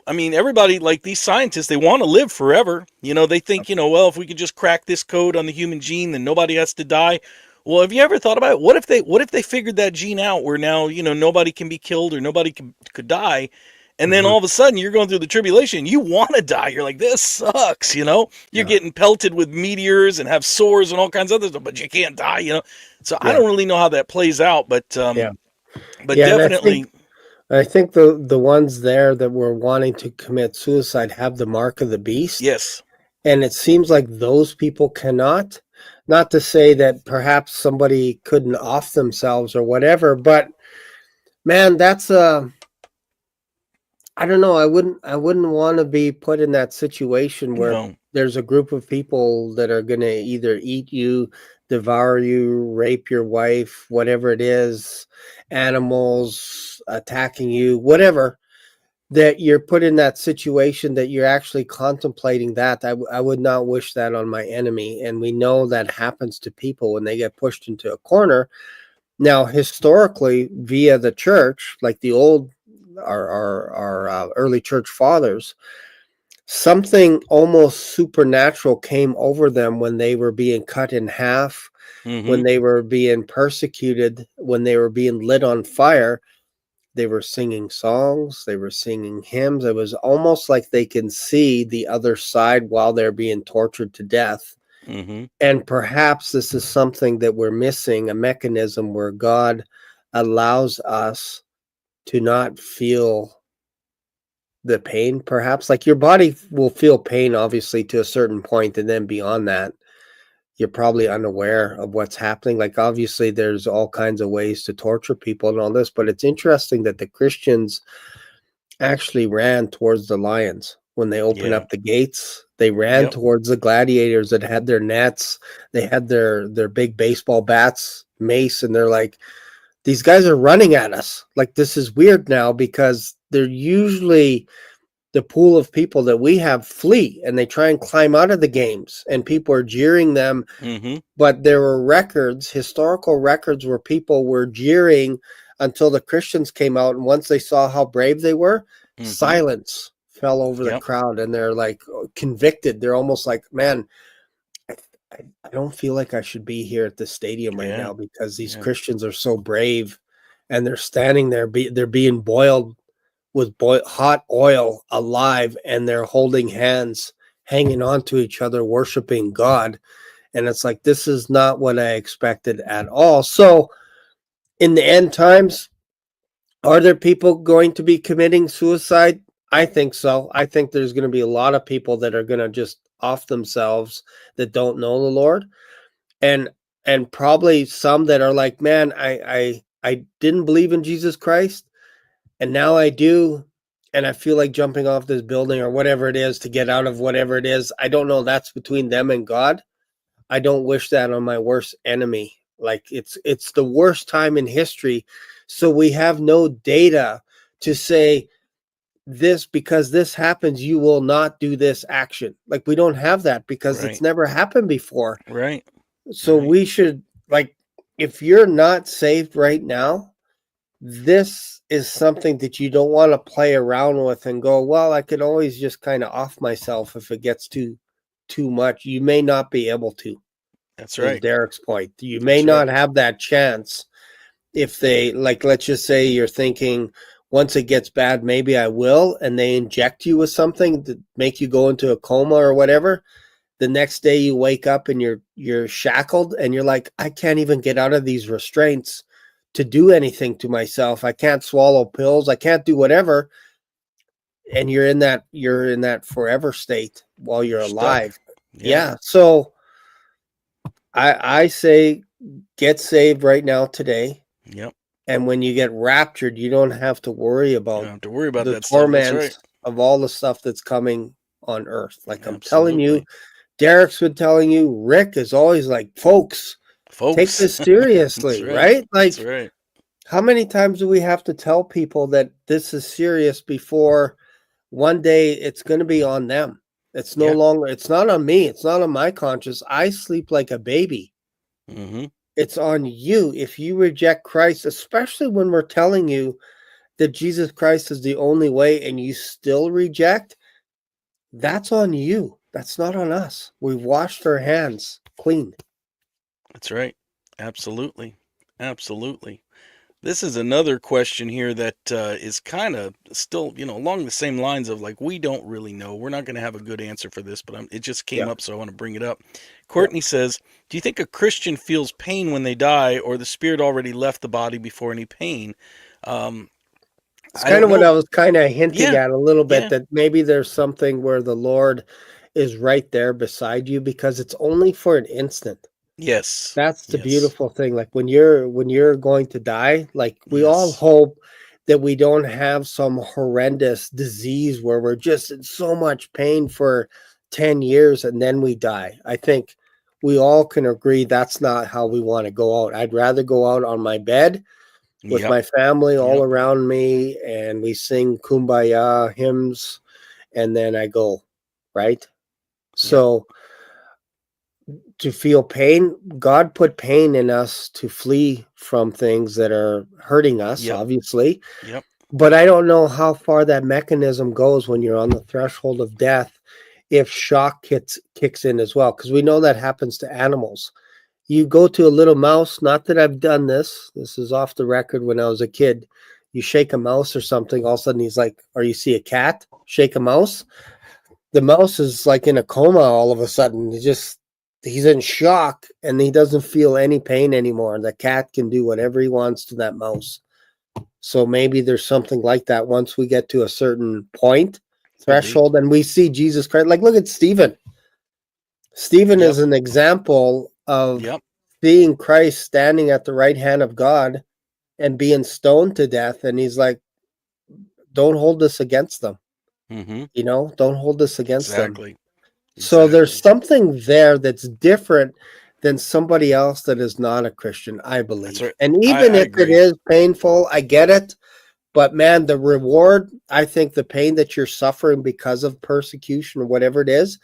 I mean, everybody, like these scientists, they want to live forever. They think, well, if we could just crack this code on the human gene, then nobody has to die. Well, have you ever thought about it? What if they figured that gene out where now, nobody can be killed or nobody could die? And then Mhm. all of a sudden you're going through the tribulation. You want to die. You're like, this sucks, You're Yeah. getting pelted with meteors and have sores and all kinds of other stuff, but you can't die. So I Yeah. don't really know how that plays out, but Yeah. but Yeah. And definitely, I think the ones there that were wanting to commit suicide have the mark of the beast. yes. And it seems like those people cannot. Not to say that perhaps somebody couldn't off themselves or whatever, but man, that's I don't know. I wouldn't want to be put in that situation where No. there's a group of people that are going to either eat you, devour you, rape your wife, whatever it is, animals attacking you, whatever, that you're put in that situation that you're actually contemplating that. I would not wish that on my enemy. And we know that happens to people when they get pushed into a corner. Now, historically, via the church, like the old our early church fathers, something almost supernatural came over them when they were being cut in half, when Mm-hmm. they were being persecuted, when they were being lit on fire. They were singing songs, they were singing hymns. It was almost like they can see the other side while they're being tortured to death. Mm-hmm. And perhaps this is something that we're missing, a mechanism where God allows us to not feel the pain, perhaps. Like your body will feel pain, obviously, to a certain point, and then beyond that, you're probably unaware of what's happening. Like, obviously, there's all kinds of ways to torture people and all this, but it's interesting that the Christians actually ran towards the lions when they opened Yeah. up the gates. They ran Yep. towards the gladiators that had their nets. They had their big baseball bats, mace, and they're like, these guys are running at us. Like, this is weird now because they're usually the pool of people that we have flee and they try and climb out of the games and people are jeering them. Mm-hmm. But there were records, historical records, where people were jeering until the Christians came out. And once they saw how brave they were, Mm-hmm. silence fell over the Yep. crowd and they're like convicted. They're almost like, man, I don't feel like I should be here at the stadium right Yeah. now because these Yeah. Christians are so brave and they're standing there, they're being boiled with hot oil alive and they're holding hands, hanging on to each other, worshiping God. And it's like, this is not what I expected at all. So in the end times, are there people going to be committing suicide? I think so. I think there's going to be a lot of people that are going to just off themselves that don't know the Lord. And probably some that are like, man, I didn't believe in Jesus Christ and now I do, and I feel like jumping off this building or whatever it is to get out of whatever it is. I don't know. That's between them and God. I don't wish that on my worst enemy. Like it's the worst time in history. So we have no data to say this, because this happens, you will not do this action. Like we don't have that because it's Right. never happened before. Right. So Right. we should, like, if you're not saved right now, this is something that you don't want to play around with and go, well, I could always just kind of off myself if it gets too much. You may not be able to, That's is right. Derrick's point. You may That's not right. have that chance if they, like, let's just say you're thinking once it gets bad, maybe I will, and they inject you with something to make you go into a coma or whatever. The next day you wake up and you're shackled and you're like, I can't even get out of these restraints to do anything to myself. I can't swallow pills. I can't do whatever. And you're in that forever state while you're You're stuck. alive. Yeah. Yeah. So I say get saved right now today. Yep. And when you get raptured, you don't have to worry You about don't have to worry about the that stuff. That's right. torments of all the stuff that's coming on earth. Like I'm telling you, Absolutely. Derrick's been telling you, Rick is always like, folks, take Folks. this That's seriously, right. right? That's Like, right. how many times do we have to tell people that this is serious before one day it's going to be on them? It's no Yeah. longer, it's not on me. It's not on my conscience. I sleep like a baby. Mm-hmm. It's on you. If you reject Christ, especially when we're telling you that Jesus Christ is the only way and you still reject, that's on you. That's not on us. We've washed our hands clean. That's right. Absolutely. Absolutely. This is another question here that is kind of still, along the same lines of like, we don't really know. We're not going to have a good answer for this, but it just came Yeah. up, so I want to bring it up. Yeah. Courtney says, do you think a Christian feels pain when they die, or the spirit already left the body before any pain? It's I kind don't of what know. I was kind of hinting Yeah. at a little bit, Yeah. that maybe there's something where the Lord is right there beside you, because it's only for an instant. Yes. That's the Yes. beautiful thing. Like when you're going to die, like we all Yes. hope that we don't have some horrendous disease where we're just in so much pain for 10 years and then we die. I think we all can agree that's not how we want to go out. I'd rather go out on my bed with Yep. my family all Yep. around me and we sing kumbaya hymns and then I go, right? Yep. So to feel pain, God put pain in us to flee from things that are hurting us, Yep. obviously. Yep. But I don't know how far that mechanism goes when you're on the threshold of death, if shock kicks in as well, because we know that happens to animals. You go to a little mouse, not that I've done this, this is off the record. When I was a kid, you shake a mouse or something, all of a sudden he's like, or you see a cat shake a mouse, the mouse is like in a coma all of a sudden. He's in shock and he doesn't feel any pain anymore. The cat can do whatever he wants to that mouse. So maybe there's something like that once we get to a certain point, Could be. threshold, and we see Jesus Christ. Like look at Stephen. Stephen Yep. is an example of Yep. seeing Christ standing at the right hand of God and being stoned to death. And he's like, don't hold this against them. Mm-hmm. Don't hold this against them. Exactly. So there's Exactly. something there that's different than somebody else that is not a Christian, I That's believe. right. And I even if it agree. is painful, I get it. But man, the reward, I think the pain that you're suffering because of persecution or whatever it is,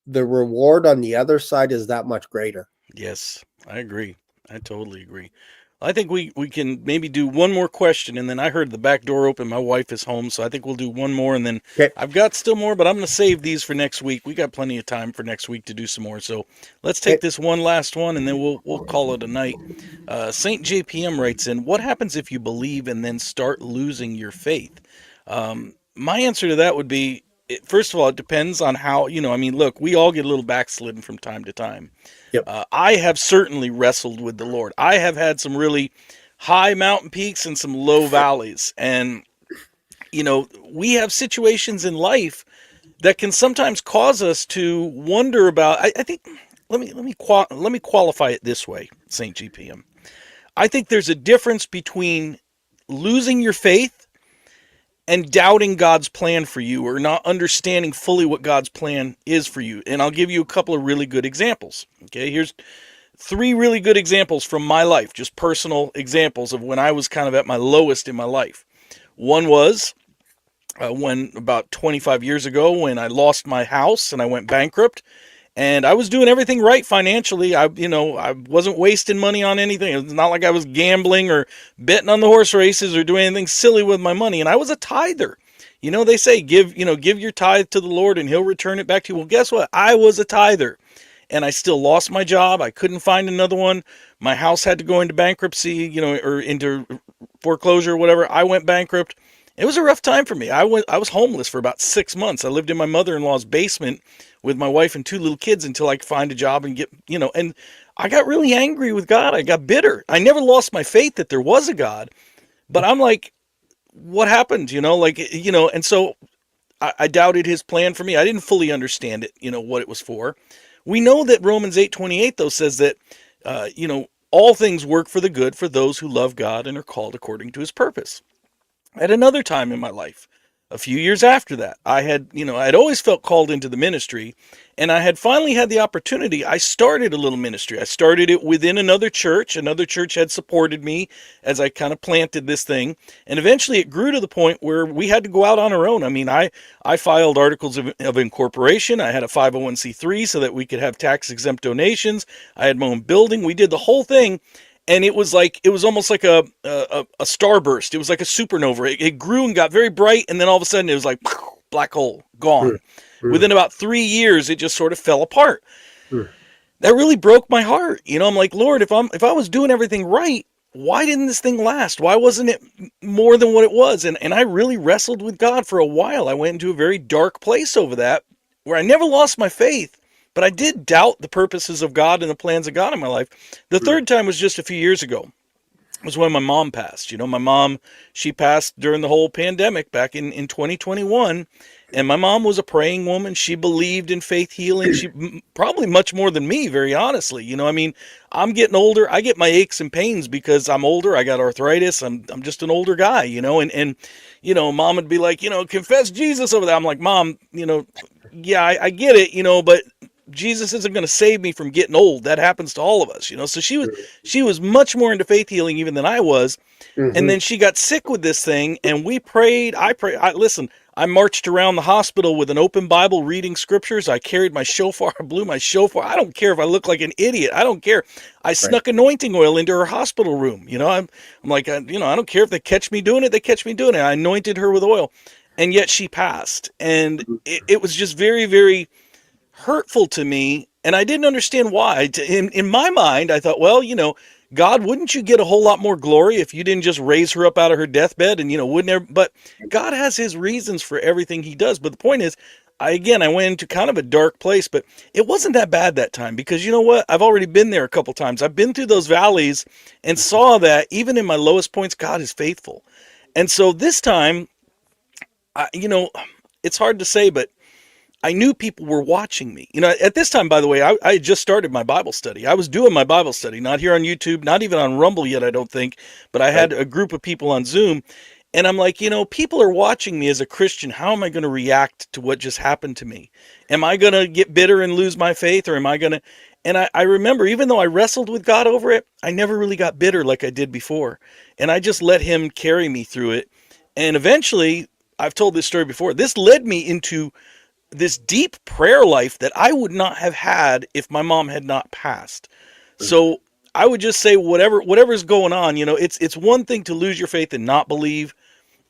the reward on the other side is that much greater. Yes, I agree. I totally agree. I think we can maybe do one more question, and then I heard the back door open. My wife is home, so I think we'll do one more, and then Okay. I've got still more, but I'm going to save these for next week. We got plenty of time for next week to do some more. So let's take Okay. this one last one, and then we'll call it a night. Saint JPM writes in, "What happens if you believe and then start losing your faith?" My answer to that would be, first of all, it depends on how I mean, look, we all get a little backslidden from time to time. Yep. I have certainly wrestled with the Lord. I have had some really high mountain peaks and some low valleys. And, we have situations in life that can sometimes cause us to wonder about. I think, let me qualify it this way, St. GPM. I think there's a difference between losing your faith and doubting God's plan for you, or not understanding fully what God's plan is for you. And I'll give you a couple of really good examples. Okay, here's 3 really good examples from my life, just personal examples of when I was kind of at my lowest in my life. One was when about 25 years ago, when I lost my house and I went bankrupt. And I was doing everything right financially. I wasn't wasting money on anything. It's not like I was gambling or betting on the horse races or doing anything silly with my money. And I was a tither. They say give your tithe to the Lord and he'll return it back to you. Well, guess what? I was a tither. And I still lost my job. I couldn't find another one. My house had to go into bankruptcy, or into foreclosure or whatever. I went bankrupt. It was a rough time for me. I was homeless for about 6 months. I lived in my mother-in-law's basement with my wife and 2 little kids until I could find a job and get, and I got really angry with God. I got bitter. I never lost my faith that there was a God, but I'm like, what happened? And so I doubted his plan for me. I didn't fully understand it, what it was for. We know that Romans 8:28 though says that, all things work for the good for those who love God and are called according to his purpose. At another time in my life, a few years after that, I'd always felt called into the ministry, and I had finally had the opportunity. I started a little ministry. I started it within another church. Another church had supported me as I kind of planted this thing, and eventually it grew to the point where we had to go out on our own. I mean, I filed articles of incorporation. I had a 501c3 so that we could have tax-exempt donations. I had my own building. We did the whole thing. And it was almost like a starburst. It was like a supernova. It grew and got very bright, and then all of a sudden it was like black hole, gone. Within about 3 years, it just sort of fell apart. That really broke my heart. I'm like, Lord, if I was doing everything right, why didn't this thing last? Why wasn't it more than what it was? And I really wrestled with God for a while. I went into a very dark place over that, where I never lost my faith. But I did doubt the purposes of God and the plans of God in my life. The third time was just a few years ago. It was when my mom passed. My mom, she passed during the whole pandemic back in 2021. And my mom was a praying woman. She believed in faith healing. She probably much more than me, very honestly. I mean, I'm getting older. I get my aches and pains because I'm older. I got arthritis. I'm just an older guy, and mom would be like, confess Jesus over there. I'm like, Mom, yeah, I get it, but Jesus isn't going to save me from getting old. That happens to all of us, So she was much more into faith healing even than I was. And then she got sick with this thing, and we prayed. Listen, I marched around the hospital with an open Bible reading scriptures. I carried my shofar, blew my shofar. I don't care if I look like an idiot. I don't care. I snuck anointing oil into her hospital room. I'm like, I don't care if they catch me doing it. They catch me doing it. I anointed her with oil, and yet she passed. And it was just very, very hurtful to me, and I didn't understand why. In my mind, I thought, well, God, wouldn't you get a whole lot more glory if you didn't just raise her up out of her deathbed? And but God has his reasons for everything he does. But the point is, I went into kind of a dark place, but it wasn't that bad that time, because you know what? I've already been there a couple times. I've been through those valleys and saw that even in my lowest points, God is faithful. And so this time, it's hard to say, but I knew people were watching me. At this time, by the way, I had just started my Bible study. I was doing my Bible study, not here on YouTube, not even on Rumble yet, I don't think, but I had a group of people on Zoom, and I'm like, people are watching me as a Christian. How am I going to react to what just happened to me? Am I going to get bitter and lose my faith, or am I going to... And I remember, even though I wrestled with God over it, I never really got bitter like I did before, and I just let him carry me through it. And eventually, I've told this story before, this led me into this deep prayer life that I would not have had if my mom had not passed. So I would just say, whatever's going on, it's one thing to lose your faith and not believe.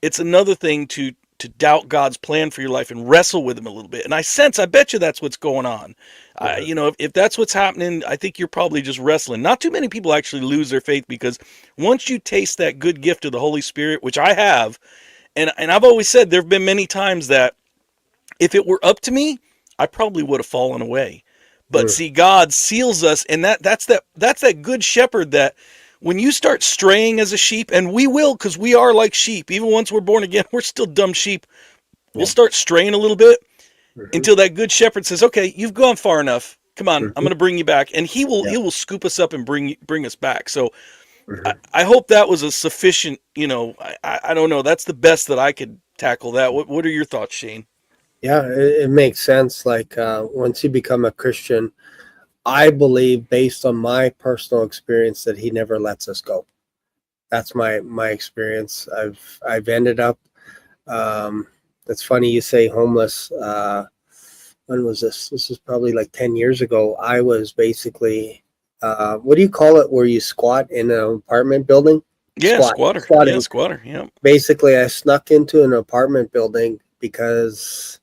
It's another thing to doubt God's plan for your life and wrestle with him a little bit. And I bet you that's what's going on. If that's what's happening, I think you're probably just wrestling. Not too many people actually lose their faith, because once you taste that good gift of the Holy Spirit, which I have, and I've always said, there have been many times that if it were up to me, I probably would have fallen away. But see, God seals us, and that's that good shepherd that when you start straying as a sheep, and we will, because we are like sheep, even once we're born again, we're still dumb sheep. We'll start straying a little bit until that good shepherd says, okay, you've gone far enough. Come on, I'm going to bring you back. And he will scoop us up and bring us back. So I hope that was a sufficient, I don't know. That's the best that I could tackle that. What are your thoughts, Shane? Yeah, it makes sense. Like once you become a Christian, I believe, based on my personal experience, that he never lets us go. That's my experience. I've ended up. It's funny you say homeless. When was this? This was probably like 10 years ago. I was basically, what do you call it, where you squat in an apartment building? Yeah, squatter. Squatting. Yeah, squatter. Yeah. Basically, I snuck into an apartment building because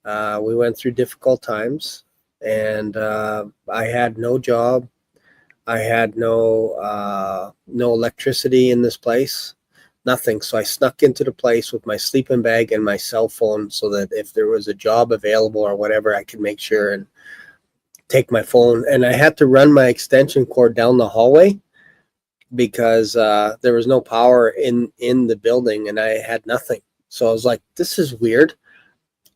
we went through difficult times, and I had no job. I had no electricity in this place, nothing. So I snuck into the place with my sleeping bag and my cell phone, so that if there was a job available or whatever, I could make sure and take my phone. And I had to run my extension cord down the hallway because there was no power in the building, and I had nothing. So I was like, this is weird.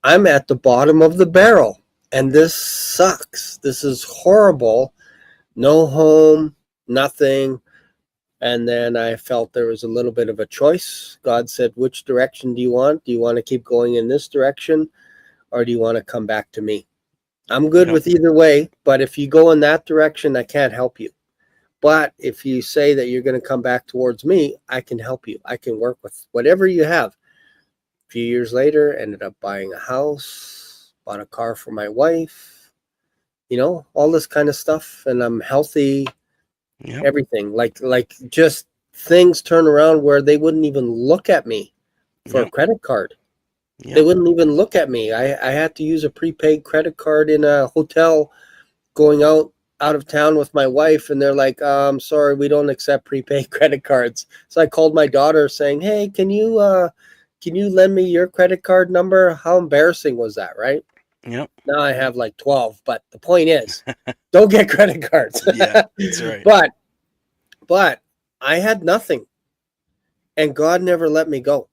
I'm at the bottom of the barrel, and this sucks. This is horrible. No home, nothing. And then I felt there was a little bit of a choice. God said, which direction do you want? Do you want to keep going in this direction, or do you want to come back to me? I'm good with either way, but if you go in that direction, I can't help you. But if you say that you're going to come back towards me, I can help you. I can work with whatever you have. A few years later, ended up buying a house, bought a car for my wife, all this kind of stuff. And I'm healthy, everything. Like just things turn around where they wouldn't even look at me for a credit card. They wouldn't even look at me. I had to use a prepaid credit card in a hotel going out of town with my wife, and they're like, sorry, we don't accept prepaid credit cards. So I called my daughter saying, hey, can you lend me your credit card number? How embarrassing was that, right? Yep. Now I have like 12, but the point is, don't get credit cards. Yeah, that's right. But I had nothing, and God never let me go.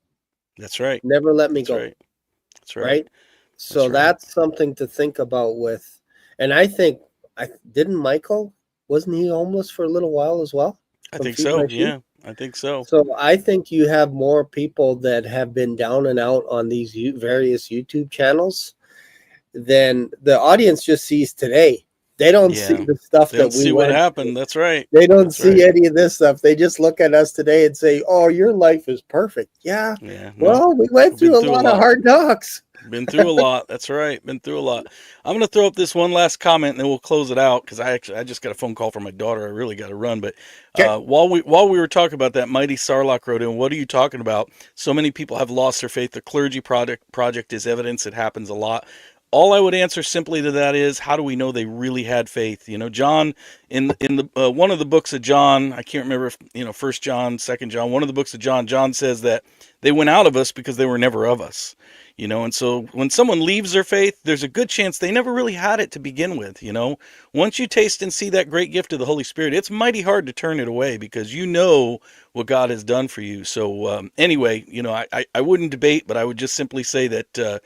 That's right. Never let me go. Right. That's right. Right? So that's something to think about with, and I think, didn't Michael, wasn't he homeless for a little while as well? I think so. Yeah, I think so. So I think you have more people that have been down and out on these various YouTube channels than the audience just sees today. They don't see the stuff that we see what happened. That's right. They don't see any of this stuff. They just look at us today and say, "Oh, your life is perfect." Yeah. Well, we went through a lot of hard knocks. Been through a lot. That's right. Been through a lot. I'm going to throw up this one last comment, and then we'll close it out because I just got a phone call from my daughter. I really got to run. But while we were talking about that, Mighty Sarlacc wrote in, "What are you talking about? So many people have lost their faith. The clergy project is evidence. It happens a lot." All I would answer simply to that is, how do we know they really had faith? John, in the one of the books of John, I can't remember if 1 John, 2 John, one of the books of John, John says that they went out of us because they were never of us. And so when someone leaves their faith, there's a good chance they never really had it to begin with. Once you taste and see that great gift of the Holy Spirit, it's mighty hard to turn it away because you know what God has done for you. So anyway, I wouldn't debate, but I would just simply say that,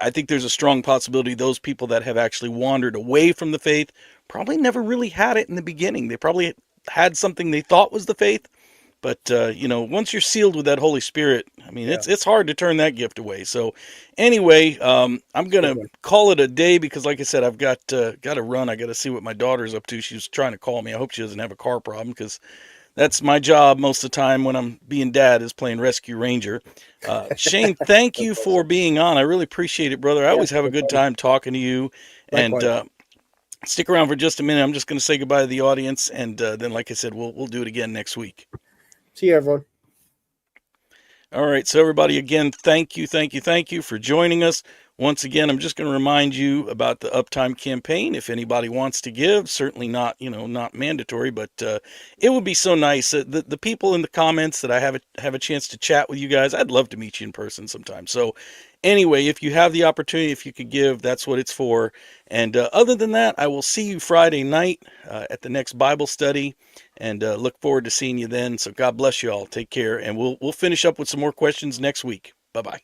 I think there's a strong possibility those people that have actually wandered away from the faith probably never really had it in the beginning. They probably had something they thought was the faith. But, once you're sealed with that Holy Spirit, I mean, it's hard to turn that gift away. So anyway, I'm going to call it a day because, like I said, I've got to run. I got to see what my daughter's up to. She was trying to call me. I hope she doesn't have a car problem because that's my job most of the time when I'm being dad is playing Rescue Ranger. Shane, thank you for being on. I really appreciate it, brother. I always have a good time talking to you. Likewise. And stick around for just a minute. I'm just going to say goodbye to the audience. And then, like I said, we'll do it again next week. See you, everyone. All right. So everybody, again, thank you for joining us. Once again, I'm just going to remind you about the Uptime campaign. If anybody wants to give, certainly not mandatory, but it would be so nice. The people in the comments that I have a chance to chat with you guys, I'd love to meet you in person sometime. So anyway, if you have the opportunity, if you could give, that's what it's for. And other than that, I will see you Friday night at the next Bible study, and look forward to seeing you then. So God bless you all. Take care, and we'll finish up with some more questions next week. Bye-bye.